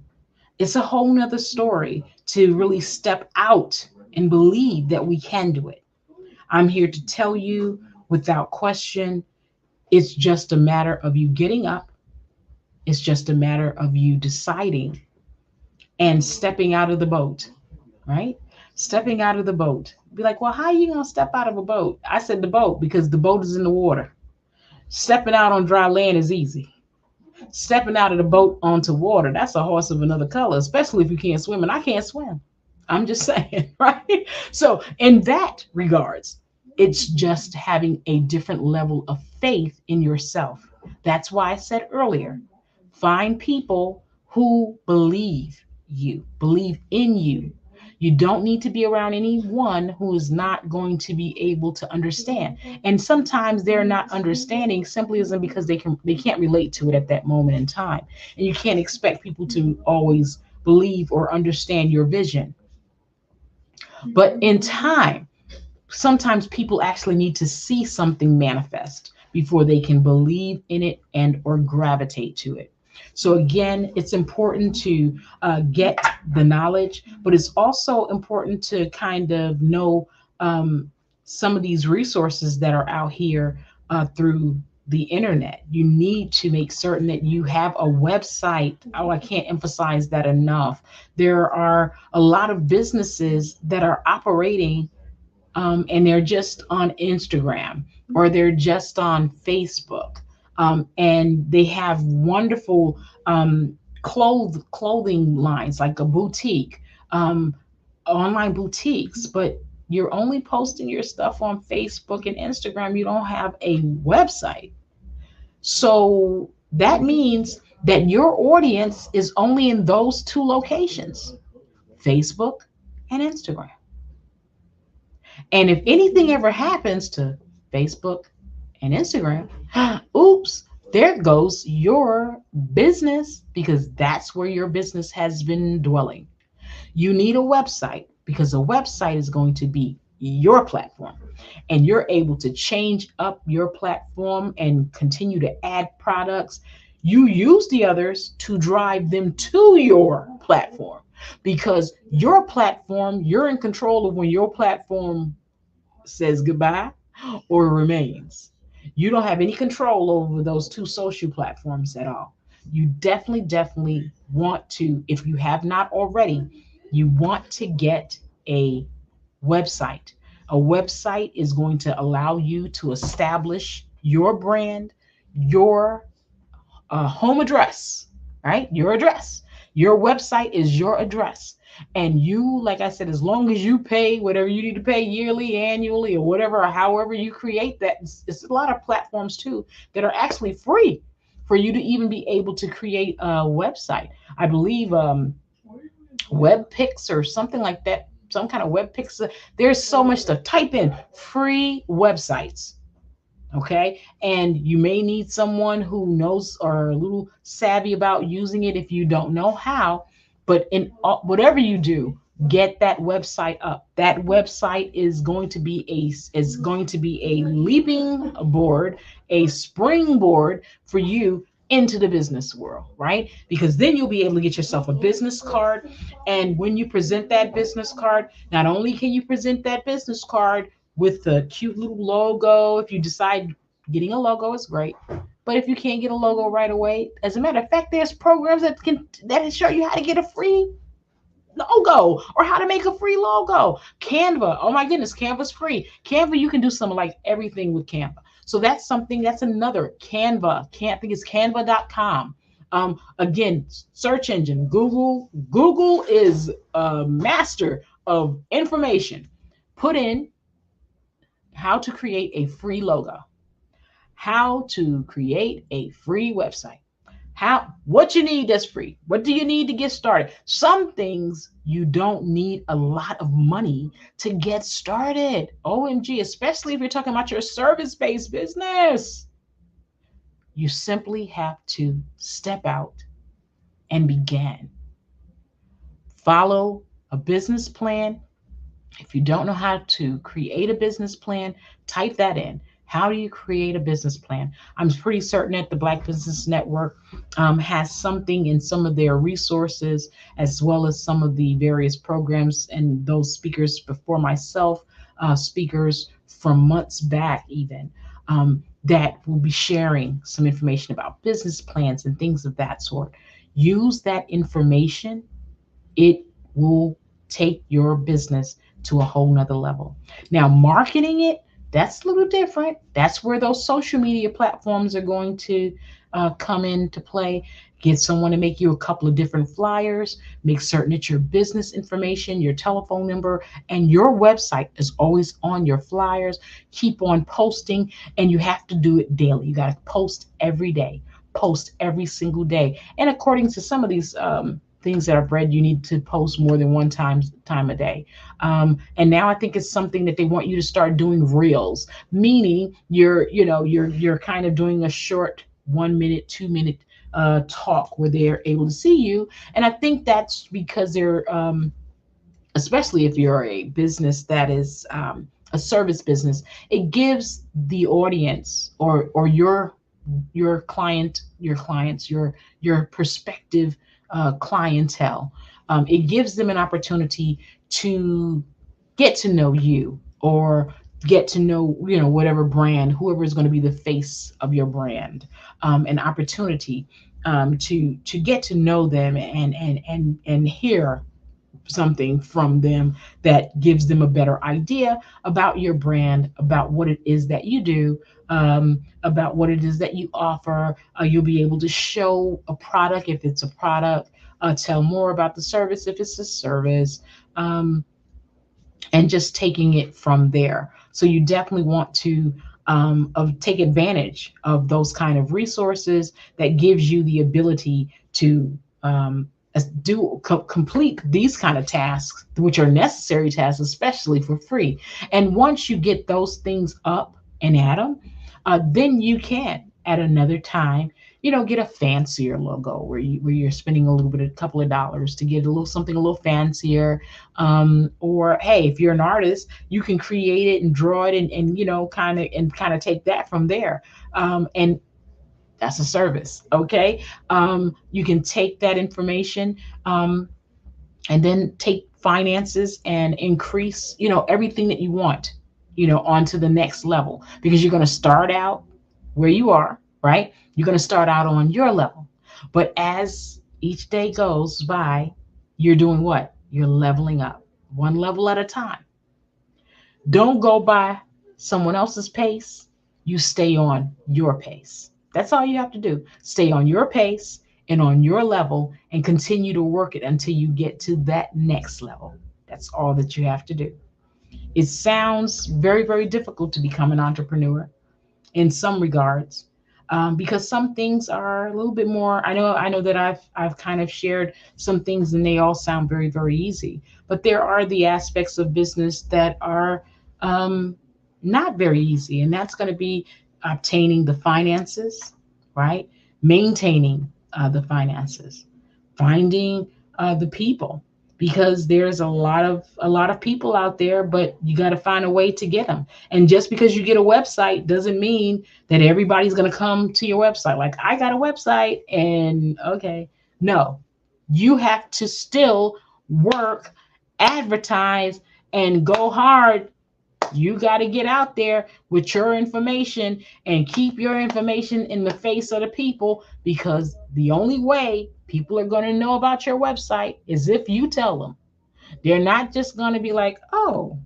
It's a whole nother story to really step out and believe that we can do it. I'm here to tell you without question, it's just a matter of you getting up. It's just a matter of you deciding and stepping out of the boat, right? Stepping out of the boat. Be like, well, how are you going to step out of a boat? I said the boat because the boat is in the water. Stepping out on dry land is easy. Stepping out of the boat onto water, that's a horse of another color, especially if you can't swim. And I can't swim. I'm just saying, right? So in that regards, it's just having a different level of faith in yourself. That's why I said earlier, find people who believe in you. You don't need to be around anyone who is not going to be able to understand. And sometimes they're not understanding simply isn't because they can't relate to it at that moment in time. And you can't expect people to always believe or understand your vision. But in time, sometimes people actually need to see something manifest before they can believe in it and or gravitate to it. So again, it's important to get the knowledge, but it's also important to kind of know some of these resources that are out here through the internet. You need to make certain that you have a website. Oh, I can't emphasize that enough. There are a lot of businesses that are operating and they're just on Instagram or they're just on Facebook. And they have wonderful clothing lines like a boutique, online boutiques, but you're only posting your stuff on Facebook and Instagram. You don't have a website. So that means that your audience is only in those two locations, Facebook and Instagram. And if anything ever happens to Facebook and Instagram, oops, there goes your business, because that's where your business has been dwelling. You need a website because a website is going to be your platform, and you're able to change up your platform and continue to add products. You use the others to drive them to your platform, because your platform, you're in control of when your platform says goodbye or remains. You don't have any control over those two social platforms at all. You definitely want to, if you have not already, you want to get a website. A website is going to allow you to establish your brand, your home address, right? Your address. Your website is your address. And you, like I said, as long as you pay whatever you need to pay yearly, annually, or whatever, or however you create that, it's a lot of platforms too that are actually free for you to even be able to create a website. I believe WebPix or something like that, some kind of WebPix. There's so much stuff. Type in free websites. Okay. And you may need someone who knows or a little savvy about using it if you don't know how. But in whatever you do, get that website up. That website is going to be a leaping board, a springboard for you into the business world, right? Because then you'll be able to get yourself a business card. And when you present that business card, not only can you present that business card with the cute little logo, if you decide getting a logo is great. But if you can't get a logo right away, as a matter of fact, there's programs that show you how to get a free logo or how to make a free logo. Canva, oh my goodness, Canva's free. Canva, you can do some like everything with Canva. So that's another Canva. Can't think it's canva.com. Again, search engine, Google. Google is a master of information. Put in how to create a free logo, how to create a free website. What you need that's free. What do you need to get started? Some things you don't need a lot of money to get started. OMG, especially if you're talking about your service-based business. You simply have to step out and begin. Follow a business plan. If you don't know how to create a business plan, type that in. How do you create a business plan? I'm pretty certain that the Black Business Network has something in some of their resources, as well as some of the various programs and those speakers before myself, speakers from months back even, that will be sharing some information about business plans and things of that sort. Use that information. It will take your business to a whole nother level. Now, marketing it, that's a little different. That's where those social media platforms are going to come into play. Get someone to make you a couple of different flyers. Make certain that your business information, your telephone number, and your website is always on your flyers. Keep on posting, and you have to do it daily. You got to post every day. Post every single day. And according to some of these things that I've read, you need to post more than one time a day. And now I think it's something that they want you to start doing reels, meaning you're kind of doing a short 1 minute, 2 minute talk where they're able to see you. And I think that's because they're, especially if you're a business that is a service business, it gives the audience or your clients, your prospective clientele. It gives them an opportunity to get to know you or get to know, whatever brand, whoever is going to be the face of your brand, an opportunity to get to know them and hear something from them that gives them a better idea about your brand, about what it is that you do, about what it is that you offer. You'll be able to show a product if it's a product, tell more about the service if it's a service, and just taking it from there. So you definitely want to take advantage of those kind of resources that gives you the ability to complete these kind of tasks, which are necessary tasks, especially for free. And once you get those things up and at them, then you can at another time, get a fancier logo where you're spending a couple of dollars to get something a little fancier. Or hey, if you're an artist, you can create it and draw it and kind of take that from there. And that's a service. Okay. You can take that information, and then take finances and increase, everything that you want, onto the next level, because you're going to start out where you are, right? You're going to start out on your level. But as each day goes by, you're doing what? You're leveling up one level at a time. Don't go by someone else's pace. You stay on your pace. That's all you have to do. Stay on your pace and on your level and continue to work it until you get to that next level. That's all that you have to do. It sounds very, very difficult to become an entrepreneur in some regards, because some things are a little bit more. I know that I've kind of shared some things and they all sound very, very easy, but there are the aspects of business that are not very easy, and that's going to be obtaining the finances, right? Maintaining the finances, finding the people, because there's a lot of people out there, but you got to find a way to get them. And just because you get a website doesn't mean that everybody's going to come to your website. Like, I got a website and okay, no, you have to still work, advertise, and go hard. You got to get out there with your information and keep your information in the face of the people, because the only way people are going to know about your website is if you tell them. They're not just going to be like, oh,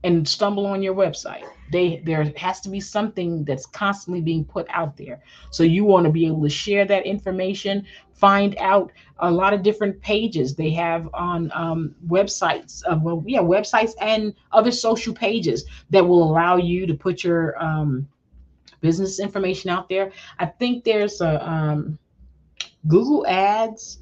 and stumble on your website. There has to be something that's constantly being put out there. So you want to be able to share that information, find out a lot of different pages they have on websites, websites and other social pages that will allow you to put your business information out there. I think there's a Google Ads.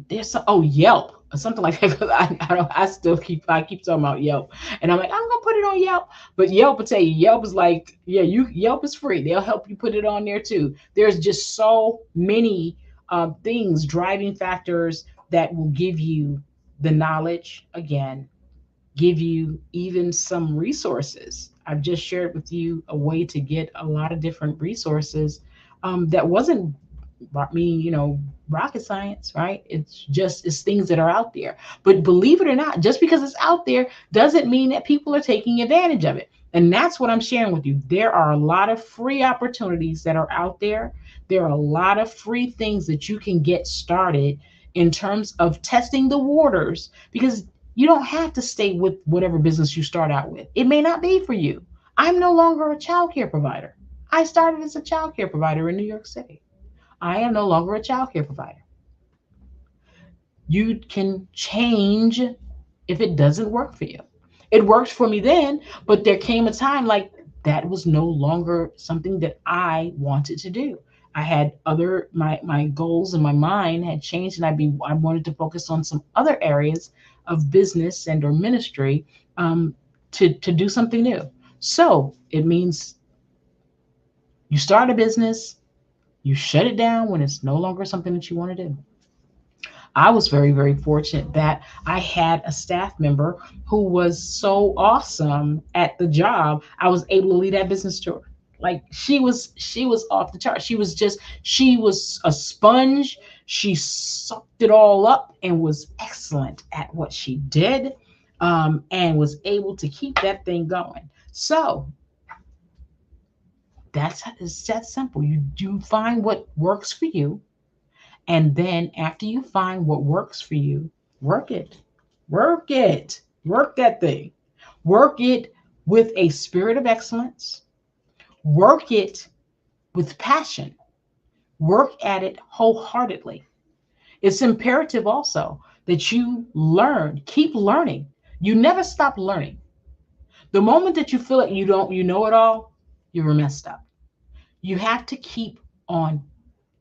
There's Yelp or something like that. 'Cause I keep talking about Yelp, and I'm like, I'm gonna put it on Yelp, but Yelp will tell you, Yelp is like, yeah, Yelp is free. They'll help you put it on there too. There's just so many things, driving factors that will give you the knowledge again, give you even some resources. I've just shared with you a way to get a lot of different resources that wasn't rocket science, right? It's things that are out there. But believe it or not, just because it's out there doesn't mean that people are taking advantage of it. And that's what I'm sharing with you. There are a lot of free opportunities that are out there. There are a lot of free things that you can get started in terms of testing the waters, because you don't have to stay with whatever business you start out with. It may not be for you. I'm no longer a child care provider. I started as a child care provider in New York City. I am no longer a child care provider. You can change if it doesn't work for you. It worked for me then, but there came a time like that was no longer something that I wanted to do. I had my goals in my mind had changed, and I wanted to focus on some other areas of business and or ministry, to do something new. So it means you start a business, you shut it down when it's no longer something that you want to do. I was very, very fortunate that I had a staff member who was so awesome at the job. I was able to lead that business to her. Like, she was off the chart. She was a sponge. She sucked it all up and was excellent at what she did, and was able to keep that thing going. So it's that simple. You find what works for you, and then after you find what works for you, work it. Work it. Work that thing. Work it with a spirit of excellence. Work it with passion. Work at it wholeheartedly. It's imperative also that you keep learning. You never stop learning. The moment that you feel like you know it all, you're messed up. You have to keep on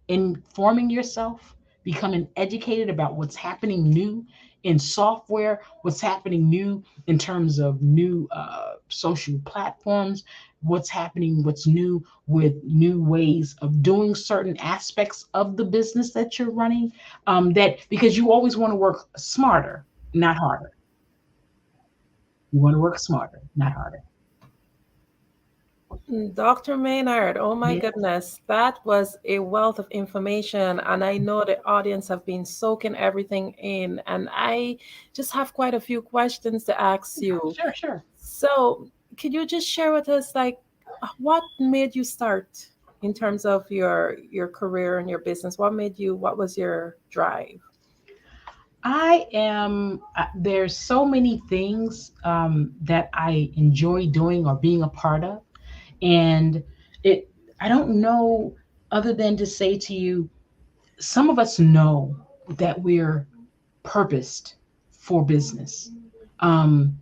informing yourself, becoming educated about what's happening new in software, what's happening new in terms of new social platforms, what's new with new ways of doing certain aspects of the business that you're running. That because you always want to work smarter, not harder. You want to work smarter, not harder. Dr. Maynard, oh my Yeah. goodness, that was a wealth of information. And I know the audience have been soaking everything in. And I just have quite a few questions to ask you. Sure. So, could you just share with us, like, what made you start in terms of your career and your business? What was your drive? There's so many things that I enjoy doing or being a part of. And I don't know, other than to say to you, some of us know that we're purposed for business. Um,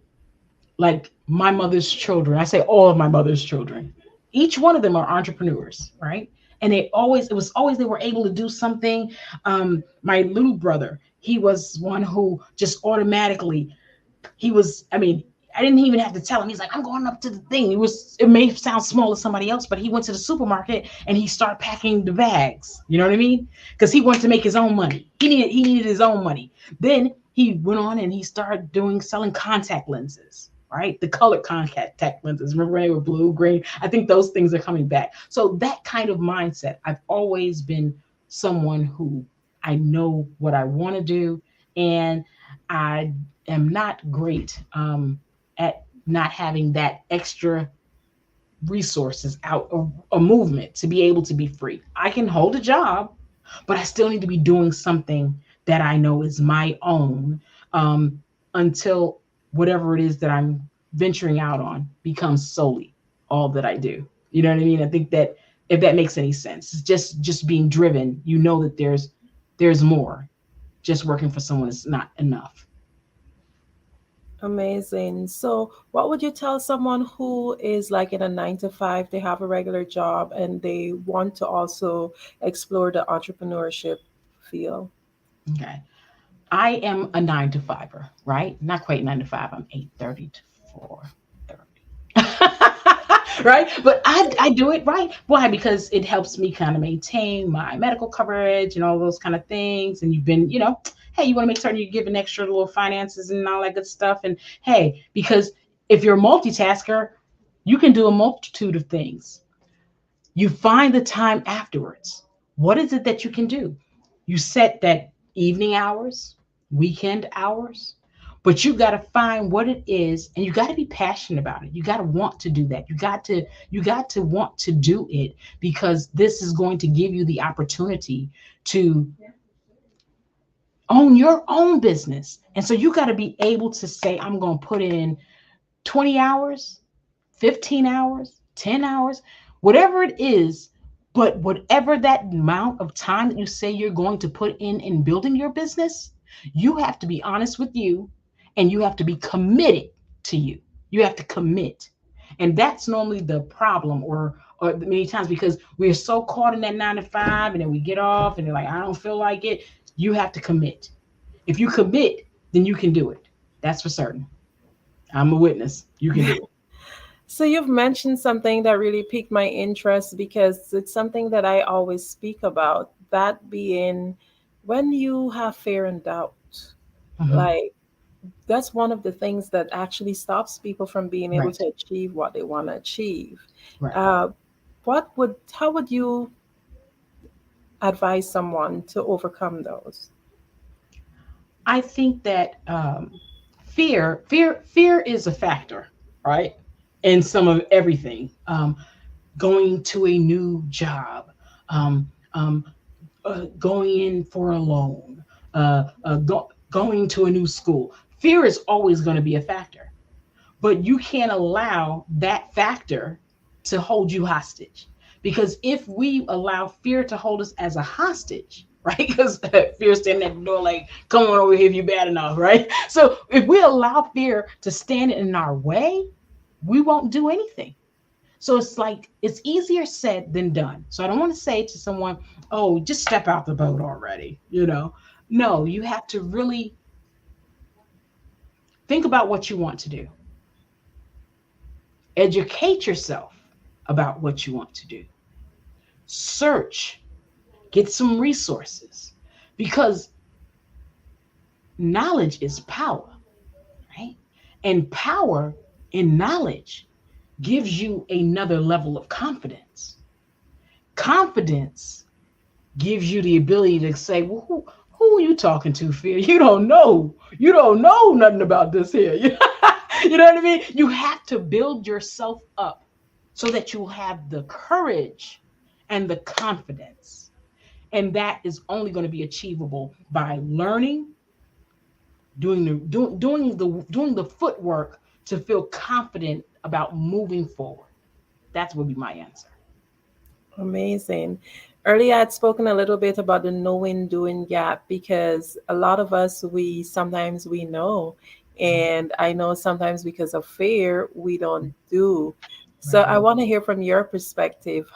like my mother's children, I say all of my mother's children, each one of them are entrepreneurs, right? And it was always they were able to do something. My little brother, he was one who just automatically, he was, I mean, I didn't even have to tell him. He's like, I'm going up to the thing. It may sound small to somebody else, but he went to the supermarket and he started packing the bags. You know what I mean? Because he wanted to make his own money. He needed his own money. Then he went on and he started selling contact lenses, right? The colored contact lenses. Remember when they were blue, green? I think those things are coming back. So that kind of mindset, I've always been someone who I know what I want to do, and I am not great at not having that extra resources out of a movement to be able to be free. I can hold a job, but I still need to be doing something that I know is my own until whatever it is that I'm venturing out on becomes solely all that I do. You know what I mean? I think that if that makes any sense, it's just being driven. You know that there's more. Just working for someone is not enough. Amazing. So, what would you tell someone who is like in a 9 to 5, they have a regular job and they want to also explore the entrepreneurship field? Okay. I am a 9 to 5er, right? Not quite 9 to 5. I'm 8:30 to 4:30. Right? But I do it right. Why? Because it helps me kind of maintain my medical coverage and all those kind of things. And you've been, hey, you want to make certain you're giving extra little finances and all that good stuff. And hey, because if you're a multitasker, you can do a multitude of things. You find the time afterwards. What is it that you can do? You set that evening hours, weekend hours, but you got to find what it is, and you got to be passionate about it. You got to want to do that. You got to want to do it, because this is going to give you the opportunity to own your own business. And so you got to be able to say, I'm going to put in 20 hours, 15 hours, 10 hours, whatever it is. But whatever that amount of time that you say you're going to put in building your business, you have to be honest with you, and you have to be committed to you. You have to commit. And that's normally the problem, or many times, because we're so caught in that 9 to 5, and then we get off and they're like, I don't feel like it. You have to commit. If you commit, then you can do it. That's for certain. I'm a witness. You can do it. So you've mentioned something that really piqued my interest, because it's something that I always speak about, that being when you have fear and doubt. Like, that's one of the things that actually stops people from being able Right. to achieve what they want to achieve. Right. How would you advise someone to overcome those? I think that fear is a factor, right? In some of everything. Going to a new job, going in for a loan, going to a new school. Fear is always going to be a factor, but you can't allow that factor to hold you hostage. Because if we allow fear to hold us as a hostage, right? Because fear standing at the door like, come on over here if you're bad enough, right? So if we allow fear to stand in our way, we won't do anything. So it's like, it's easier said than done. So I don't want to say to someone, oh, just step out the boat already. No, you have to really think about what you want to do. Educate yourself about what you want to do. Search, get some resources, because knowledge is power, right? And power in knowledge gives you another level of confidence. Confidence gives you the ability to say, well, who are you talking to, Fear? You don't know. You don't know nothing about this here. You know what I mean? You have to build yourself up so that you have the courage and the confidence. And that is only going to be achievable by learning, doing the footwork to feel confident about moving forward. That would be my answer. Amazing. Earlier, I'd spoken a little bit about the knowing doing gap, because a lot of us, sometimes we know. And I know sometimes because of fear, we don't do. So I want to hear from your perspective.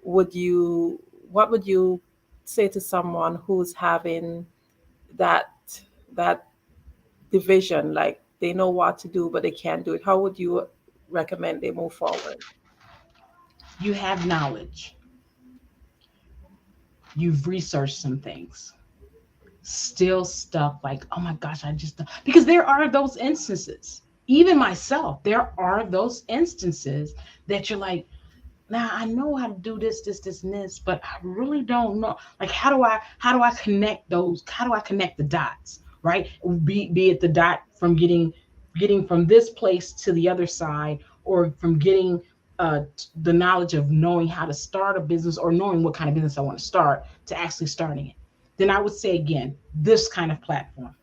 Would you, what would you say to someone who's having that division, like they know what to do, but they can't do it. How would you recommend they move forward? You have knowledge. You've researched some things. Still stuck like, oh my gosh, because there are those instances. Even myself, there are those instances that you're like, now I know how to do this, and this, but I really don't know. Like, how do I connect those? How do I connect the dots? Right? Be it the dot from getting from this place to the other side, or from getting the knowledge of knowing how to start a business, or knowing what kind of business I want to start, to actually starting it. Then I would say again, this kind of platform,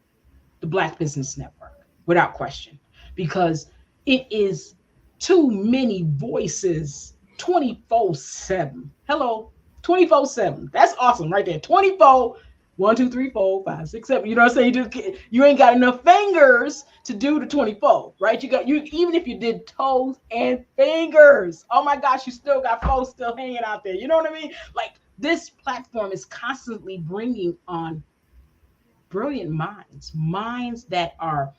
the Black Business Network, without question, because it is too many voices 24/7. Hello, 24/7. That's awesome right there. 24, 1, 2, 3, 4, 5, 6, 7. You know what I'm saying? You ain't got enough fingers to do the 24, right? You even if you did toes and fingers, oh my gosh, you still got 4 still hanging out there. You know what I mean? Like, this platform is constantly bringing on brilliant minds that are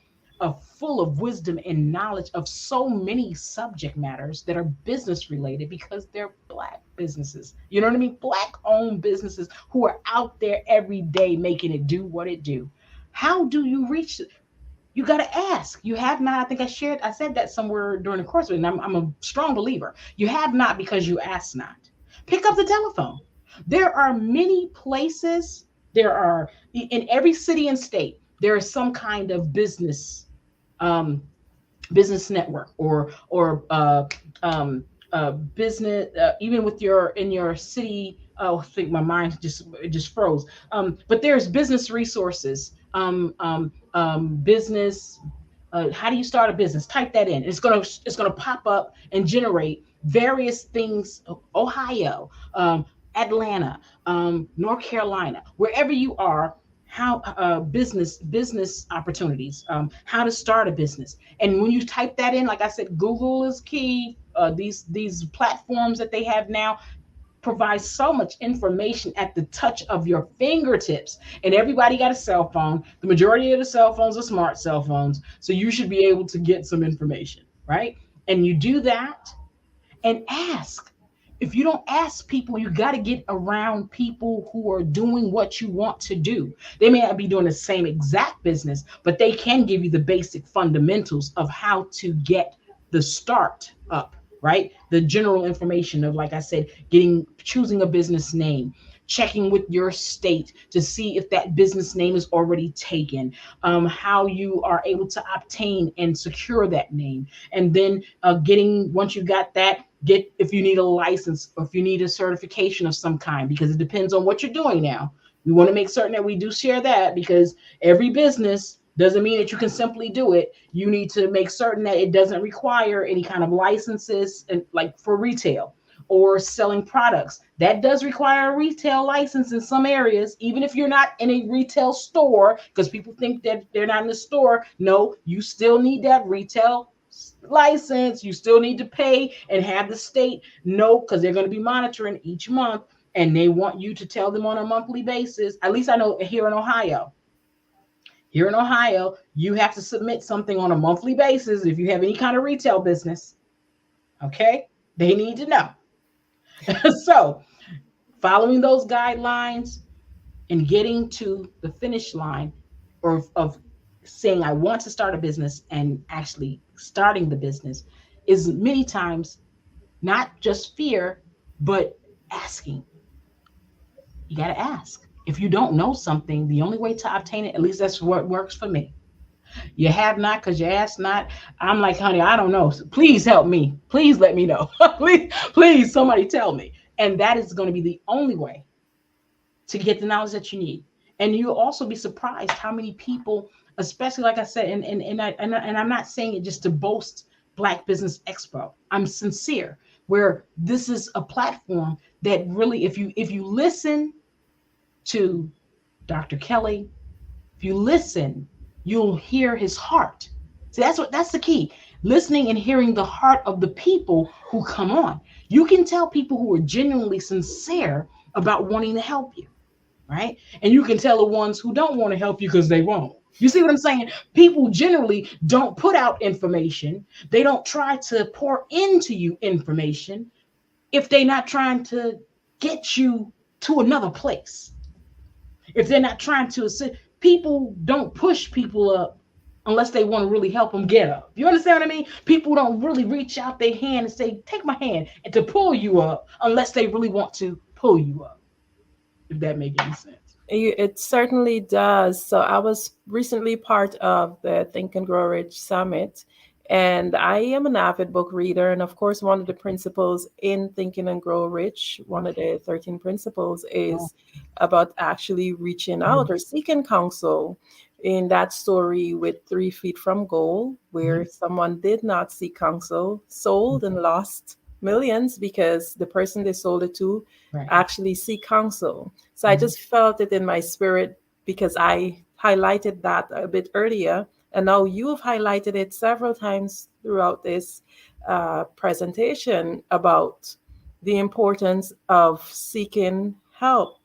full of wisdom and knowledge of so many subject matters that are business related, because they're Black businesses. You know what I mean? Black owned businesses who are out there every day making it do what it do. How do you reach it? You got to ask. You have not. I think I said that somewhere during the course of it, and I'm a strong believer. You have not because you ask not. Pick up the telephone. There are many places. There are in every city and state. There is some kind of business network, or business, even with in your city. Oh, I think my mind just froze. But there's business resources. Business. How do you start a business? Type that in. It's gonna pop up and generate various things. Ohio, Atlanta, North Carolina, wherever you are. How business opportunities, how to start a business. And when you type that in, like I said, Google is key. These platforms that they have now provide so much information at the touch of your fingertips. And everybody got a cell phone. The majority of the cell phones are smart cell phones, so you should be able to get some information, right? And you do that and ask. If you don't ask people, you got to get around people who are doing what you want to do. They may not be doing the same exact business, but they can give you the basic fundamentals of how to get the start up, right? The general information of, like I said, choosing a business name, checking with your state to see if that business name is already taken, how you are able to obtain and secure that name. And then once you got that, if you need a license, or if you need a certification of some kind, because it depends on what you're doing now. We want to make certain that we do share that, because every business doesn't mean that you can simply do it. You need to make certain that it doesn't require any kind of licenses, and like for retail or selling products. That does require a retail license in some areas, even if you're not in a retail store, because people think that they're not in the store. No, you still need that retail license. You still need to pay and have the state know, because they're going to be monitoring each month, and they want you to tell them on a monthly basis. At least I know here in Ohio. Here in Ohio, you have to submit something on a monthly basis if you have any kind of retail business. Okay? They need to know. So, following those guidelines and getting to the finish line, or of saying I want to start a business and actually starting the business, is many times not just fear, but asking. You got to ask. If you don't know something, the only way to obtain it, at least that's what works for me. You have not because you ask not. I'm like, honey, I don't know. So please help me. Please let me know. please, somebody tell me. And that is going to be the only way to get the knowledge that you need. And you'll also be surprised how many people, especially like I said, and I'm not saying it just to boast Black Business Expo. I'm sincere, where this is a platform that really, if you listen to Dr. Kelly, if you listen, you'll hear his heart. See, that's the key. Listening and hearing the heart of the people who come on. You can tell people who are genuinely sincere about wanting to help you, right? And you can tell the ones who don't want to help you because they won't. You see what I'm saying? People generally don't put out information. They don't try to pour into you information if they're not trying to get you to another place. If they're not trying to assist, people don't push people up unless they want to really help them get up. You understand what I mean? People don't really reach out their hand and say, take my hand, and to pull you up unless they really want to pull you up. If that makes any sense. It certainly does. So I was recently part of the Think and Grow Rich Summit, and I am an avid book reader. And of course, one of the principles in Thinking and Grow Rich, one of the 13 principles, is about actually reaching out or seeking counsel. In that story with 3 Feet from Goal, where someone did not seek counsel, sold and lost millions because the person they sold it to actually seek counsel. So I just felt it in my spirit because I highlighted that a bit earlier. And now you have highlighted it several times throughout this presentation about the importance of seeking help,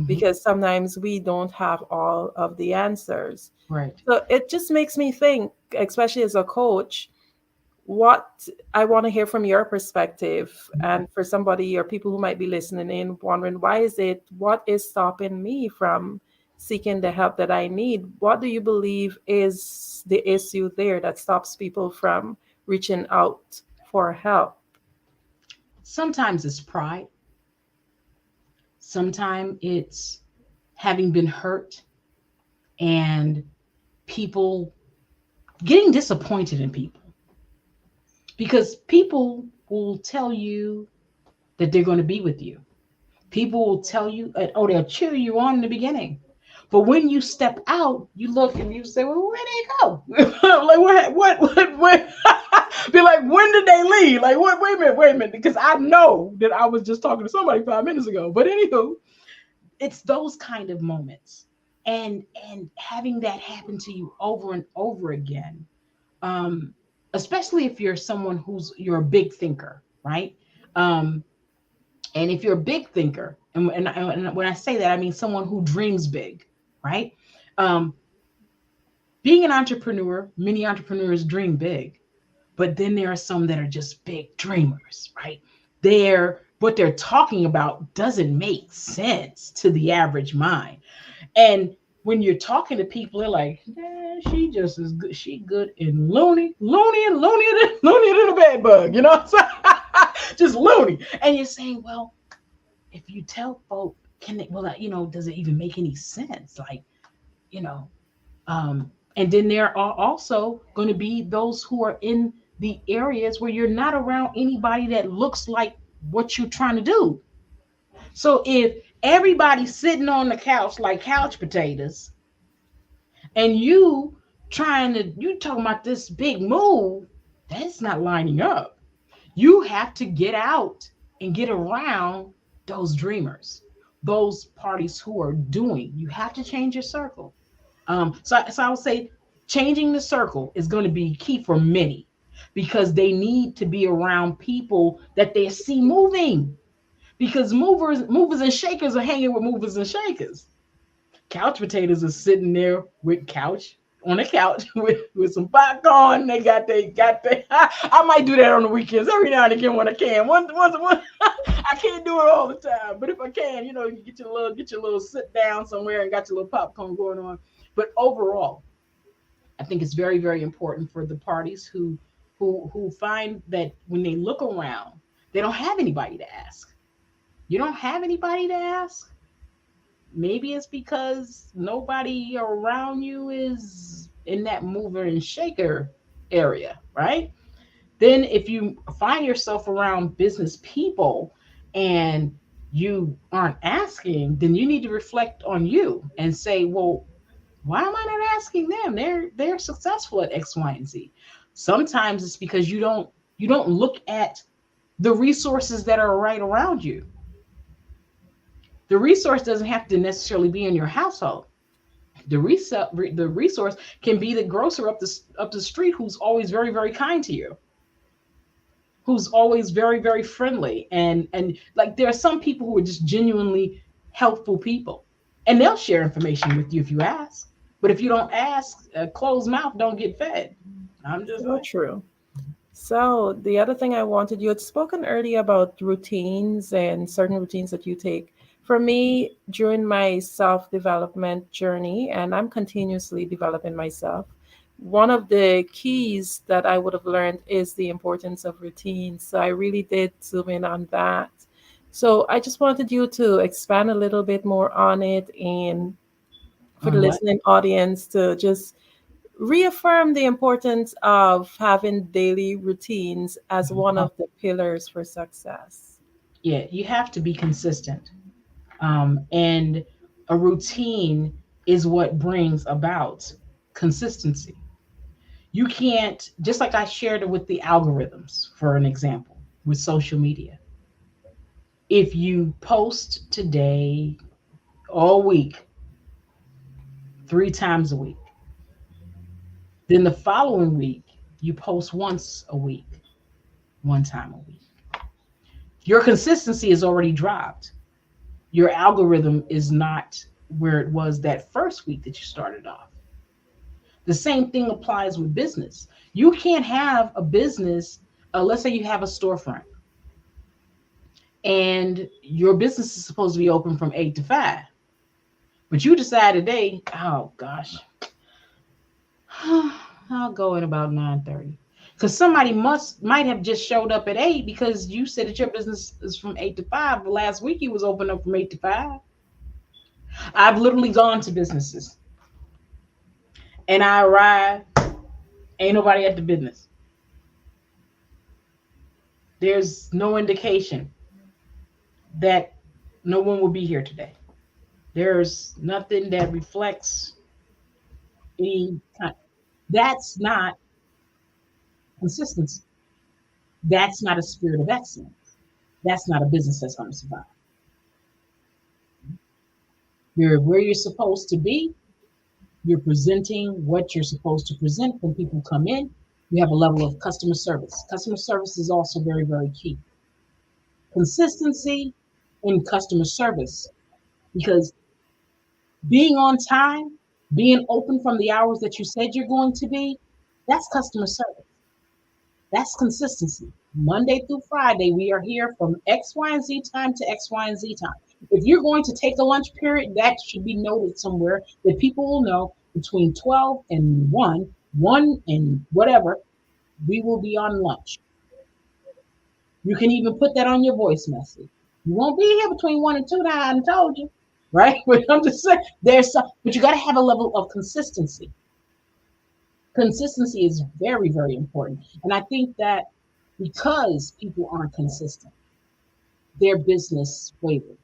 because sometimes we don't have all of the answers. Right. So it just makes me think, especially as a coach, what I want to hear from your perspective, and for somebody or people who might be listening in wondering, what is stopping me from seeking the help that I need? What do you believe is the issue there that stops people from reaching out for help? Sometimes it's pride. Sometimes it's having been hurt and people getting disappointed in people. Because people will tell you that they're going to be with you. People will tell you, they'll cheer you on in the beginning. But when you step out, you look and you say, well, where'd they go? Like, what? Be like, when did they leave? Like, what? Wait a minute. Because I know that I was just talking to somebody 5 minutes ago. But anywho, it's those kind of moments. And having that happen to you over and over again, especially if you're someone you're a big thinker, right? And if you're a big thinker, and when I say that, I mean someone who dreams big, right? Being an entrepreneur, many entrepreneurs dream big, but then there are some that are just big dreamers, right? What they're talking about doesn't make sense to the average mind. And when you're talking to people, they're like, she just is good. She good in loony than a bed bug, you know? Just loony. And you're saying, well, if you tell folk, does it even make any sense? Like, and then there are also going to be those who are in the areas where you're not around anybody that looks like what you're trying to do. So if everybody's sitting on the couch like couch potatoes, and you talking about this big move, that's not lining up. You have to get out and get around those dreamers, those parties who are doing. You have to change your circle. So I would say changing the circle is going to be key for many, because they need to be around people that they see moving. Because movers and shakers are hanging with movers and shakers. Couch potatoes are sitting there on the couch with some popcorn. They got they. I might do that on the weekends every now and again when I can. Once I can't do it all the time, but if I can, you get your little sit down somewhere and got your little popcorn going on. But overall, I think it's very, very important for the parties who find that when they look around, they don't have anybody to ask. You don't have anybody to ask? Maybe it's because nobody around you is in that mover and shaker area, right? Then if you find yourself around business people and you aren't asking, then you need to reflect on you and say, well, why am I not asking them? They're successful at X, Y, and Z. Sometimes it's because you don't look at the resources that are right around you. The resource doesn't have to necessarily be in your household. The resource can be the grocer up the street who's always very, very kind to you, who's always very, very friendly. And like there are some people who are just genuinely helpful people, and they'll share information with you if you ask. But if you don't ask, a closed mouth don't get fed. I'm just So like, true. So the other thing I wanted, you had spoken earlier about routines and certain routines that you take. For me, during my self-development journey, and I'm continuously developing myself, one of the keys that I would have learned is the importance of routines. So I really did zoom in on that. So I just wanted you to expand a little bit more on it, and for the on what? listening audience to just reaffirm the importance of having daily routines as one Oh, of the pillars for success. yeah, you have to be consistent. And a routine is what brings about consistency. You can't, just like I shared it with the algorithms, for an example, with social media. If you post today, all week, 3 times a week, then the following week, you post once a week, 1 time a week. Your consistency is already dropped. Your algorithm is not where it was that first week that you started off. The same thing applies with business. You can't have a business, let's say you have a storefront and your business is supposed to be open from 8 to 5, but you decide today, oh gosh, I'll go in about 9:30. Because somebody might have just showed up at 8 because you said that your business is from 8 to 5. But last week you was open up from 8 to 5. I've literally gone to businesses and I arrive, ain't nobody at the business. There's no indication that no one will be here today. There's nothing that reflects any kind. That's not consistency. That's not a spirit of excellence. That's not a business that's going to survive. You're where you're supposed to be. You're presenting what you're supposed to present when people come in. You have a level of customer service. Customer service is also very, very key. Consistency in customer service, because being on time, being open from the hours that you said you're going to be, that's customer service. That's consistency. Monday through Friday, we are here from X, Y, and Z time to X, Y, and Z time. If you're going to take a lunch period, that should be noted somewhere that people will know between 12 and 1 and whatever, we will be on lunch. You can even put that on your voice message. You won't be here between 1 and 2 now, I done told you, right? But I'm just saying, but you got to have a level of consistency. Consistency is very, very important. And I think that because people aren't consistent, their business wavers,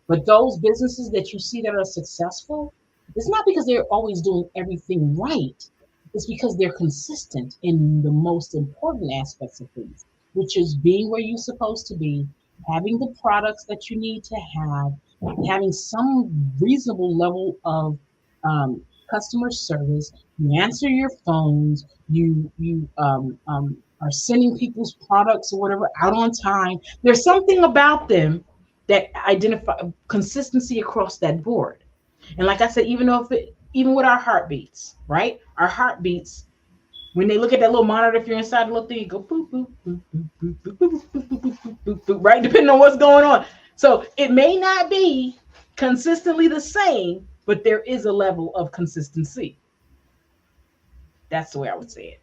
But those businesses that you see that are successful, it's not because they're always doing everything right. It's because they're consistent in the most important aspects of things, which is being where you're supposed to be, having the products that you need to have, having some reasonable level of customer service. You answer your phones. You are sending people's products or whatever out on time. There's something about them that identify consistency across that board. And like I said, even with our heartbeats, right? Our heartbeats, when they look at that little monitor, if you're inside the little thing, you go boop, boop, boop, boop, boop, boop, boop, boop, boop, boop, boop, boop, right? Depending on what's going on. So it may not be consistently the same, but there is a level of consistency. That's the way I would say it.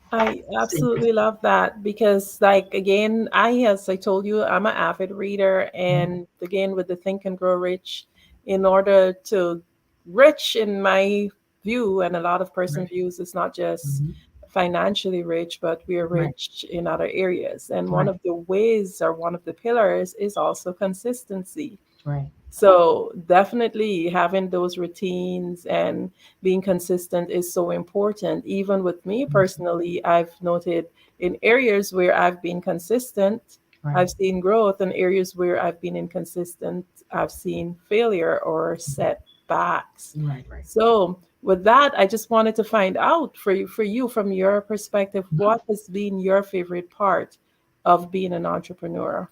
I absolutely love that because, like, again, as I told you, I'm an avid reader. And again, with the Think and Grow Rich, in order to rich in my view, and a lot of person views, it's not just financially rich, but we are rich in other areas. And one of the ways, or one of the pillars, is also consistency. Right. So definitely having those routines and being consistent is so important. Even with me personally, I've noted in areas where I've been consistent, I've seen growth. In areas where I've been inconsistent, I've seen failure or setbacks. Right. So with that, I just wanted to find out for you from your perspective, what has been your favorite part of being an entrepreneur?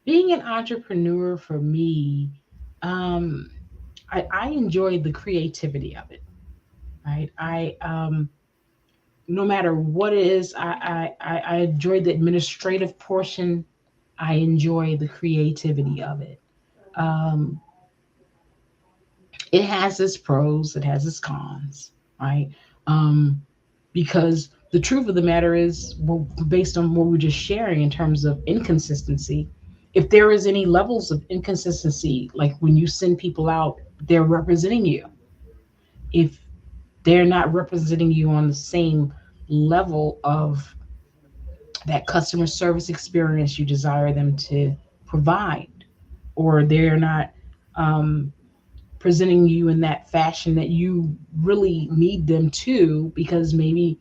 Being an entrepreneur for me, um, I enjoy the creativity of it, right? No matter what it is, I enjoy the administrative portion. I enjoy the creativity of it. Um, it has its pros, it has its cons, right? Um, because the truth of the matter is, well, based on what we're just sharing in terms of inconsistency, if there is any levels of inconsistency, like when you send people out, they're representing you. If they're not representing you on the same level of that customer service experience you desire them to provide, or they're not um, presenting you in that fashion that you really need them to, because maybe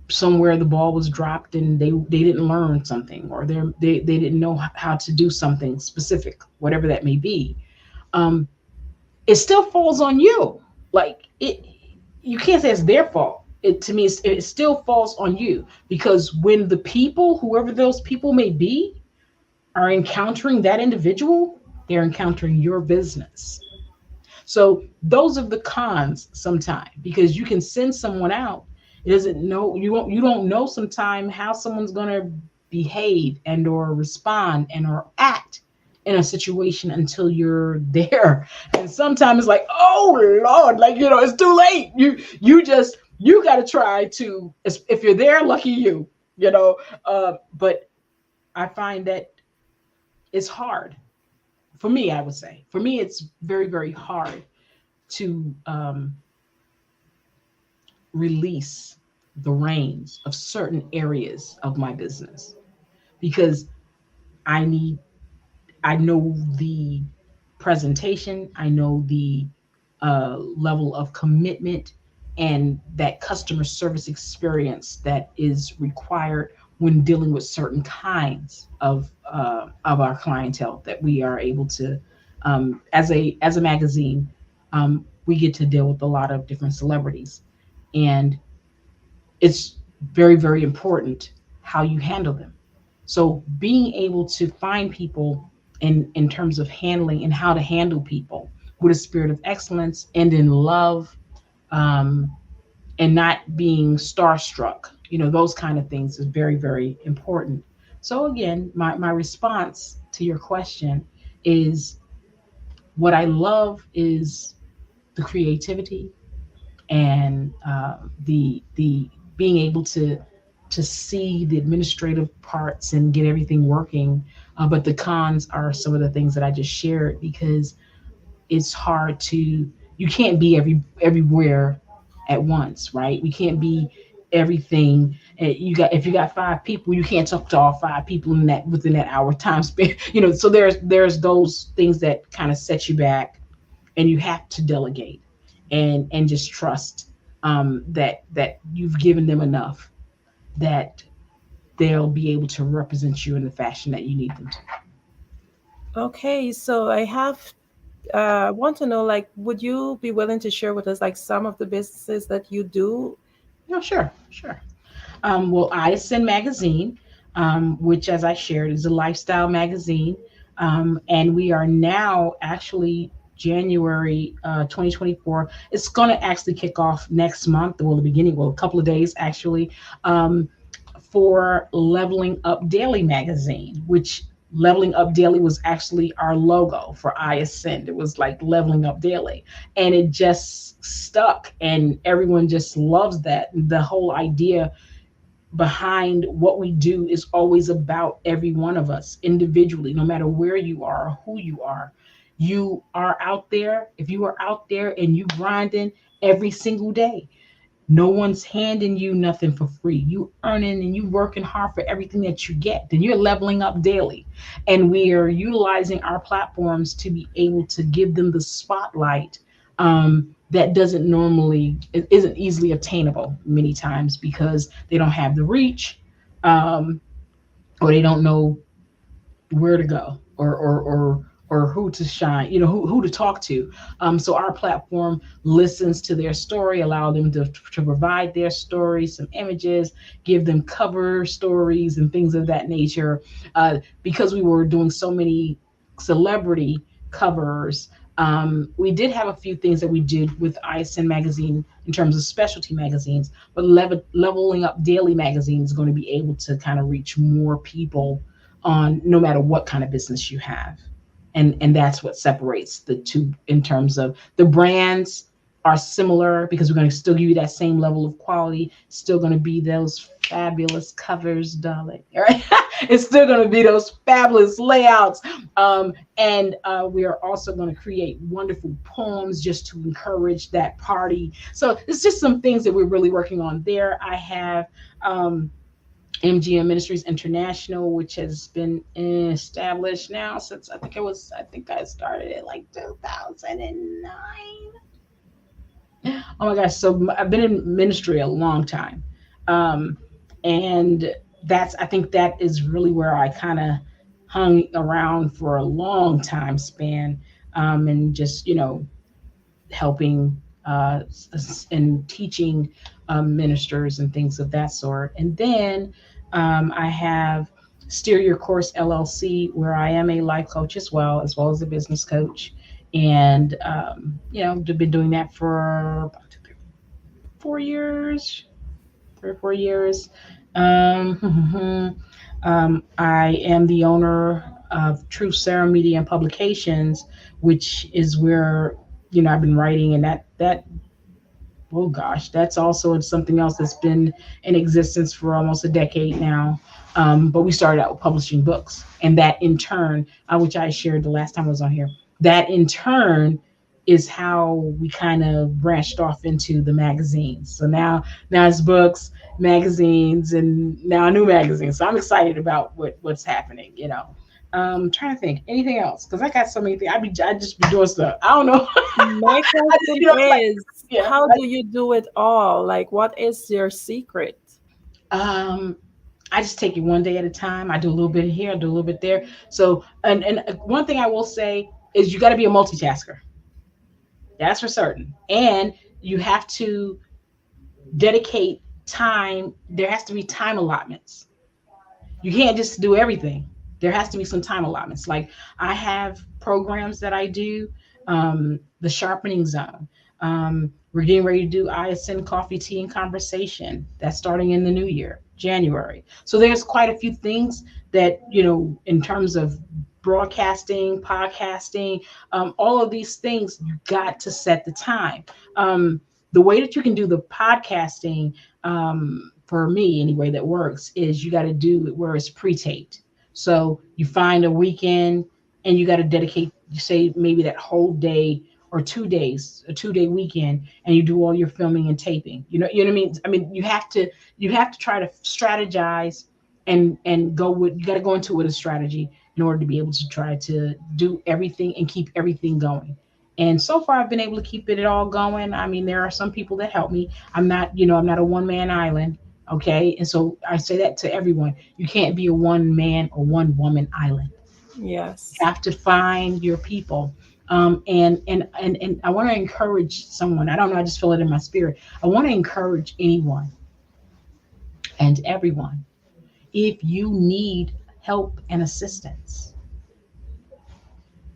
somewhere the ball was dropped and they didn't learn something, or they didn't know how to do something specific, whatever that may be. um, it still falls on you. Like it, you can't say it's their fault. It to me, it still falls on you, because when the people, whoever those people may be, are encountering that individual, they're encountering your business. So those are the cons sometimes, because you can send someone out. It doesn't know you don't know sometime how someone's gonna behave and or respond and or act in a situation until you're there. And sometimes it's like, oh Lord, like it's too late. You gotta try to, if you're there, lucky you, but I find that it's hard for me. I would say for me it's very, very hard to release the reins of certain areas of my business, because I need, I know the presentation, I know the level of commitment and that customer service experience that is required when dealing with certain kinds of our clientele that we are able to, as a magazine, we get to deal with a lot of different celebrities, and it's very, very important how you handle them. So being able to find people in terms of handling and how to handle people with a spirit of excellence and in love, um, and not being starstruck, those kind of things is very, very important. So again, my response to your question is, what I love is the creativity and the being able to see the administrative parts and get everything working. But the cons are some of the things that I just shared, because it's hard to, you can't be everywhere at once, right? We can't be everything. If you got five people, you can't talk to all five people in that within that hour time span. So there's those things that kind of set you back, and you have to delegate and just trust, that you've given them enough that they'll be able to represent you in the fashion that you need them to. Okay, so want to know, like, would you be willing to share with us like some of the businesses that you do? No, sure. Well, ISN Magazine, which, as I shared, is a lifestyle magazine. And we are now actually January 2024. It's going to actually kick off next month, well, a couple of days actually, for Leveling Up Daily magazine, which Leveling Up Daily was actually our logo for ISN. It was like Leveling Up Daily, and it just stuck, and everyone just loves that. The whole idea behind what we do is always about every one of us individually, no matter where you are or who you are. You are out there. If you are out there and you grinding every single day, no one's handing you nothing for free. You earning and you working hard for everything that you get. Then you're leveling up daily. And we are utilizing our platforms to be able to give them the spotlight, that doesn't normally, it isn't easily obtainable many times, because they don't have the reach, or they don't know where to go, or or who to shine, who to talk to. So our platform listens to their story, allow them to provide their story, some images, give them cover stories and things of that nature. Because we were doing so many celebrity covers, we did have a few things that we did with ISN magazine in terms of specialty magazines, but leveling up daily magazine is going to be able to kind of reach more people on no matter what kind of business you have. And that's what separates the two in terms of the brands are similar because we're going to still give you that same level of quality, still going to be those fabulous covers, darling. All right. It's still going to be those fabulous layouts. And we are also going to create wonderful poems just to encourage that party. So it's just some things that we're really working on there. I have MGM Ministries International, which has been established now since I think I started it like 2009. Oh my gosh. So I've been in ministry a long time. And I think that is really where I kind of hung around for a long time span. And just, helping and teaching ministers and things of that sort. And then I have Steer Your Course LLC, where I am a life coach as well as a business coach. And, I've been doing that for about 4 years, 3 or 4 years. I am the owner of True Sarah Media and Publications, which is where I've been writing, and that oh gosh, that's also something else that's been in existence for almost a decade now. But we started out with publishing books, and that in turn, which I shared the last time I was on here, that in turn is how we kind of branched off into the magazines. So now it's books, magazines, and now a new magazine. So I'm excited about what's happening. Trying to think anything else because I got so many things. I just be doing stuff. I don't know. My question is, yeah, how do you do it all? Like, what is your secret? I just take it one day at a time. I do a little bit here, I do a little bit there. So, and one thing I will say is you got to be a multitasker. That's for certain. And you have to dedicate time. There has to be time allotments. You can't just do everything. There has to be some time allotments. Like I have programs that I do, the sharpening zone. We're getting ready to do ISN coffee, tea, and conversation. That's starting in the new year, January. So there's quite a few things that, in terms of broadcasting, podcasting, all of these things, you got to set the time. The way that you can do the podcasting, for me anyway, that works is you got to do it where it's pre-taped. So you find a weekend and you got to dedicate, you say maybe that whole day or 2 days, a 2-day weekend, and you do all your filming and taping. You know what I mean? I mean, you have to try to strategize and you got to go into it with a strategy in order to be able to try to do everything and keep everything going. And so far, I've been able to keep it all going. I mean, there are some people that help me. I'm not a one-man island. Okay. And so I say that to everyone. You can't be a one-man or one-woman island. Yes. You have to find your people. And I want to encourage someone. I don't know. I just feel it in my spirit. I want to encourage anyone and everyone. If you need help and assistance,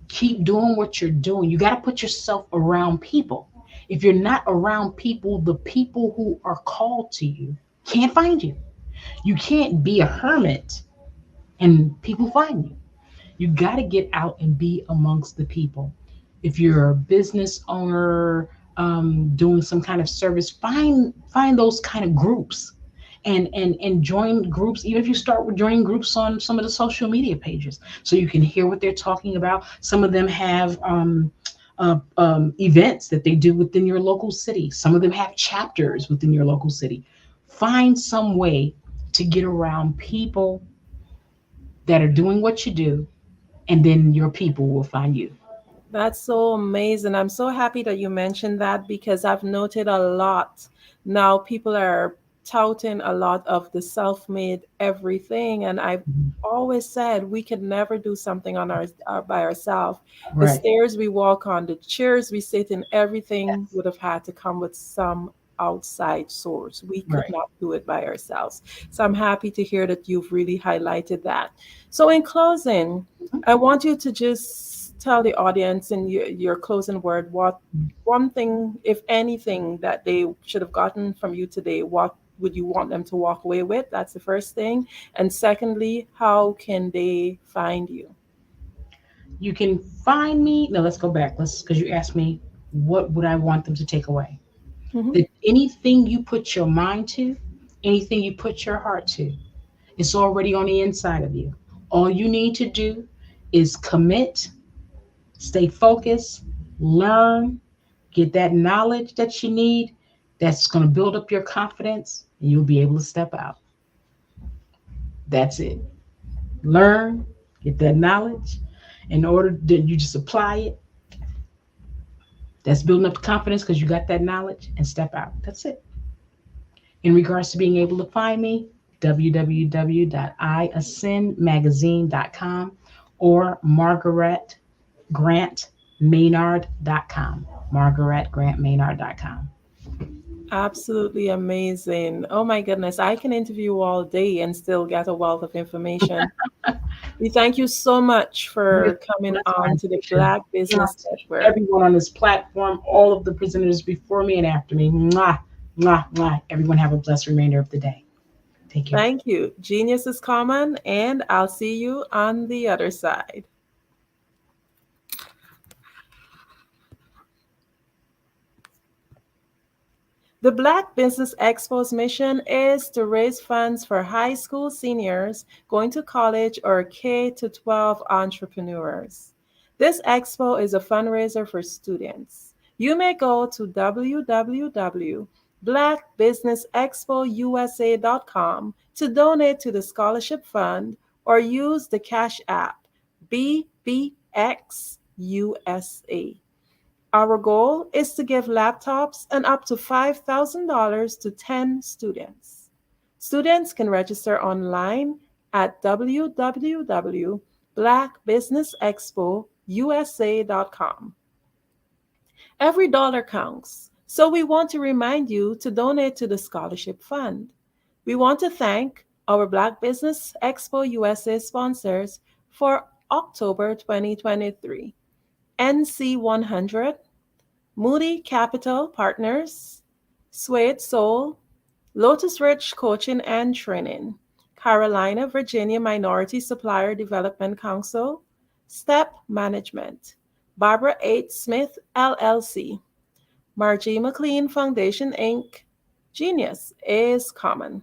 keep doing what you're doing. You got to put yourself around people. If you're not around people, the people who are called to you can't find you. You can't be a hermit and people find you. You got to get out and be amongst the people. If you're a business owner, doing some kind of service, find those kind of groups and join groups. Even if you start with joining groups on some of the social media pages, so you can hear what they're talking about. Some of them have events that they do within your local city. Some of them have chapters within your local city. Find some way to get around people that are doing what you do, and then your people will find you. That's so amazing. I'm so happy that you mentioned that because I've noted a lot now people are touting a lot of the self-made everything, and I've always said we could never do something on our by ourselves. The Right. stairs we walk on, the chairs we sit in, everything would have had to come with some outside source. We could Right. not do it by ourselves. So I'm happy to hear that you've really highlighted that. So in closing, I want you to just tell the audience in your closing word what one thing, if anything, that they should have gotten from you today. What would you want them to walk away with? That's the first thing. And secondly, how can they find you? You can find me. No, let's go back. Because you asked me, what would I want them to take away? That anything you put your mind to, anything you put your heart to, it's already on the inside of you. All you need to do is commit, stay focused, learn, get that knowledge that you need. That's going to build up your confidence, and you'll be able to step out. That's it. Learn, get that knowledge. In order that you just apply it, that's building up the confidence because you got that knowledge, and step out. That's it. In regards to being able to find me, www.iascendmagazine.com or margaretgrantmaynard.com. margaretgrantmaynard.com. Absolutely amazing. Oh my goodness, I can interview all day and still get a wealth of information. We thank you so much for coming on to the Black Business Network. Everyone on this platform, all of the presenters before me and after me. Mwah, mwah, mwah. Everyone have a blessed remainder of the day. Take care. Thank you. Genius is common, and I'll see you on the other side. The Black Business Expo's mission is to raise funds for high school seniors going to college or K-12 entrepreneurs. This expo is a fundraiser for students. You may go to www.blackbusinessexpousa.com to donate to the scholarship fund or use the Cash App BBXUSA. Our goal is to give laptops and up to $5,000 to 10 students. Students can register online at www.blackbusinessexpousa.com. Every dollar counts, so we want to remind you to donate to the scholarship fund. We want to thank our Black Business Expo USA sponsors for October 2023. NC100, Moody Capital Partners, Suede Soul, Lotus Rich Coaching and Training, Carolina, Virginia Minority Supplier Development Council, Step Management, Barbara H. Smith, LLC, Margie McLean Foundation, Inc., Genius is Common,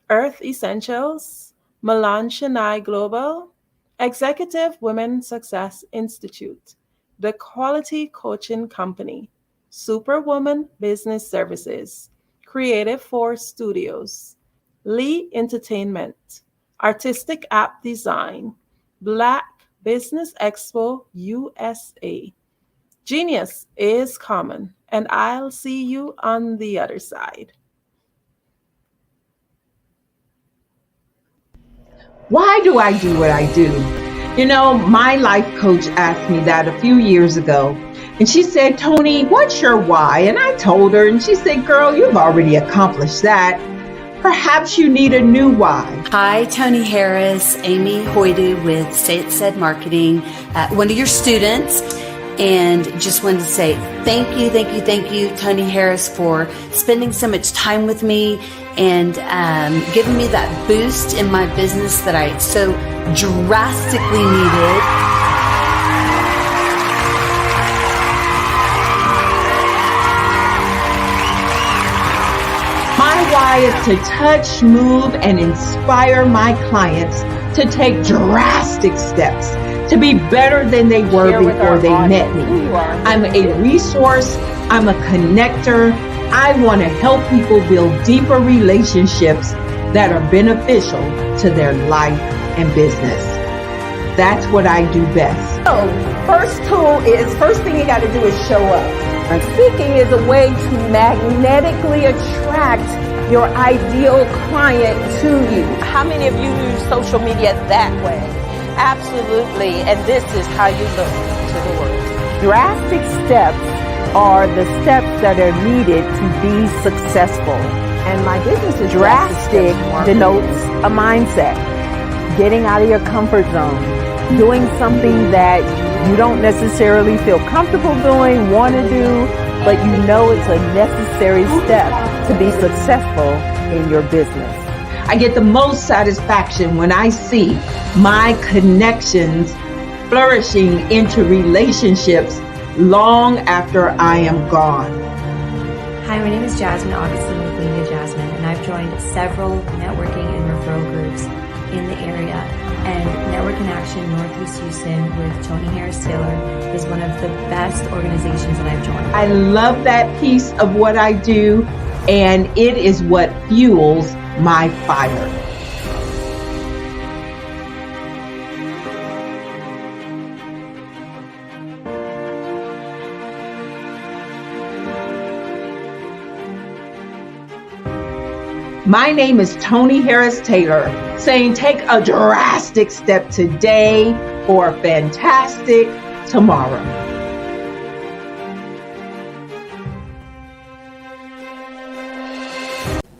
Earth Essentials, Milan Chennai Global, Executive Women Success Institute, The Quality Coaching Company, Superwoman Business Services, Creative Force Studios, Lee Entertainment, Artistic App Design, Black Business Expo USA. Genius is Common, and I'll see you on the other side. Why do I do what I do? You know, my life coach asked me that a few years ago, and she said, Tony, what's your why? And I told her, and she said, girl, you've already accomplished that. Perhaps you need a new why. Hi, Tony Harris, Amy Hoydu with Say It Said Marketing, one of your students, and just wanted to say thank you, Tony Harris, for spending so much time with me and giving me that boost in my business that I so drastically needed. My why is to touch, move, and inspire my clients to take drastic steps to be better than they were before they met me. I'm a resource. I'm a connector. I want to help people build deeper relationships that are beneficial to their life and business. That's what I do best. So, first thing you got to do is show up. And speaking is a way to magnetically attract your ideal client to you. How many of you use social media that way? Absolutely. And this is how you look to the world. Drastic steps are the steps that are needed to be successful. And my business is drastic denotes a mindset. Getting out of your comfort zone. Doing something that you don't necessarily feel comfortable doing, want to do, but you know it's a necessary step to be successful in your business. I get the most satisfaction when I see my connections flourishing into relationships long after I am gone. Hi, my name is Jasmine Augustine with Media Jasmine, and I've joined several networking and referral groups in the area. And Network in Action Northeast Houston with Tony Harris Taylor is one of the best organizations that I've joined. I love that piece of what I do, and it is what fuels my fire. My name is Tony Harris Taylor, saying take a drastic step today for a fantastic tomorrow.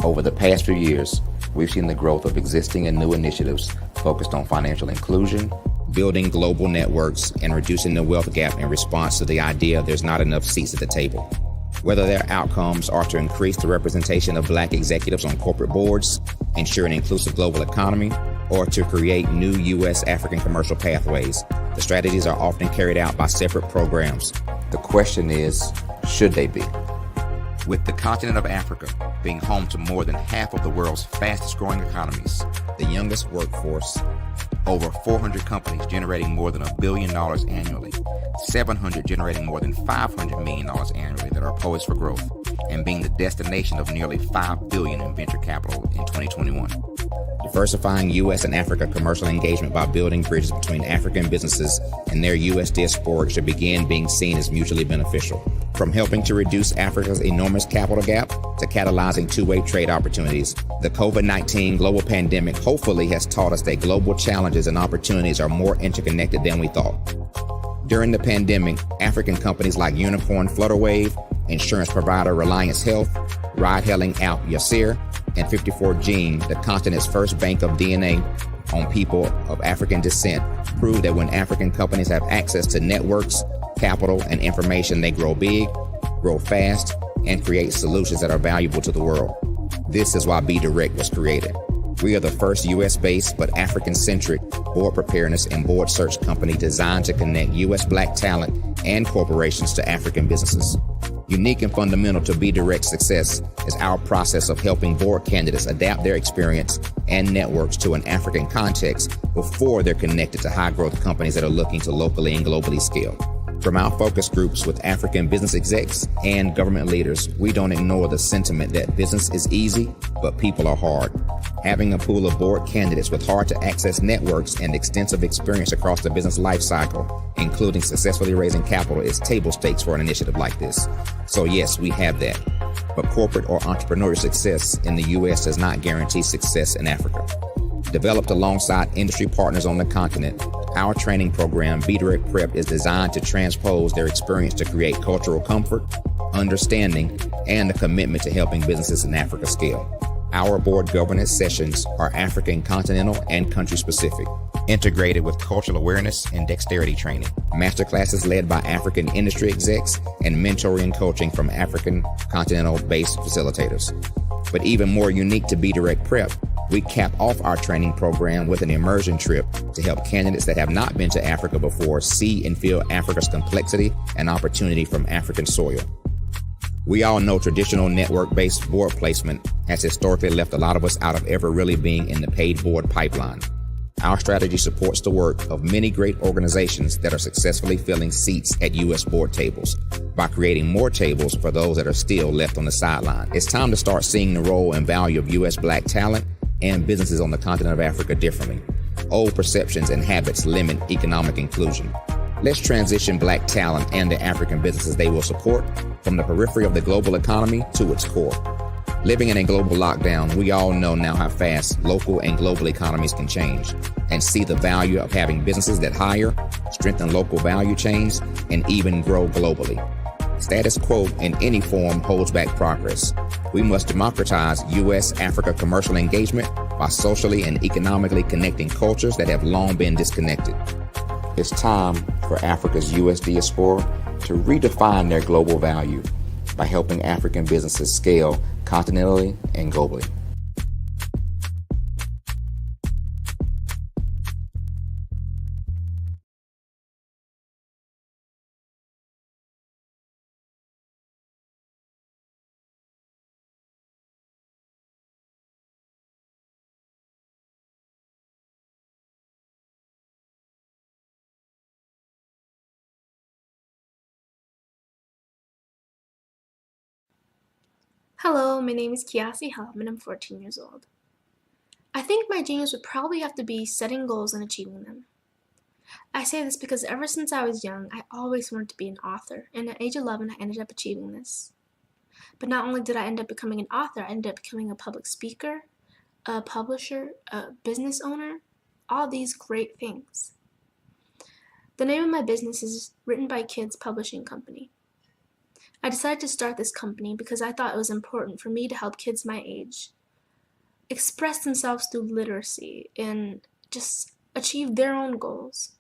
Over the past few years, we've seen the growth of existing and new initiatives focused on financial inclusion, building global networks, and reducing the wealth gap in response to the idea there's not enough seats at the table. Whether their outcomes are to increase the representation of Black executives on corporate boards, ensure an inclusive global economy, or to create new U.S. African commercial pathways, the strategies are often carried out by separate programs. The question is, should they be? With the continent of Africa being home to more than half of the world's fastest growing economies, the youngest workforce, over 400 companies generating more than $1 billion annually, 700 generating more than $500 million annually that are poised for growth, and being the destination of nearly $5 billion in venture capital in 2021. Diversifying U.S. and Africa commercial engagement by building bridges between African businesses and their U.S. diaspora should begin being seen as mutually beneficial. From helping to reduce Africa's enormous capital gap to catalyzing two-way trade opportunities, the COVID-19 global pandemic hopefully has taught us that global challenges and opportunities are more interconnected than we thought. During the pandemic, African companies like Unicorn Flutterwave, insurance provider Reliance Health, ride-hailing app Yasir, and 54Gene, the continent's first bank of DNA on people of African descent, prove that when African companies have access to networks, capital, and information, they grow big, grow fast, and create solutions that are valuable to the world. This is why Be Direct was created. We are the first U.S.-based but African-centric board preparedness and board search company designed to connect U.S. Black talent and corporations to African businesses. Unique and fundamental to Be Direct's success is our process of helping board candidates adapt their experience and networks to an African context before they're connected to high-growth companies that are looking to locally and globally scale. From our focus groups with African business execs and government leaders, we don't ignore the sentiment that business is easy, but people are hard. Having a pool of board candidates with hard-to-access networks and extensive experience across the business life cycle, including successfully raising capital, is table stakes for an initiative like this. So yes, we have that. But corporate or entrepreneurial success in the U.S. does not guarantee success in Africa. Developed alongside industry partners on the continent, our training program, Be Direct Prep, is designed to transpose their experience to create cultural comfort, understanding, and a commitment to helping businesses in Africa scale. Our board governance sessions are African continental and country specific, integrated with cultural awareness and dexterity training, masterclasses led by African industry execs, and mentoring and coaching from African continental-based facilitators. But even more unique to Be Direct Prep, we cap off our training program with an immersion trip to help candidates that have not been to Africa before see and feel Africa's complexity and opportunity from African soil. We all know traditional network-based board placement has historically left a lot of us out of ever really being in the paid board pipeline. Our strategy supports the work of many great organizations that are successfully filling seats at U.S. board tables by creating more tables for those that are still left on the sideline. It's time to start seeing the role and value of U.S. Black talent and businesses on the continent of Africa differently. Old perceptions and habits limit economic inclusion. Let's transition Black talent and the African businesses they will support from the periphery of the global economy to its core. Living in a global lockdown, we all know now how fast local and global economies can change, and see the value of having businesses that hire, strengthen local value chains, and even grow globally. Status quo in any form holds back progress. We must democratize U.S.-Africa commercial engagement by socially and economically connecting cultures that have long been disconnected. It's time for Africa's U.S. diaspora to redefine their global value by helping African businesses scale continentally and globally. Hello, my name is Kiasi Helm and I'm 14 years old. I think my genius would probably have to be setting goals and achieving them. I say this because ever since I was young, I always wanted to be an author, and at age 11 I ended up achieving this. But not only did I end up becoming an author, I ended up becoming a public speaker, a publisher, a business owner, all these great things. The name of my business is Written by Kids Publishing Company. I decided to start this company because I thought it was important for me to help kids my age express themselves through literacy and just achieve their own goals.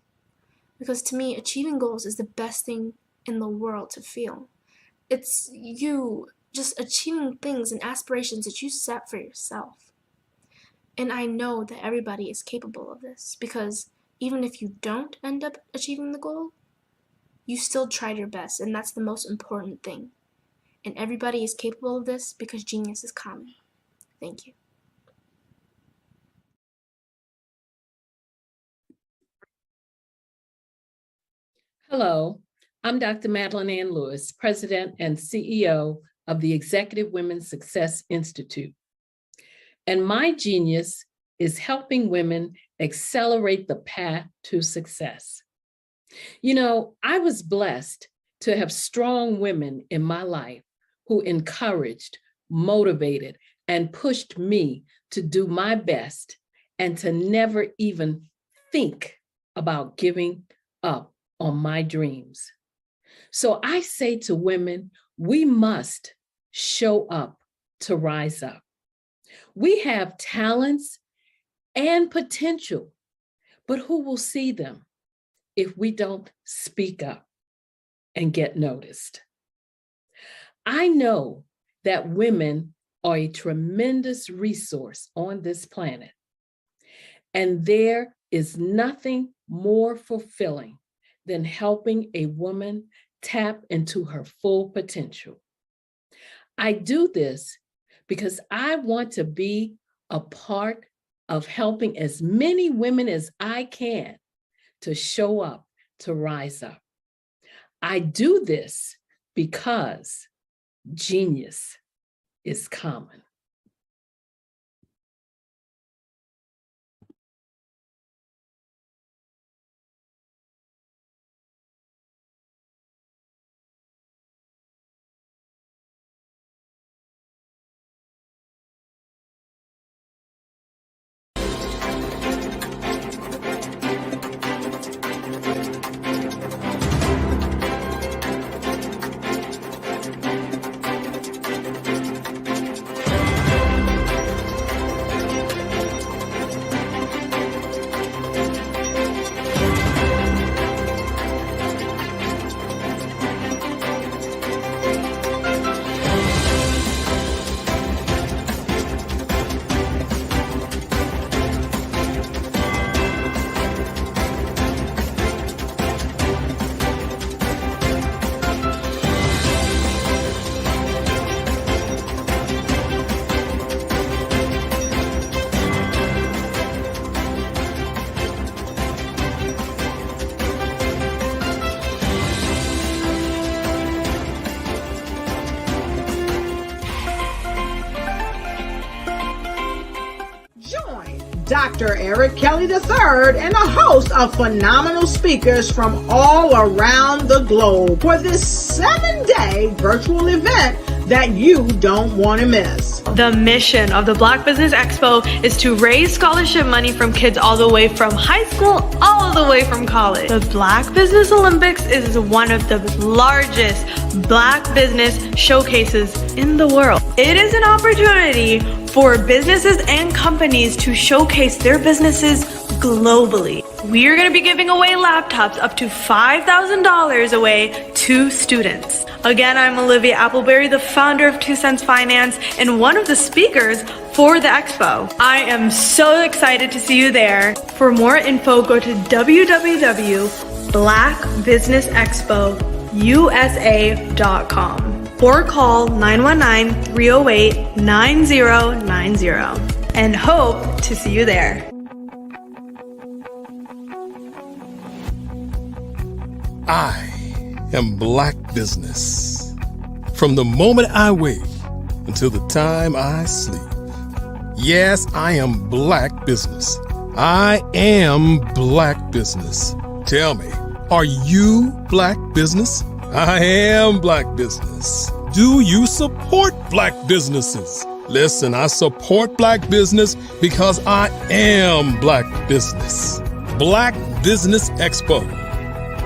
Because to me, achieving goals is the best thing in the world to feel. It's you just achieving things and aspirations that you set for yourself. And I know that everybody is capable of this, because even if you don't end up achieving the goal, you still tried your best, and that's the most important thing. And everybody is capable of this because genius is common. Thank you. Hello, I'm Dr. Madeline Ann Lewis, President and CEO of the Executive Women's Success Institute. And my genius is helping women accelerate the path to success. You know, I was blessed to have strong women in my life who encouraged, motivated, and pushed me to do my best and to never even think about giving up on my dreams. So I say to women, we must show up to rise up. We have talents and potential, but who will see them if we don't speak up and get noticed? I know that women are a tremendous resource on this planet, and there is nothing more fulfilling than helping a woman tap into her full potential. I do this because I want to be a part of helping as many women as I can to show up, to rise up. I do this because genius is common. Dr. Eric Kelly III, and a host of phenomenal speakers from all around the globe for this 7-day virtual event that you don't want to miss. The mission of the Black Business Expo is to raise scholarship money from kids all the way from high school all the way from college. The Black Business Olympics is one of the largest Black business showcases in the world. It is an opportunity for businesses and companies to showcase their businesses globally. We are going to be giving away laptops up to $5,000 away to students. Again, I'm Olivia Appleberry, the founder of 2 Cents Finance and one of the speakers for the expo. I am so excited to see you there. For more info, go to www.blackbusinessexpousa.com or call 919-308-9090 and hope to see you there. I am Black Business. From the moment I wake until the time I sleep. Yes, I am Black Business. I am Black Business. Tell me, are you Black Business? I am Black Business. Do you support Black businesses? Listen, I support Black business because I am Black Business. Black Business Expo,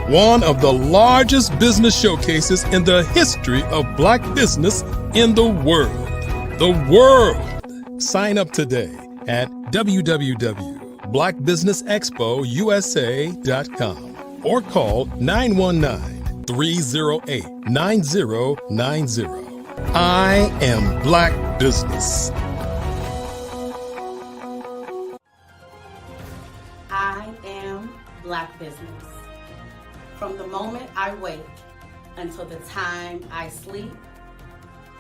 one of the largest business showcases in the history of Black business in the world. The world! Sign up today at www.blackbusinessexpousa.com or call 919-308-9090. I am Black Business. I am Black Business. From the moment I wake until the time I sleep,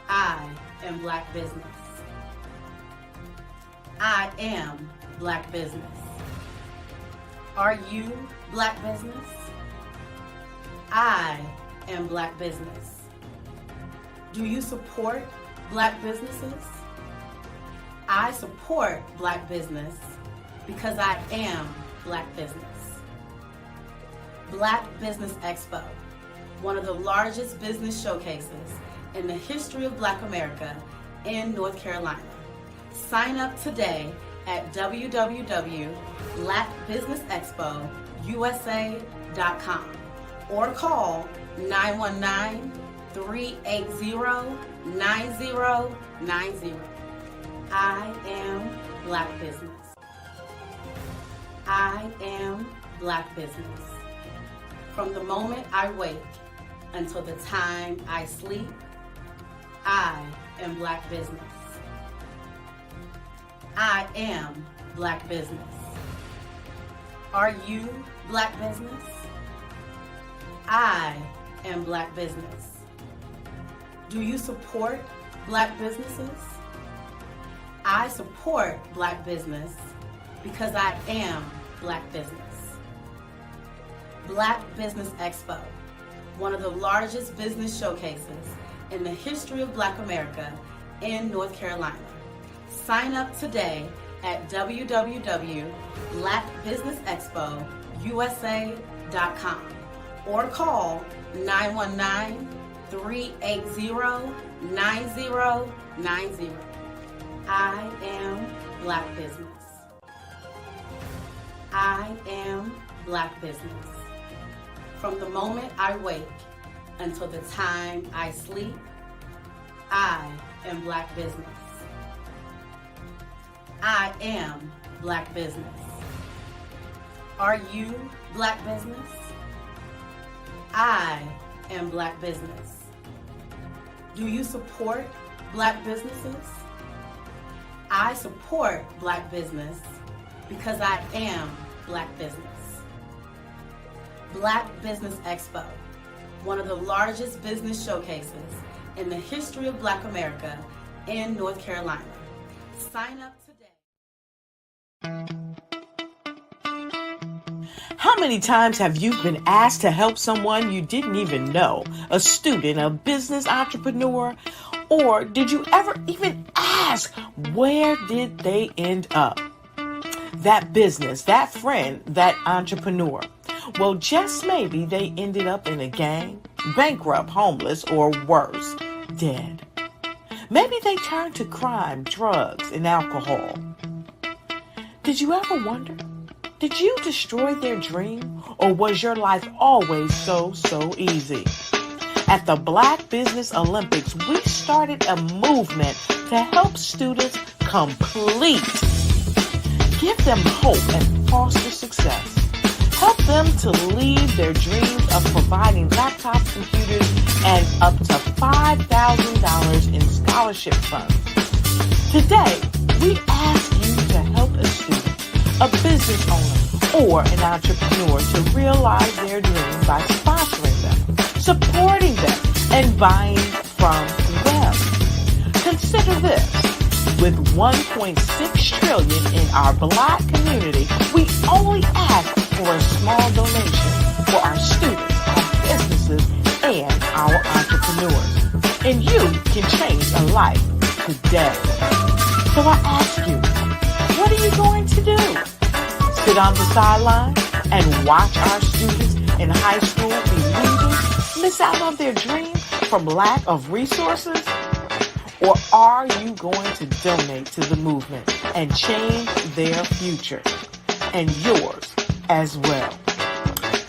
I am Black Business. I am Black Business. Are you Black Business? I am Black Business. Do you support Black businesses? I support Black business because I am Black Business. Black Business Expo, one of the largest business showcases in the history of Black America in North Carolina. Sign up today at www.blackbusinessexpousa.com or call 919-380-9090. I am Black Business. I am Black Business. From the moment I wake until the time I sleep, I am Black Business. I am Black Business. Are you Black Business? I am Black Business. Do you support Black businesses? I support Black business because I am Black Business. Black Business Expo, one of the largest business showcases in the history of Black America in North Carolina. Sign up today at www.blackbusinessexpousa.com or call 919-380-9090. I am Black Business. I am Black Business. From the moment I wake until the time I sleep, I am Black Business. I am Black Business. Are you Black Business? I am Black Business. Do you support Black businesses? I support Black business because I am Black Business. Black Business Expo, one of the largest business showcases in the history of Black America in North Carolina. Sign up today. How many times have you been asked to help someone you didn't even know, a student, a business entrepreneur, or did you ever even ask, where did they end up? that business, that friend, that entrepreneur. Well, just maybe they ended up in a gang, bankrupt, homeless, or worse, dead. Maybe they turned to crime, drugs, and alcohol. Did you ever wonder? Did you destroy their dream, or was your life always so easy? At the Black Business Olympics, we started a movement to help students complete. Give them hope and foster success. Help them to leave their dreams of providing laptops, computers, and up to $5,000 in scholarship funds. Today, we ask you to help a student, a business owner, or an entrepreneur to realize their dreams by sponsoring them, supporting them, and buying from them. Consider this. With $1.6 trillion in our Black community, we only ask for a small donation for our students, our businesses, and our entrepreneurs. And you can change a life today. So I ask you, what are you going to do? Sit on the sideline and watch our students in high school be losers, miss out on their dream from lack of resources? Or are you going to donate to the movement and change their future and yours as well?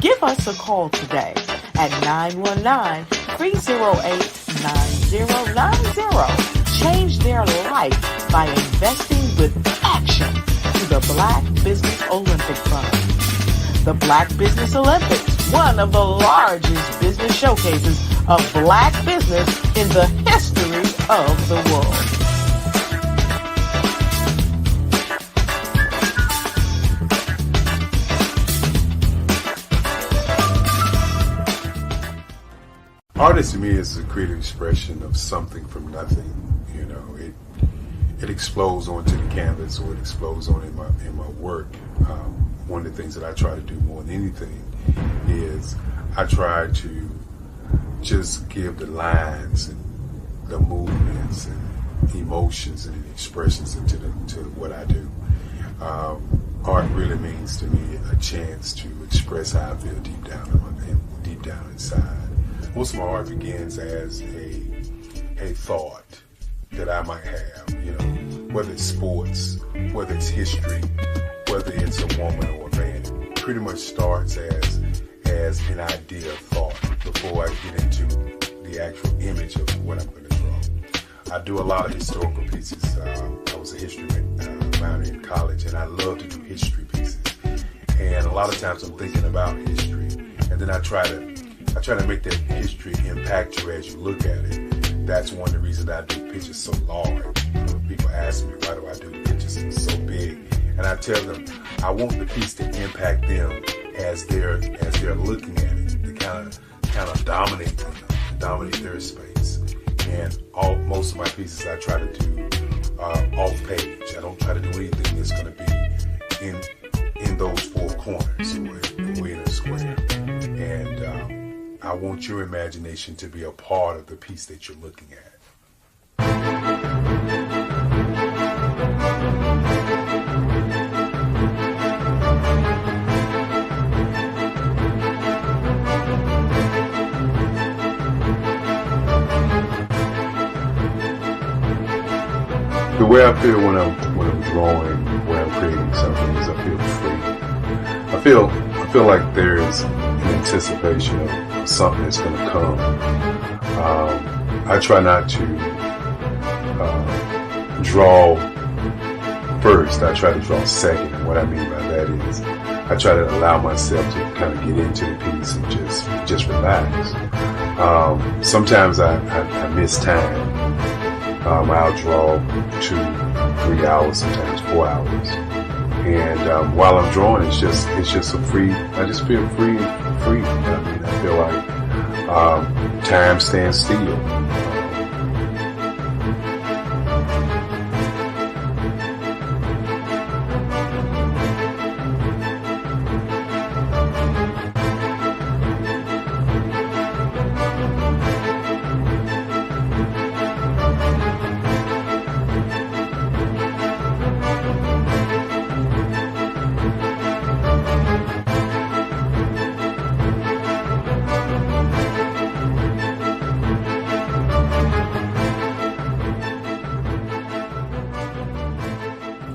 Give us a call today at 919-308-9090. Change their life by investing with action to the Black Business Olympic Fund. The Black Business Olympics, one of the largest business showcases of Black business in the history of the world. Artist to me is a creative expression of something from nothing. You know, it explodes onto the canvas, or it explodes on in my work. One of the things that I try to do more than anything is I try to just give the lines and the movements and emotions and expressions into what I do. Art really means to me a chance to express how I feel deep down inside. Most of my art begins as a thought that I might have, you know, whether it's sports, whether it's history, whether it's a woman or a man. It pretty much starts as an idea of thought before I get into the actual image of what I'm going to draw. I do a lot of historical pieces. I was a history minor in college, and I love to do history pieces. And a lot of times I'm thinking about history, and then I try to make that history impact you as you look at it. That's one of the reasons I do pictures so large. People ask me, why do I do pictures so big? And I tell them, I want the piece to impact them as they're looking at it, to kind of dominate them, dominate their space. And most of my pieces I try to do off page. I don't try to do anything that's going to be in those four corners or in a square. And I want your imagination to be a part of the piece that you're looking at. The way I feel when I'm drawing, when I'm creating something, is I feel free. I feel like there's an anticipation of something that's going to come. I try not to draw first. I try to draw second. And what I mean by that is I try to allow myself to kind of get into the piece and just relax. Sometimes I miss time. I'll draw 2-3 hours, sometimes 4 hours. And while I'm drawing, it's just a free. I just feel free. I mean, I feel like time stands still.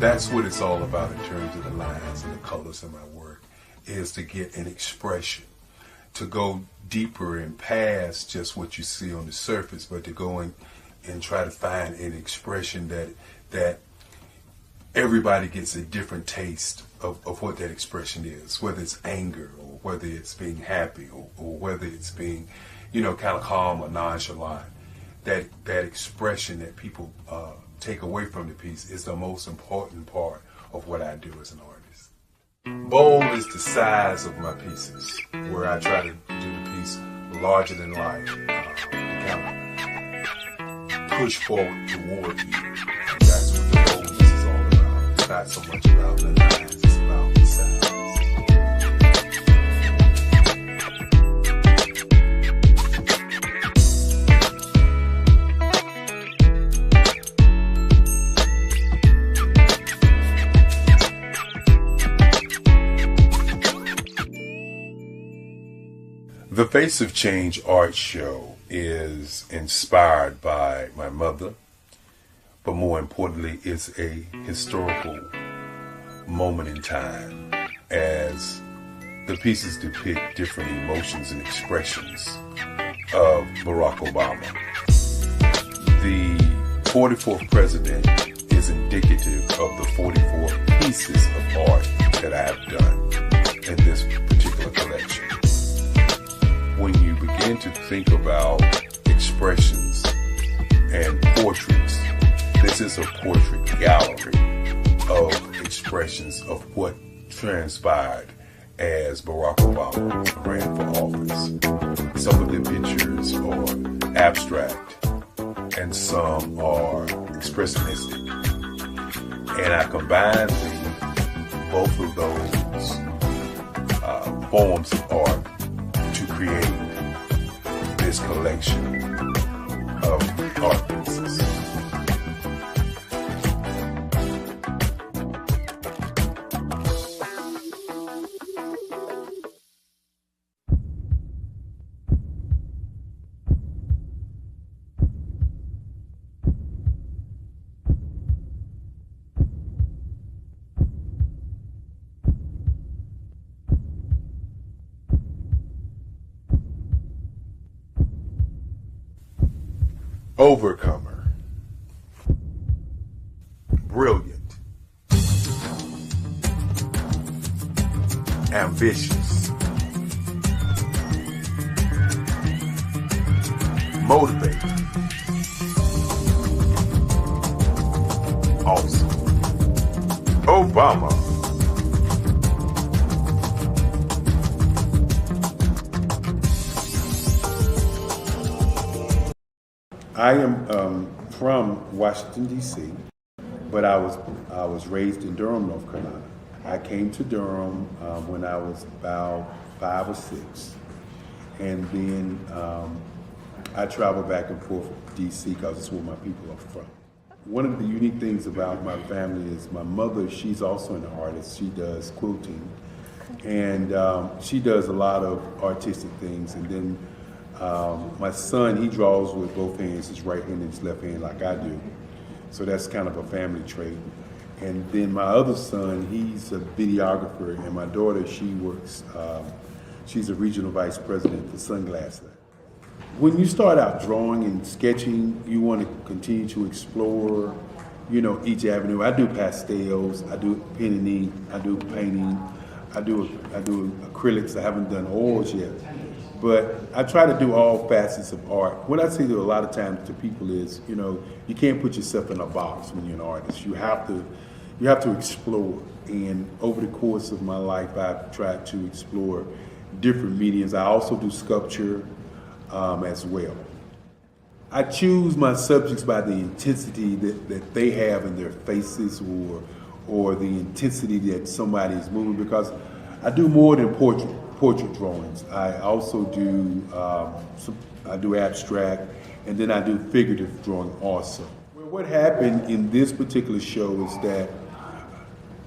that's what it's all about in terms of the lines and the colors of my work, is to get an expression, to go deeper and past just what you see on the surface, but to go in and try to find an expression that everybody gets a different taste of what that expression is, whether it's anger or whether it's being happy or whether it's being, kind of calm or nonchalant. That expression that people take away from the piece is the most important part of what I do as an artist. Bold is the size of my pieces, where I try to do the piece larger than life, to kind of push forward toward you. That's what the boldness is all about. It's not so much about the lines, it's about the size. The Face of Change art show is inspired by my mother, but more importantly, it's a historical moment in time as the pieces depict different emotions and expressions of Barack Obama. The 44th president is indicative of the 44 pieces of art that I have done in this particular collection. When you begin to think about expressions and portraits, this is a portrait gallery of expressions of what transpired as Barack Obama ran for office. Some of the pictures are abstract and some are expressionistic. And I combined both of those forms of art to create this collection of art pieces. Overcomer, brilliant, ambitious, motivated, awesome. Obama. I am from Washington, D.C., but I was raised in Durham, North Carolina. I came to Durham when I was about 5 or 6, and then I traveled back and forth to D.C. because it's where my people are from. One of the unique things about my family is my mother, she's also an artist. She does quilting, and she does a lot of artistic things, and then my son, he draws with both hands, his right hand and his left hand like I do. So that's kind of a family trait. And then my other son, he's a videographer, and my daughter, she works, she's a regional vice president for Sunglass Lab. When you start out drawing and sketching, you want to continue to explore, each avenue. I do pastels, I do pen and ink, I do painting, I do acrylics. I haven't done oils yet. But I try to do all facets of art. What I say to a lot of times to people is, you can't put yourself in a box when you're an artist. You have to explore. And over the course of my life, I've tried to explore different mediums. I also do sculpture as well. I choose my subjects by the intensity that they have in their faces or the intensity that somebody is moving, because I do more than portrait drawings. I also do I do abstract, and then I do figurative drawing also. Well, what happened in this particular show is that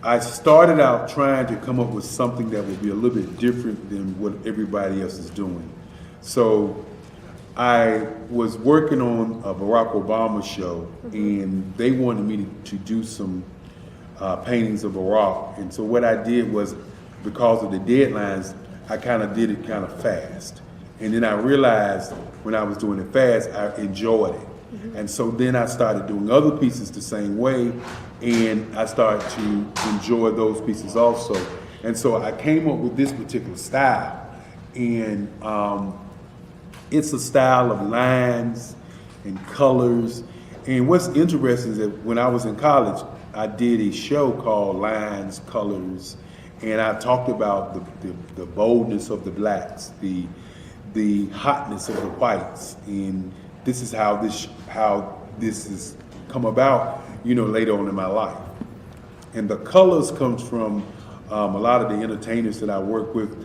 I started out trying to come up with something that would be a little bit different than what everybody else is doing. So I was working on a Barack Obama show, and they wanted me to do some paintings of Barack. And so what I did was, because of the deadlines, I kind of did it kind of fast. And then I realized when I was doing it fast, I enjoyed it. And so then I started doing other pieces the same way, and I started to enjoy those pieces also. And so I came up with this particular style, and it's a style of lines and colors. And what's interesting is that when I was in college, I did a show called Lines, Colors, and I talked about the boldness of the blacks, the hotness of the whites, and this is how this has come about, later on in my life. And the colors comes from a lot of the entertainers that I work with,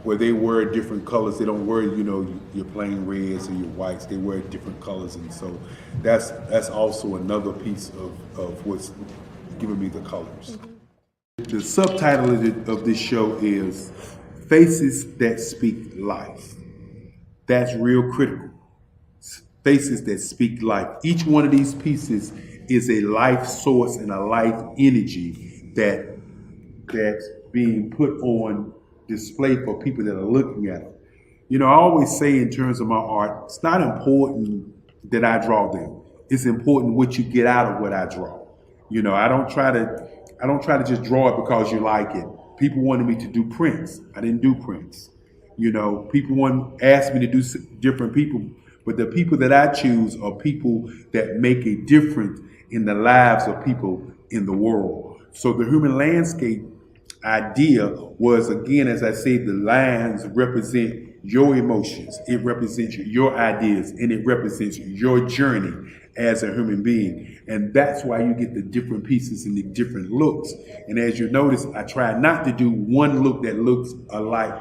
where they wear different colors. They don't wear, your plain reds or your whites. They wear different colors, and so that's also another piece of what's giving me the colors. The subtitle of this show is Faces That Speak Life. That's real critical. Faces that speak life. Each one of these pieces is a life source and a life energy that's being put on display for people that are looking at them. I always say in terms of my art, it's not important that I draw them. It's important what you get out of what I draw. I don't try to just draw it because you like it. People wanted me to do prints. I didn't do prints. People asked me to do different people, but the people that I choose are people that make a difference in the lives of people in the world. So the human landscape idea was, again, as I say, the lines represent your emotions, it represents your ideas, and it represents your journey as a human being. And that's why you get the different pieces and the different looks. And as you notice, I try not to do one look that looks alike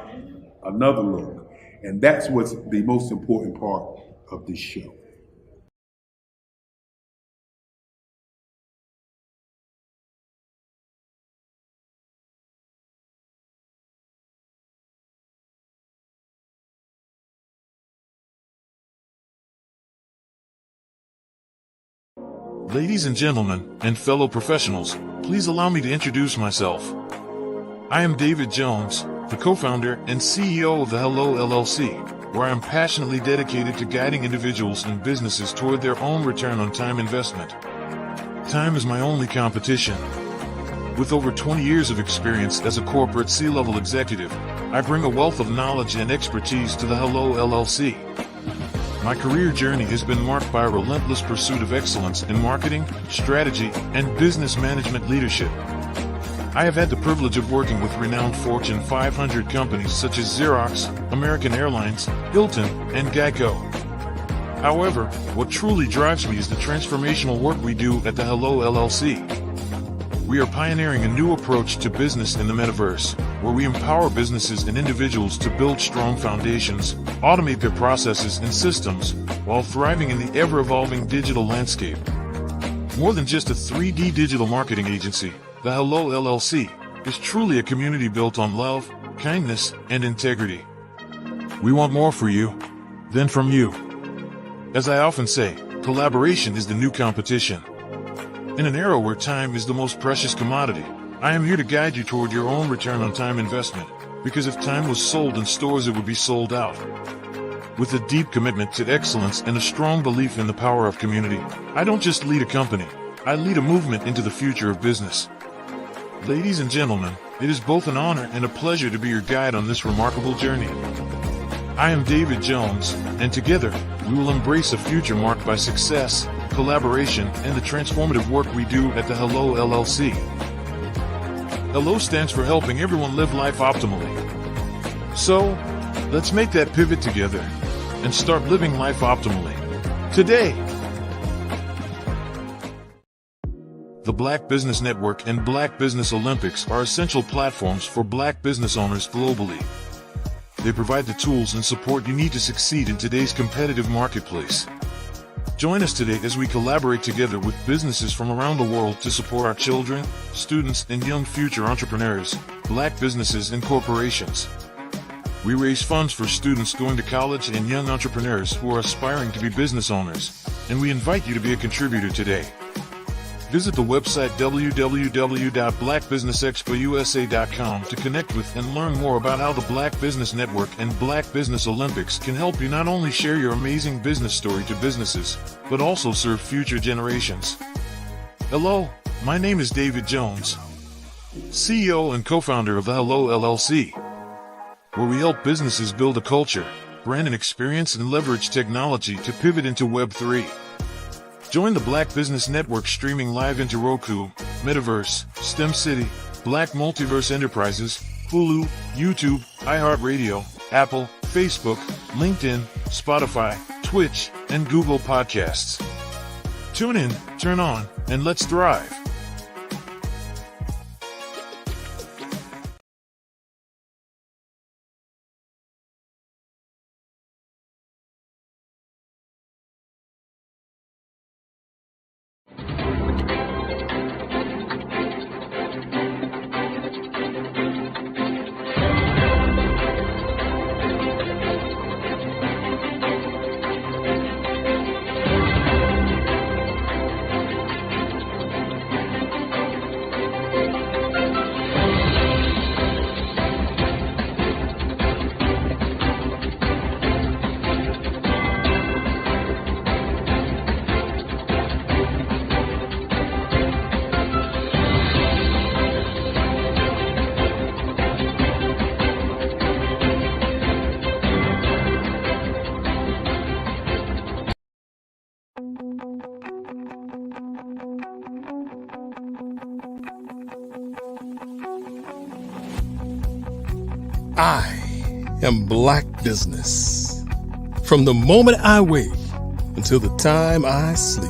another look. And that's what's the most important part of this show. Ladies and gentlemen, and fellow professionals, please allow me to introduce myself. I am David Jones, the co-founder and CEO of the Hello LLC, where I am passionately dedicated to guiding individuals and businesses toward their own return on time investment. Time is my only competition. With over 20 years of experience as a corporate C-level executive, I bring a wealth of knowledge and expertise to the Hello LLC. My career journey has been marked by a relentless pursuit of excellence in marketing, strategy, and business management leadership. I have had the privilege of working with renowned Fortune 500 companies such as Xerox, American Airlines, Hilton, and Geico. However, what truly drives me is the transformational work we do at the Hello LLC. We are pioneering a new approach to business in the metaverse, where we empower businesses and individuals to build strong foundations, automate their processes and systems, while thriving in the ever-evolving digital landscape. More than just a 3D digital marketing agency, the Hello LLC is truly a community built on love, kindness, and integrity. We want more for you than from you. As I often say, collaboration is the new competition. In an era where time is the most precious commodity, I am here to guide you toward your own return on time investment, because if time was sold in stores, it would be sold out. With a deep commitment to excellence and a strong belief in the power of community, I don't just lead a company, I lead a movement into the future of business. Ladies and gentlemen, it is both an honor and a pleasure to be your guide on this remarkable journey. I am David Jones, and together, we will embrace a future marked by success, collaboration, and the transformative work we do at the Hello LLC. Hello stands for helping everyone live life optimally. So, let's make that pivot together and start living life optimally today. The Black Business Network and Black Business Olympics are essential platforms for Black business owners globally. They provide the tools and support you need to succeed in today's competitive marketplace. Join us today as we collaborate together with businesses from around the world to support our children, students, and young future entrepreneurs, Black businesses and corporations. We raise funds for students going to college and young entrepreneurs who are aspiring to be business owners, and we invite you to be a contributor today. Visit the website www.blackbusinessexpousa.com to connect with and learn more about how the Black Business Network and Black Business Olympics can help you not only share your amazing business story to businesses, but also serve future generations. Hello, my name is David Jones, CEO and co-founder of the Hello LLC, where we help businesses build a culture, brand an experience, and leverage technology to pivot into Web3. Join the Black Business Network streaming live into Roku, Metaverse, STEM City, Black Multiverse Enterprises, Hulu, YouTube, iHeartRadio, Apple, Facebook, LinkedIn, Spotify, Twitch, and Google Podcasts. Tune in, turn on, and let's thrive. I am Black Business. From the moment I wake until the time I sleep.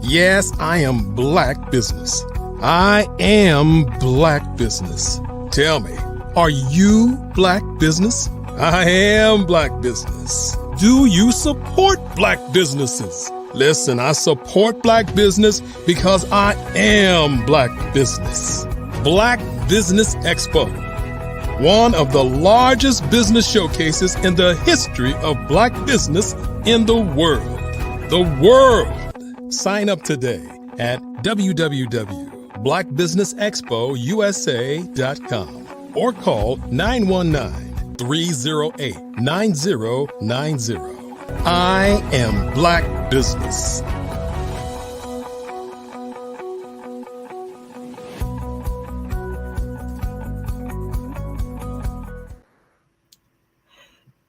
Yes, I am Black Business. I am Black Business. Tell me, are you Black Business? I am Black Business. Do you support Black businesses? Listen, I support Black business because I am Black Business. Black Business Expo, one of the largest business showcases in the history of Black business in the world. The world! Sign up today at www.blackbusinessexpousa.com or call 919-308-9090. I am Black Business.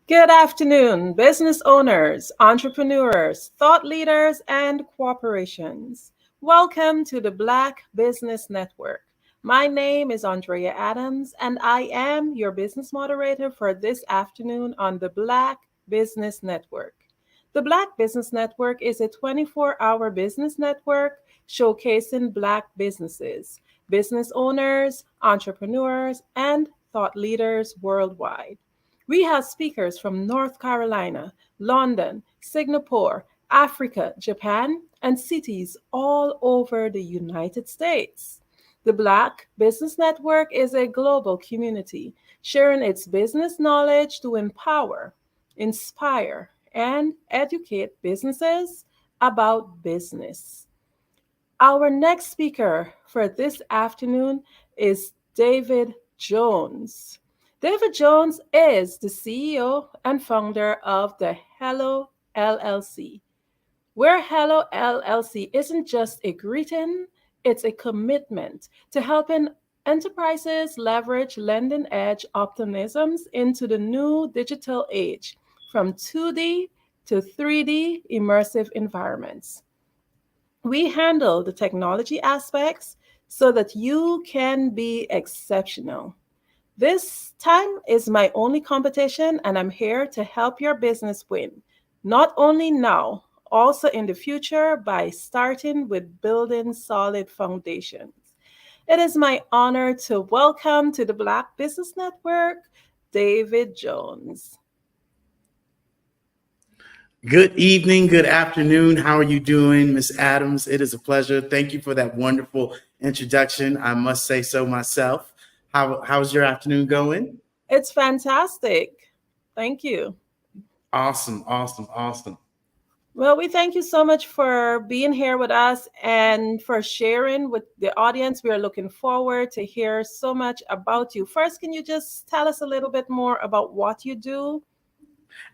Good afternoon, business owners, entrepreneurs, thought leaders, and corporations. Welcome to the Black Business Network. My name is Andrea Adams, and I am your business moderator for this afternoon on the Black Business Network. The Black Business Network is a 24-hour business network showcasing Black businesses, business owners, entrepreneurs, and thought leaders worldwide. We have speakers from North Carolina, London, Singapore, Africa, Japan, and cities all over the United States. The Black Business Network is a global community sharing its business knowledge to empower, inspire, and educate businesses about business. Our next speaker for this afternoon is David Jones. David Jones is the CEO and founder of the Hello LLC, where Hello LLC isn't just a greeting, it's a commitment to helping enterprises leverage lending edge optimisms into the new digital age, from 2D to 3D immersive environments. We handle the technology aspects so that you can be exceptional. This time is my only competition, and I'm here to help your business win, not only now, also in the future by starting with building solid foundations. It is my honor to welcome to the Black Business Network, David Jones. Good evening, good afternoon. How are you doing, Ms. Adams? It is a pleasure. Thank you for that wonderful introduction. I must say so myself. How's your afternoon going? It's fantastic. Thank you. Awesome, awesome, awesome. Well, we thank you so much for being here with us and for sharing with the audience. We are looking forward to hear so much about you. First, can you just tell us a little bit more about what you do?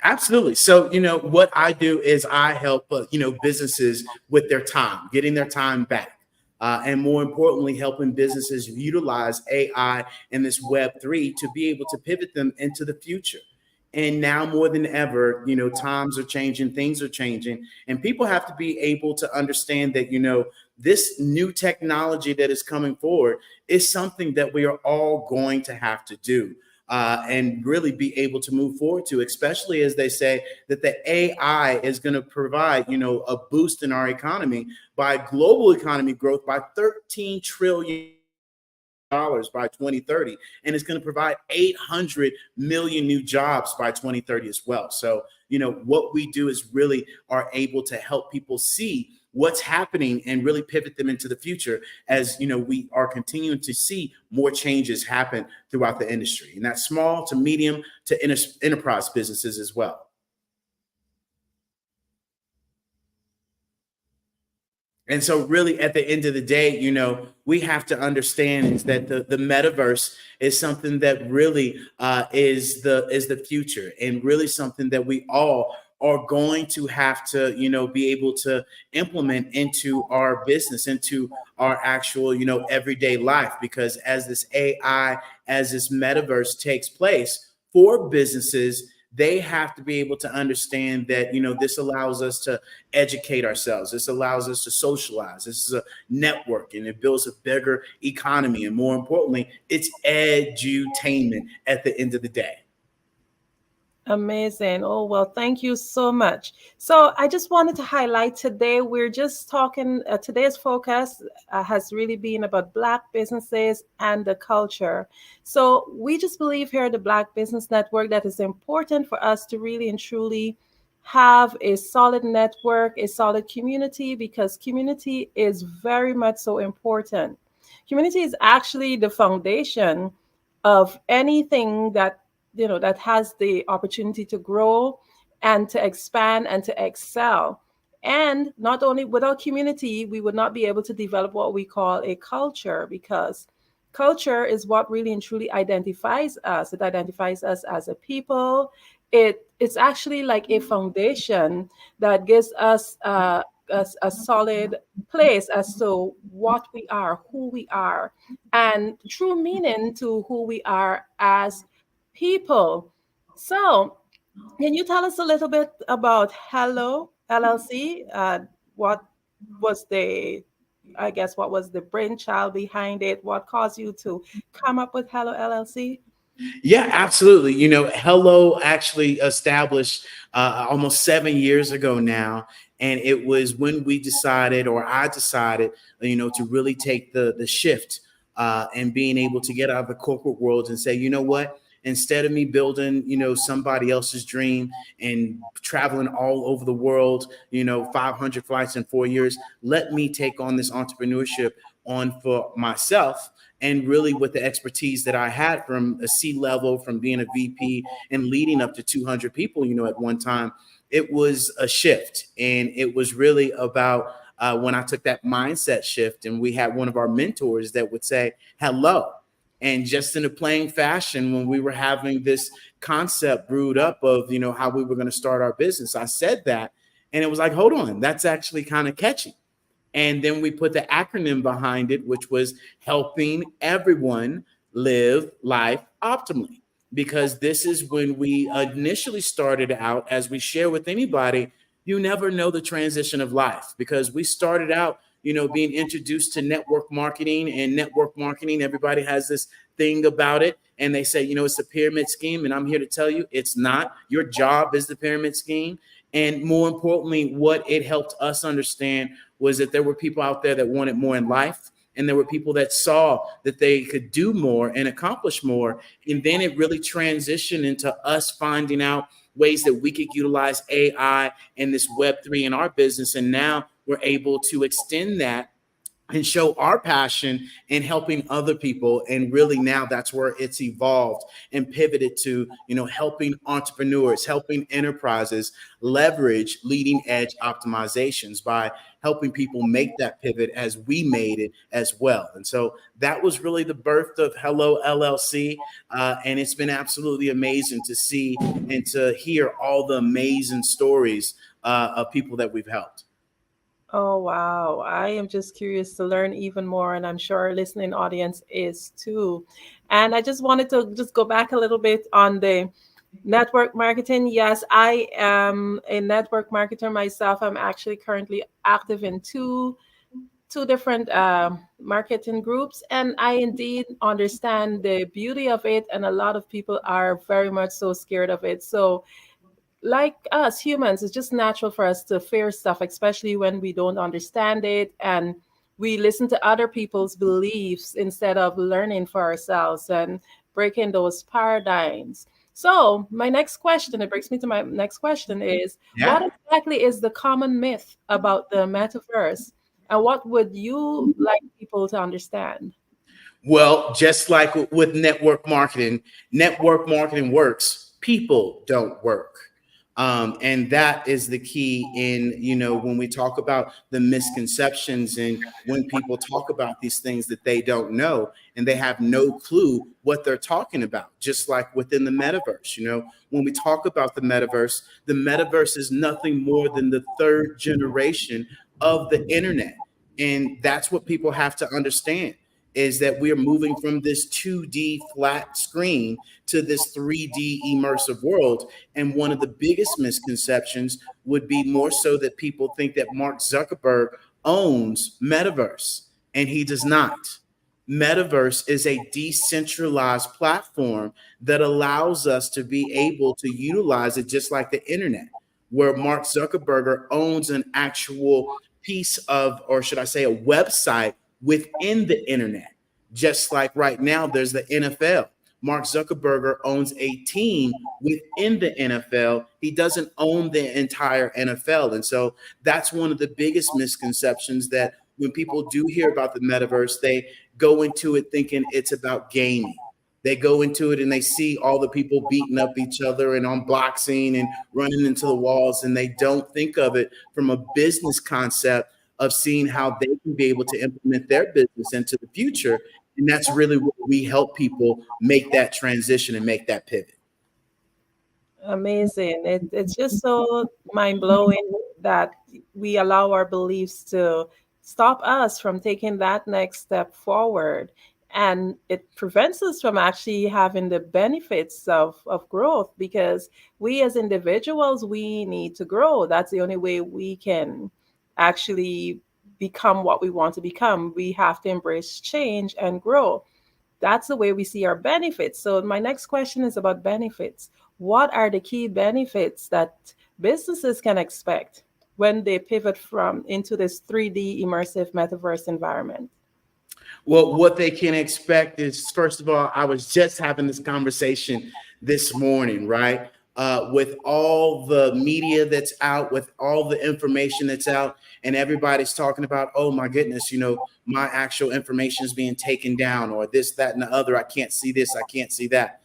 Absolutely. So, what I do is I help, businesses with their time, getting their time back. And more importantly, helping businesses utilize AI and this Web3 to be able to pivot them into the future. And now more than ever, times are changing, things are changing, and people have to be able to understand that, this new technology that is coming forward is something that we are all going to have to do. And really be able to move forward to, especially as they say that the AI is going to provide, a boost in our economy by global economy growth by 13 trillion dollars by 2030, and it's going to provide 800 million new jobs by 2030 as well. So, what we do is really are able to help people see what's happening and really pivot them into the future as, we are continuing to see more changes happen throughout the industry, and that's small to medium to enterprise businesses as well. And so really at the end of the day, we have to understand is that the metaverse is something that really is the future, and really something that we all are going to have to, be able to implement into our business, into our actual, everyday life. Because as this AI, as this metaverse takes place for businesses, they have to be able to understand that, this allows us to educate ourselves. This allows us to socialize. This is a network, and it builds a bigger economy. And more importantly, it's edutainment at the end of the day. Amazing. Oh, well, thank you so much. So I just wanted to highlight today, we're just talking, today's focus has really been about Black businesses and the culture. So we just believe here at the Black Business Network that it's important for us to really and truly have a solid network, a solid community, because community is very much so important. Community is actually the foundation of anything that that has the opportunity to grow and to expand and to excel. And not only without community, we would not be able to develop what we call a culture, because culture is what really and truly identifies us. It identifies us as a people. It's actually like a foundation that gives us a solid place as to what we are, who we are, and true meaning to who we are as people. So, can you tell us a little bit about Hello LLC? What was the, I guess, what was the brainchild behind it? What caused you to come up with Hello LLC? Yeah, absolutely. Hello actually established almost 7 years ago now. And it was when we decided, or I decided, to really take the shift and being able to get out of the corporate world and say, you know what? Instead of me building, somebody else's dream and traveling all over the world, 500 flights in 4 years, let me take on this entrepreneurship on for myself. And really with the expertise that I had from a C level, from being a VP and leading up to 200 people, at one time, it was a shift. And it was really about when I took that mindset shift, and we had one of our mentors that would say, hello. And just in a plain fashion, when we were having this concept brewed up of, how we were going to start our business, I said that, and it was like, hold on, that's actually kind of catchy. And then we put the acronym behind it, which was helping everyone live life optimally. Because this is when we initially started out, as we share with anybody, you never know the transition of life, because we started out, being introduced to network marketing, and network marketing, everybody has this thing about it. And they say, it's a pyramid scheme. And I'm here to tell you, it's not. Your job is the pyramid scheme. And more importantly, what it helped us understand was that there were people out there that wanted more in life. And there were people that saw that they could do more and accomplish more. And then it really transitioned into us finding out ways that we could utilize AI and this Web3 in our business. And now we're able to extend that and show our passion in helping other people. And really now that's where it's evolved and pivoted to, helping entrepreneurs, helping enterprises leverage leading edge optimizations by helping people make that pivot as we made it as well. And so that was really the birth of Hello LLC. And it's been absolutely amazing to see and to hear all the amazing stories of people that we've helped. Oh, wow. I am just curious to learn even more, and I'm sure our listening audience is too. And I just wanted to just go back a little bit on the network marketing. Yes, I am a network marketer myself. I'm actually currently active in two different marketing groups, and I indeed understand the beauty of it, and a lot of people are very much so scared of it. So like us humans, it's just natural for us to fear stuff, especially when we don't understand it and we listen to other people's beliefs instead of learning for ourselves and breaking those paradigms. So, my next question, it brings me to my next question is what exactly is the common myth about the metaverse? And what would you like people to understand? Well, just like with network marketing works, people don't work. And that is the key in, when we talk about the misconceptions and when people talk about these things that they don't know and they have no clue what they're talking about, just like within the metaverse. When we talk about the metaverse is nothing more than the third generation of the internet. And that's what people have to understand, is that we are moving from this 2D flat screen to this 3D immersive world. And one of the biggest misconceptions would be more so that people think that Mark Zuckerberg owns Metaverse, and he does not. Metaverse is a decentralized platform that allows us to be able to utilize it just like the internet, where Mark Zuckerberg owns an actual piece of, or should I say, a website within the internet. Just like right now, there's the NFL. Mark Zuckerberg owns a team within the NFL. He doesn't own the entire NFL. And so that's one of the biggest misconceptions, that when people do hear about the metaverse, they go into it thinking it's about gaming. They go into it and they see all the people beating up each other and unboxing and running into the walls. And they don't think of it from a business concept of seeing how they can be able to implement their business into the future. And that's really what we help people make that transition and make that pivot. Amazing. It's just so mind blowing that we allow our beliefs to stop us from taking that next step forward. And it prevents us from actually having the benefits of growth, because we as individuals, we need to grow. That's the only way we can actually become what we want to become. We have to embrace change and grow. That's the way we see our benefits. So my next question is about benefits. What are the key benefits that businesses can expect when they pivot from into this 3D immersive metaverse environment? Well, what they can expect is, first of all, I was just having this conversation this morning, right? With all the media that's out, with all the information that's out, and everybody's talking about, oh my goodness, my actual information is being taken down, or this, that, and the other. I can't see this, I can't see that.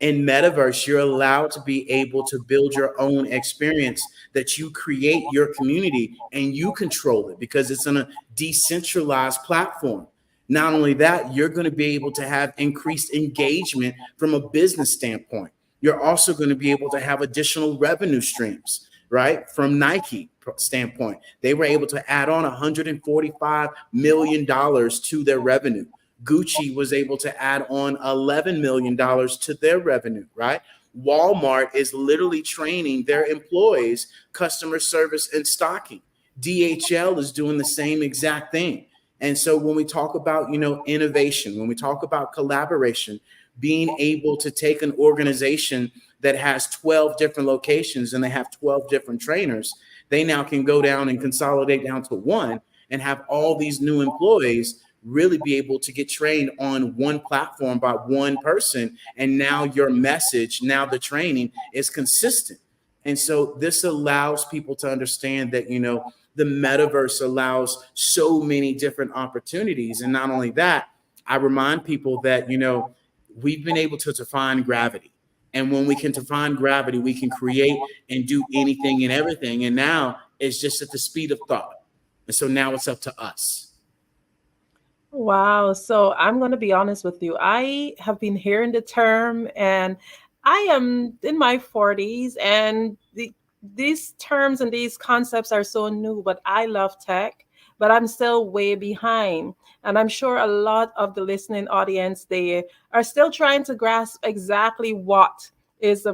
In Metaverse, you're allowed to be able to build your own experience, that you create your community and you control it, because it's on a decentralized platform. Not only that, you're going to be able to have increased engagement from a business standpoint. You're also going to be able to have additional revenue streams, right? From Nike standpoint, they were able to add on $145 million to their revenue. Gucci was able to add on $11 million to their revenue, right? Walmart is literally training their employees customer service and stocking. DHL is doing the same exact thing. And so when we talk about, innovation, when we talk about collaboration, being able to take an organization that has 12 different locations and they have 12 different trainers, they now can go down and consolidate down to one and have all these new employees really be able to get trained on one platform by one person. And now your message, now the training is consistent. And so this allows people to understand that, the metaverse allows so many different opportunities. And not only that, I remind people that, we've been able to define gravity. And when we can define gravity, we can create and do anything and everything. And now it's just at the speed of thought. And so now it's up to us. Wow. So I'm going to be honest with you. I have been hearing the term, and I am in my 40s, and these terms and these concepts are so new, but I love tech, but I'm still way behind. And I'm sure a lot of the listening audience, they are still trying to grasp exactly what is the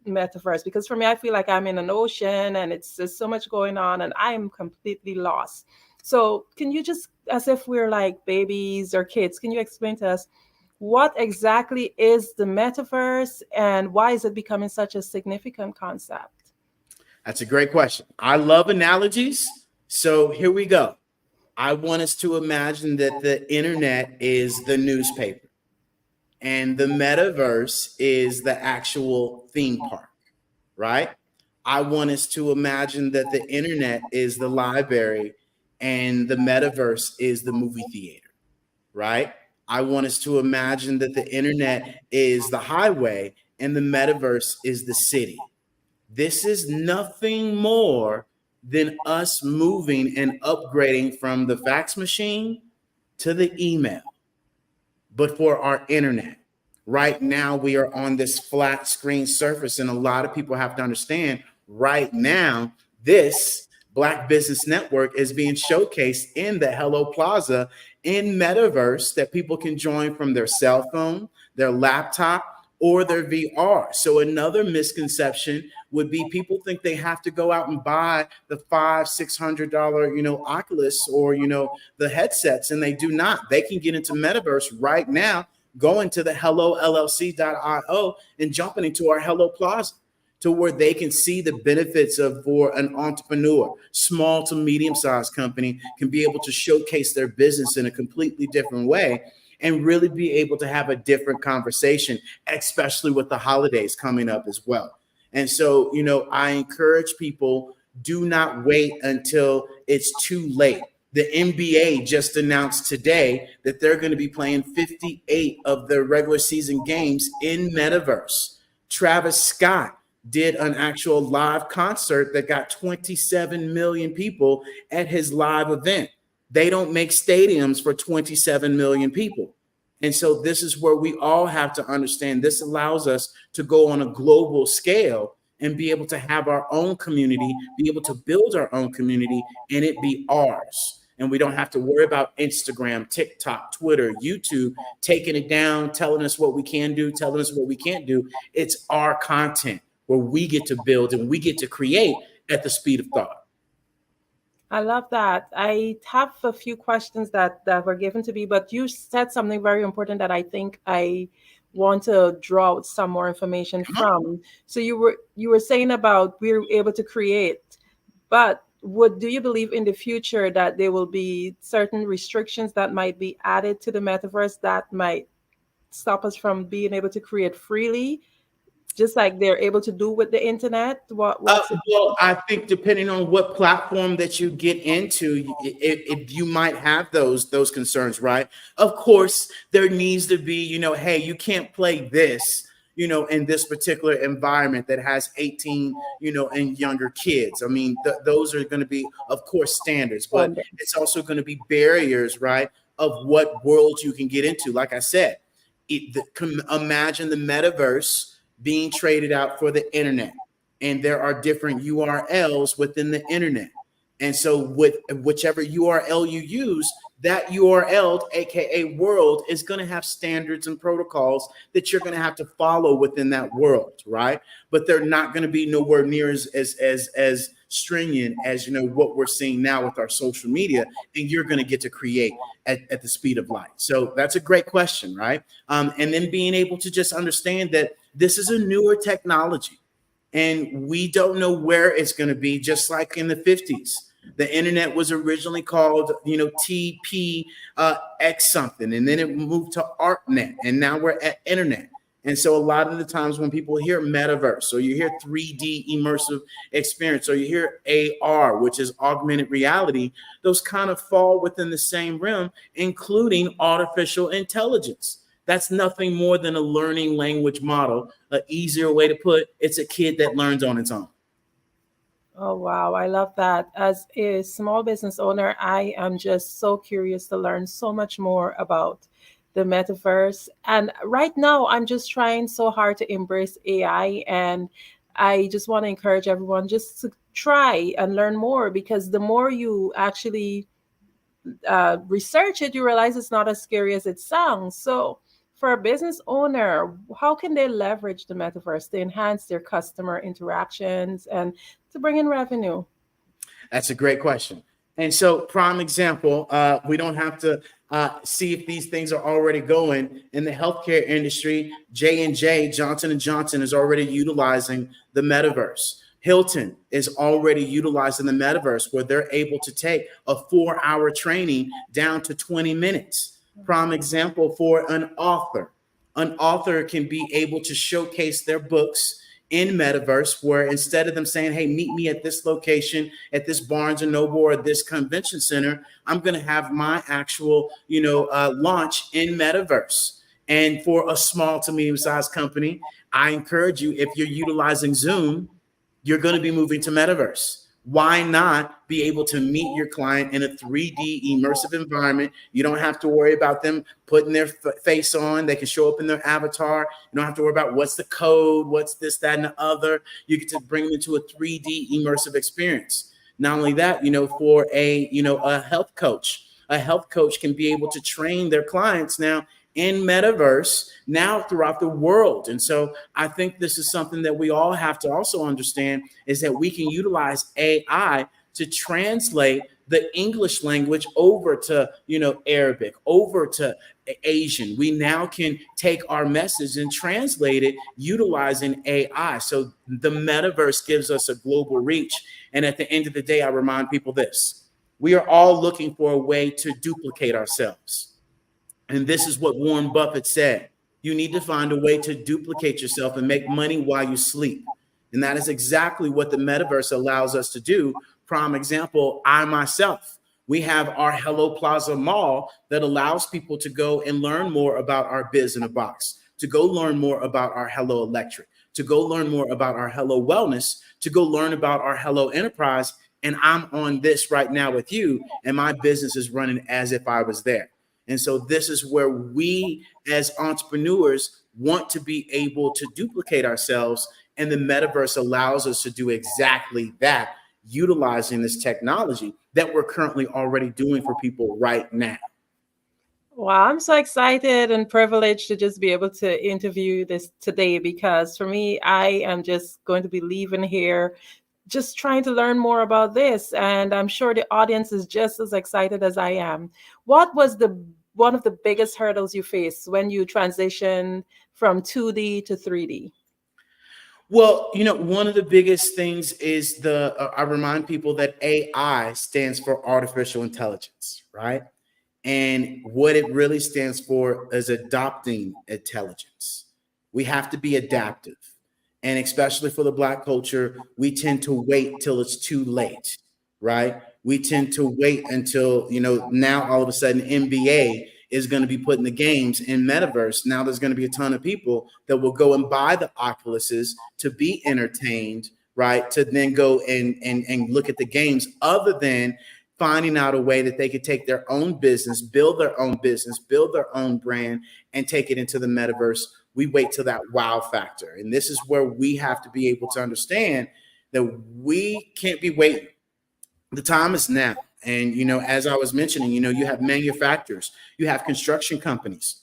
metaverse. Because for me, I feel like I'm in an ocean and it's there's so much going on and I am completely lost. So can you just, as if we're like babies or kids, can you explain to us what exactly is the metaverse and why is it becoming such a significant concept? That's a great question. I love analogies. So here we go. I want us to imagine that the internet is the newspaper and the metaverse is the actual theme park, right? I want us to imagine that the internet is the library and the metaverse is the movie theater, right? I want us to imagine that the internet is the highway and the metaverse is the city. This is nothing more than us moving and upgrading from the fax machine to the email, but for our internet. Right now, we are on this flat screen surface, and a lot of people have to understand right now, this Black Business Network is being showcased in the Hello Plaza in Metaverse that people can join from their cell phone, their laptop, or their VR. So another misconception would be people think they have to go out and buy the $500-$600, Oculus or, the headsets, and they do not. They can get into Metaverse right now, going to the HelloLLC.io and jumping into our Hello Plaza to where they can see the benefits of for an entrepreneur, small to medium-sized company can be able to showcase their business in a completely different way and really be able to have a different conversation, especially with the holidays coming up as well. And so, I encourage people, do not wait until it's too late. The NBA just announced today that they're going to be playing 58 of their regular season games in Metaverse. Travis Scott did an actual live concert that got 27 million people at his live event. They don't make stadiums for 27 million people. And so this is where we all have to understand this allows us to go on a global scale and be able to have our own community, be able to build our own community, and it be ours. And we don't have to worry about Instagram, TikTok, Twitter, YouTube, taking it down, telling us what we can do, telling us what we can't do. It's our content where we get to build and we get to create at the speed of thought. I love that. I have a few questions that were given to me, but you said something very important that I think I want to draw out some more information from. So you were saying about we're able to create, but do you believe in the future that there will be certain restrictions that might be added to the metaverse that might stop us from being able to create freely, just like they're able to do with the internet? Well, I think depending on what platform that you get into, if you might have those concerns, right? Of course, there needs to be, hey, you can't play this, in this particular environment that has 18, and younger kids. I mean, those are going to be, of course, standards, but it's also going to be barriers, right, of what world you can get into. Like I said, imagine the metaverse being traded out for the internet. And there are different URLs within the internet. And so with whichever URL you use, that URL, AKA world, is going to have standards and protocols that you're going to have to follow within that world, right? But they're not going to be nowhere near as stringent as, what we're seeing now with our social media. And you're going to get to create at the speed of light. So that's a great question, right? And then being able to just understand that this is a newer technology. And we don't know where it's going to be, just like in the 50s. The internet was originally called, TPX something, and then it moved to ARPANET, and now we're at internet. And so a lot of the times when people hear metaverse, or you hear 3D immersive experience, or you hear AR, which is augmented reality, those kind of fall within the same realm, including artificial intelligence. That's nothing more than a learning language model. An easier way to put it's a kid that learns on its own. Oh, wow. I love that. As a small business owner, I am just so curious to learn so much more about the metaverse. And right now, I'm just trying so hard to embrace AI. And I just want to encourage everyone just to try and learn more, because the more you actually research it, you realize it's not as scary as it sounds. So, for a business owner, how can they leverage the metaverse to enhance their customer interactions and to bring in revenue? That's a great question. And so, prime example, we don't have to see if these things are already going in the healthcare industry. J&J, Johnson & Johnson, is already utilizing the metaverse. Hilton is already utilizing the metaverse, where they're able to take a 4-hour training down to 20 minutes. Prime example for an author. An author can be able to showcase their books in metaverse, where instead of them saying, hey, meet me at this location, at this Barnes and Noble or this convention center, I'm going to have my actual, launch in metaverse. And for a small to medium-sized company, I encourage you, if you're utilizing Zoom, you're going to be moving to metaverse. Why not be able to meet your client in a 3D immersive environment? You don't have to worry about them putting their face on. They can show up in their avatar. You don't have to worry about what's the code, what's this, that, and the other. You get to bring them into a 3D immersive experience. Not only that, for a health coach can be able to train their clients now in metaverse now throughout the world. And so I think this is something that we all have to also understand, is that we can utilize AI to translate the English language over to, Arabic, over to Asian. We now can take our message and translate it utilizing AI. So the metaverse gives us a global reach. And at the end of the day, I remind people this: we are all looking for a way to duplicate ourselves. And this is what Warren Buffett said: you need to find a way to duplicate yourself and make money while you sleep. And that is exactly what the metaverse allows us to do. Prime example, I myself, we have our Hello Plaza Mall that allows people to go and learn more about our Biz in a Box, to go learn more about our Hello Electric, to go learn more about our Hello Wellness, to go learn about our Hello Enterprise. And I'm on this right now with you, and my business is running as if I was there. And so this is where we as entrepreneurs want to be able to duplicate ourselves. And the metaverse allows us to do exactly that, utilizing this technology that we're currently already doing for people right now. Wow, I'm so excited and privileged to just be able to interview this today, because for me, I am just going to be leaving here just trying to learn more about this. And I'm sure the audience is just as excited as I am. What was one of the biggest hurdles you faced when you transitioned from 2D to 3D? Well, one of the biggest things is I remind people that AI stands for artificial intelligence, right? And what it really stands for is adopting intelligence. We have to be adaptive. And especially for the Black culture, we tend to wait till it's too late, right? We tend to wait until, now all of a sudden NBA is going to be putting the games in metaverse. Now there's going to be a ton of people that will go and buy the Oculuses to be entertained, right? To then go and look at the games, other than finding out a way that they could take their own business, build their own brand, and take it into the metaverse. We wait till that wow factor. And this is where we have to be able to understand that we can't be waiting. The time is now. And, as I was mentioning, you have manufacturers, you have construction companies,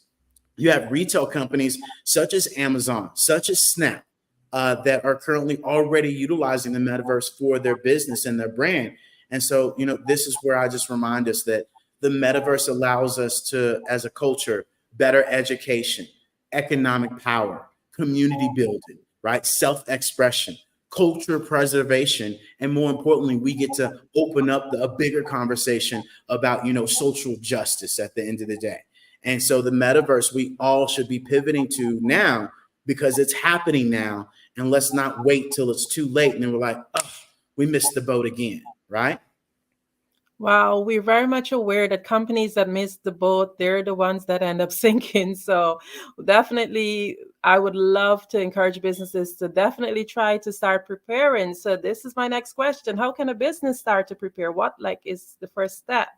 you have retail companies such as Amazon, such as Snap, that are currently already utilizing the metaverse for their business and their brand. And so, this is where I just remind us that the metaverse allows us to, as a culture, better education, economic power, community building, right? Self-expression, culture preservation, and more importantly, we get to open up a bigger conversation about, social justice at the end of the day. And so the metaverse, we all should be pivoting to now, because it's happening now. And let's not wait till it's too late. And then we're like, oh, we missed the boat again, right? Wow, we're very much aware that companies that miss the boat, they're the ones that end up sinking. So definitely, I would love to encourage businesses to definitely try to start preparing. So this is my next question. How can a business start to prepare? What is the first step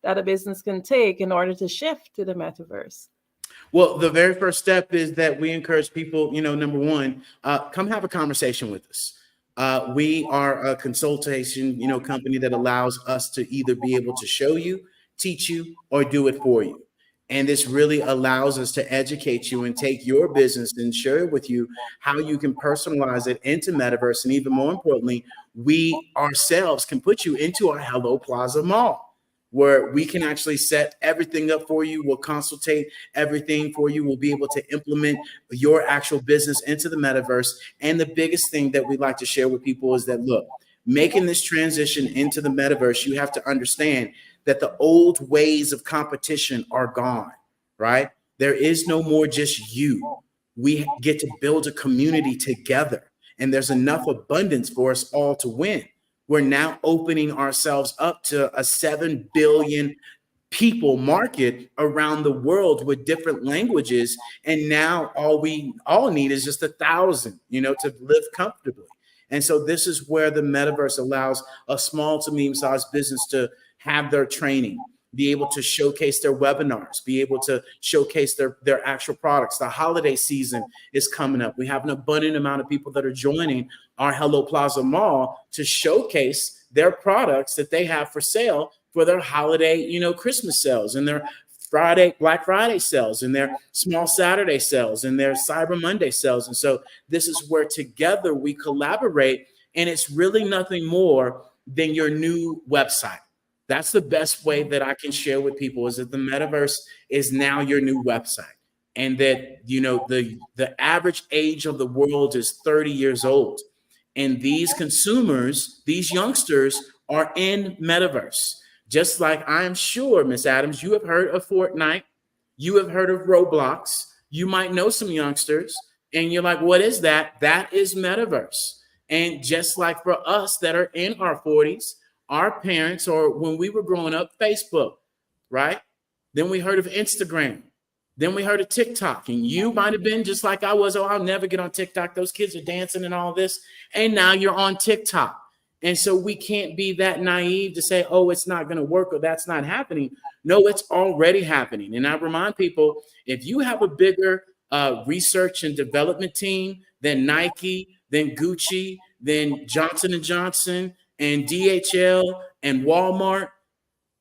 that a business can take in order to shift to the metaverse? Well, the very first step is that we encourage people, number one, come have a conversation with us. We are a consultation, company that allows us to either be able to show you, teach you, or do it for you. And this really allows us to educate you and take your business and share with you how you can personalize it into metaverse. And even more importantly, we ourselves can put you into our Hello Plaza Mall, where we can actually set everything up for you. We'll consultate everything for you. We'll be able to implement your actual business into the metaverse. And the biggest thing that we'd like to share with people is that, look, making this transition into the metaverse, you have to understand that the old ways of competition are gone, right? There is no more just you. We get to build a community together, and there's enough abundance for us all to win. We're now opening ourselves up to a 7 billion people market around the world with different languages. And now all we all need is just 1,000, to live comfortably. And so this is where the metaverse allows a small to medium-sized business to have their training, be able to showcase their webinars, be able to showcase their actual products. The holiday season is coming up. We have an abundant amount of people that are joining our Hello Plaza Mall to showcase their products that they have for sale for their holiday, Christmas sales, and their Black Friday sales, and their small Saturday sales, and their Cyber Monday sales. And so this is where together we collaborate, and it's really nothing more than your new website. That's the best way that I can share with people, is that the metaverse is now your new website. And that, the average age of the world is 30 years old. And these consumers, these youngsters, are in metaverse. Just like I'm sure, Miss Adams, you have heard of Fortnite. You have heard of Roblox. You might know some youngsters. And you're like, what is that? That is metaverse. And just like for us that are in our 40s, our parents, or when we were growing up, Facebook, right? Then we heard of Instagram. Then we heard of TikTok. And you might have been just like I was. Oh, I'll never get on TikTok. Those kids are dancing and all this. And now you're on TikTok. And so we can't be that naive to say, oh, it's not going to work or that's not happening. No, it's already happening. And I remind people, if you have a bigger research and development team than Nike, than Gucci, than Johnson & Johnson, and DHL and Walmart,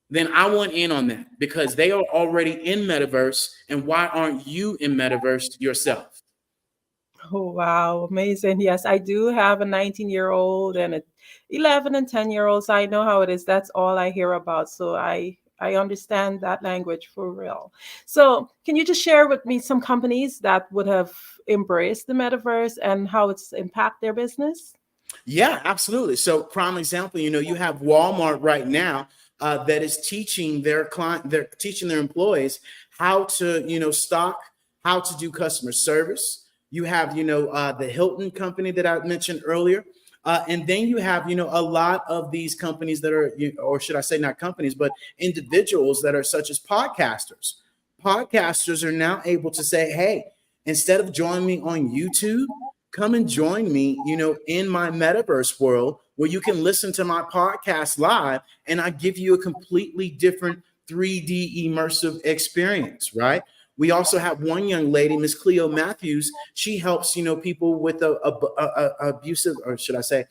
then I want in on that, because they are already in metaverse. And why aren't you in metaverse yourself? Oh, wow. Amazing. Yes, I do have a 19-year-old and a 11 and 10-year-old. So I know how it is. That's all I hear about. So I understand that language for real. So can you just share with me some companies that would have embraced the metaverse and how it's impact their business? Yeah, absolutely. So prime example, you have Walmart right now that is teaching their employees how to, stock, how to do customer service. You have, the Hilton company that I mentioned earlier. And then you have, a lot of these companies that are, or should I say not companies, but individuals that are such as podcasters. Podcasters are now able to say, hey, instead of joining me on YouTube, come and join me, in my metaverse world, where you can listen to my podcast live, and I give you a completely different 3D immersive experience, right? We also have one young lady, Miss Cleo Matthews. She helps, people with abusive, or should I say,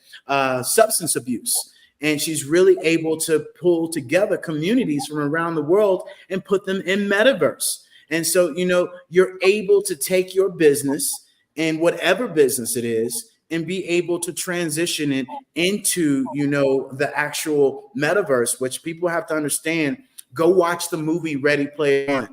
substance abuse. And she's really able to pull together communities from around the world and put them in metaverse. And so, you're able to take your business, and whatever business it is, and be able to transition it into, the actual metaverse, which people have to understand. Go watch the movie Ready Player One.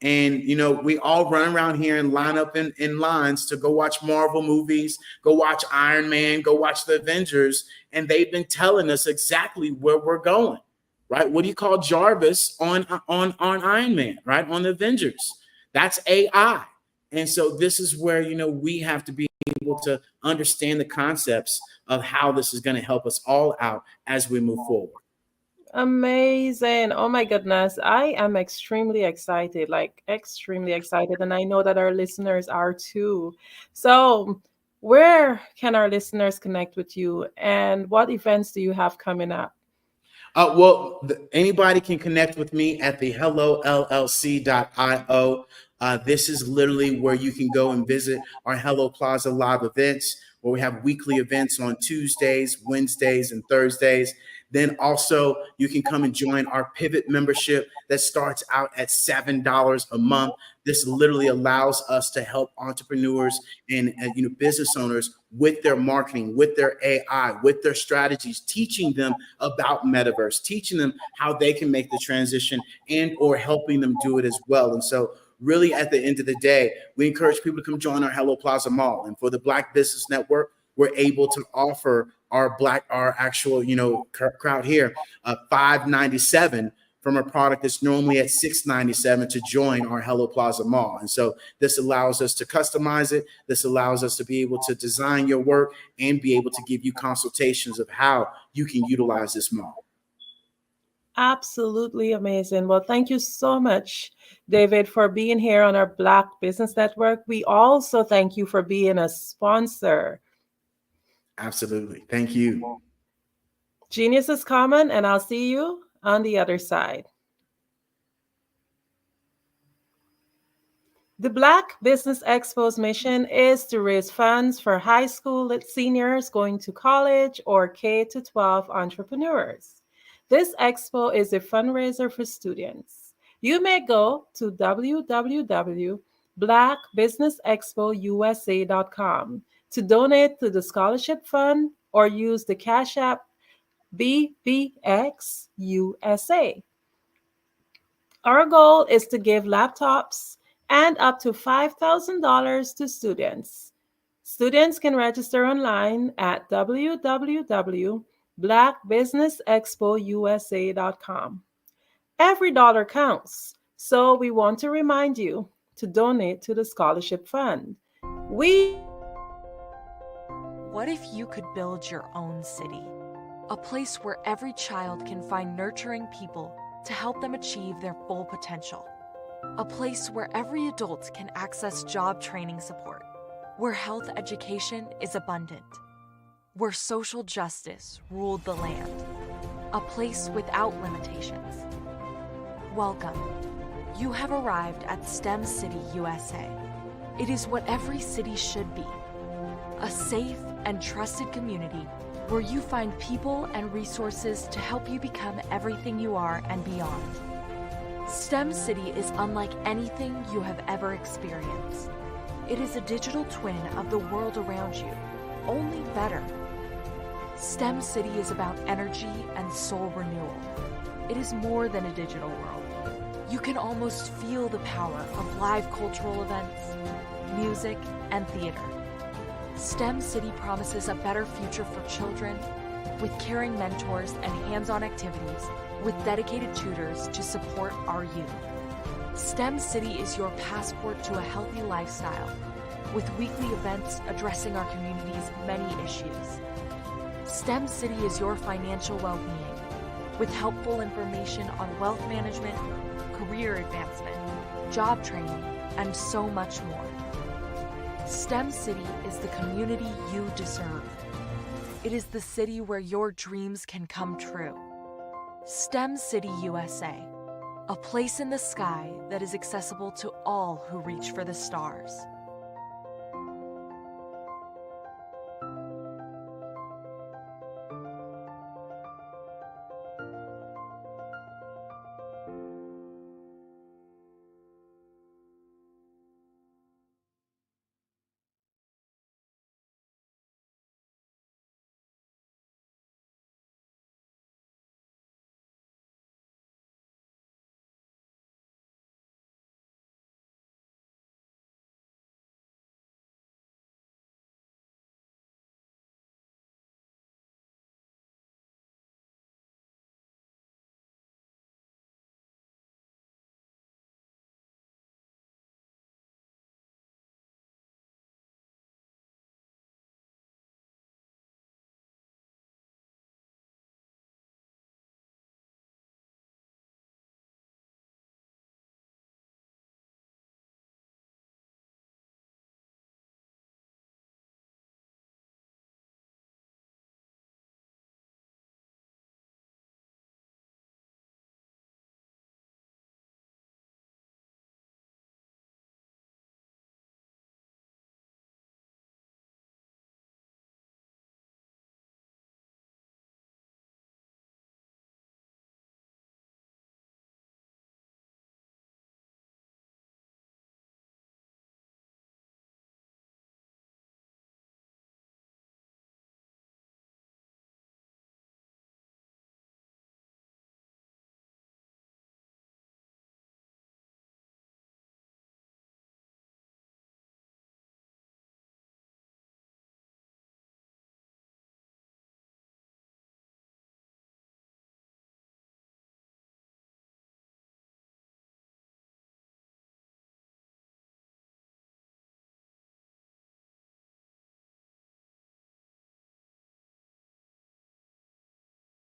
And, we all run around here and line up in lines to go watch Marvel movies, go watch Iron Man, go watch the Avengers. And they've been telling us exactly where we're going, right? What do you call Jarvis on Iron Man, right? On the Avengers? That's AI. And so this is where, we have to be able to understand the concepts of how this is going to help us all out as we move forward. Amazing. Oh my goodness. I am extremely excited, like extremely excited. And I know that our listeners are too. So, where can our listeners connect with you and what events do you have coming up? Anybody can connect with me at the hellollc.io. This is literally where you can go and visit our Hello Plaza live events, where we have weekly events on Tuesdays, Wednesdays, and Thursdays. Then also you can come and join our Pivot membership that starts out at $7 a month. This literally allows us to help entrepreneurs and business owners with their marketing, with their AI, with their strategies, teaching them about metaverse, teaching them how they can make the transition and or helping them do it as well. And so really at the end of the day, we encourage people to come join our Hello Plaza Mall. And for the Black Business Network, we're able to offer our actual, crowd here, $597 from a product that's normally at $697 to join our Hello Plaza Mall. And so this allows us to customize it. This allows us to be able to design your work and be able to give you consultations of how you can utilize this mall. Absolutely amazing. Well, thank you so much, David, for being here on our Black Business Network. We also thank you for being a sponsor. Absolutely. Thank you. Genius is common, and I'll see you on the other side. The Black Business Expo's mission is to raise funds for high school seniors going to college or K-12 entrepreneurs. This expo is a fundraiser for students. You may go to www.blackbusinessexpousa.com to donate to the scholarship fund or use the Cash App BBXUSA. Our goal is to give laptops and up to $5,000 to students. Students can register online at www.blackbusinessexpousa.com. Every dollar counts, so we want to remind you to donate to the scholarship fund. What if you could build your own city? A place where every child can find nurturing people to help them achieve their full potential. A place where every adult can access job training support, where health education is abundant, where social justice ruled the land. A place without limitations. Welcome. You have arrived at STEM City USA. It is what every city should be. A safe and trusted community where you find people and resources to help you become everything you are and beyond. STEM City is unlike anything you have ever experienced. It is a digital twin of the world around you, only better. STEM City is about energy and soul renewal. It is more than a digital world. You can almost feel the power of live cultural events, music, and theater. STEM City promises a better future for children with caring mentors and hands-on activities with dedicated tutors to support our youth. STEM City is your passport to a healthy lifestyle with weekly events addressing our community's many issues. STEM City is your financial well-being with helpful information on wealth management, career advancement, job training, and so much more. STEM City is the community you deserve. It is the city where your dreams can come true. STEM City USA, a place in the sky that is accessible to all who reach for the stars.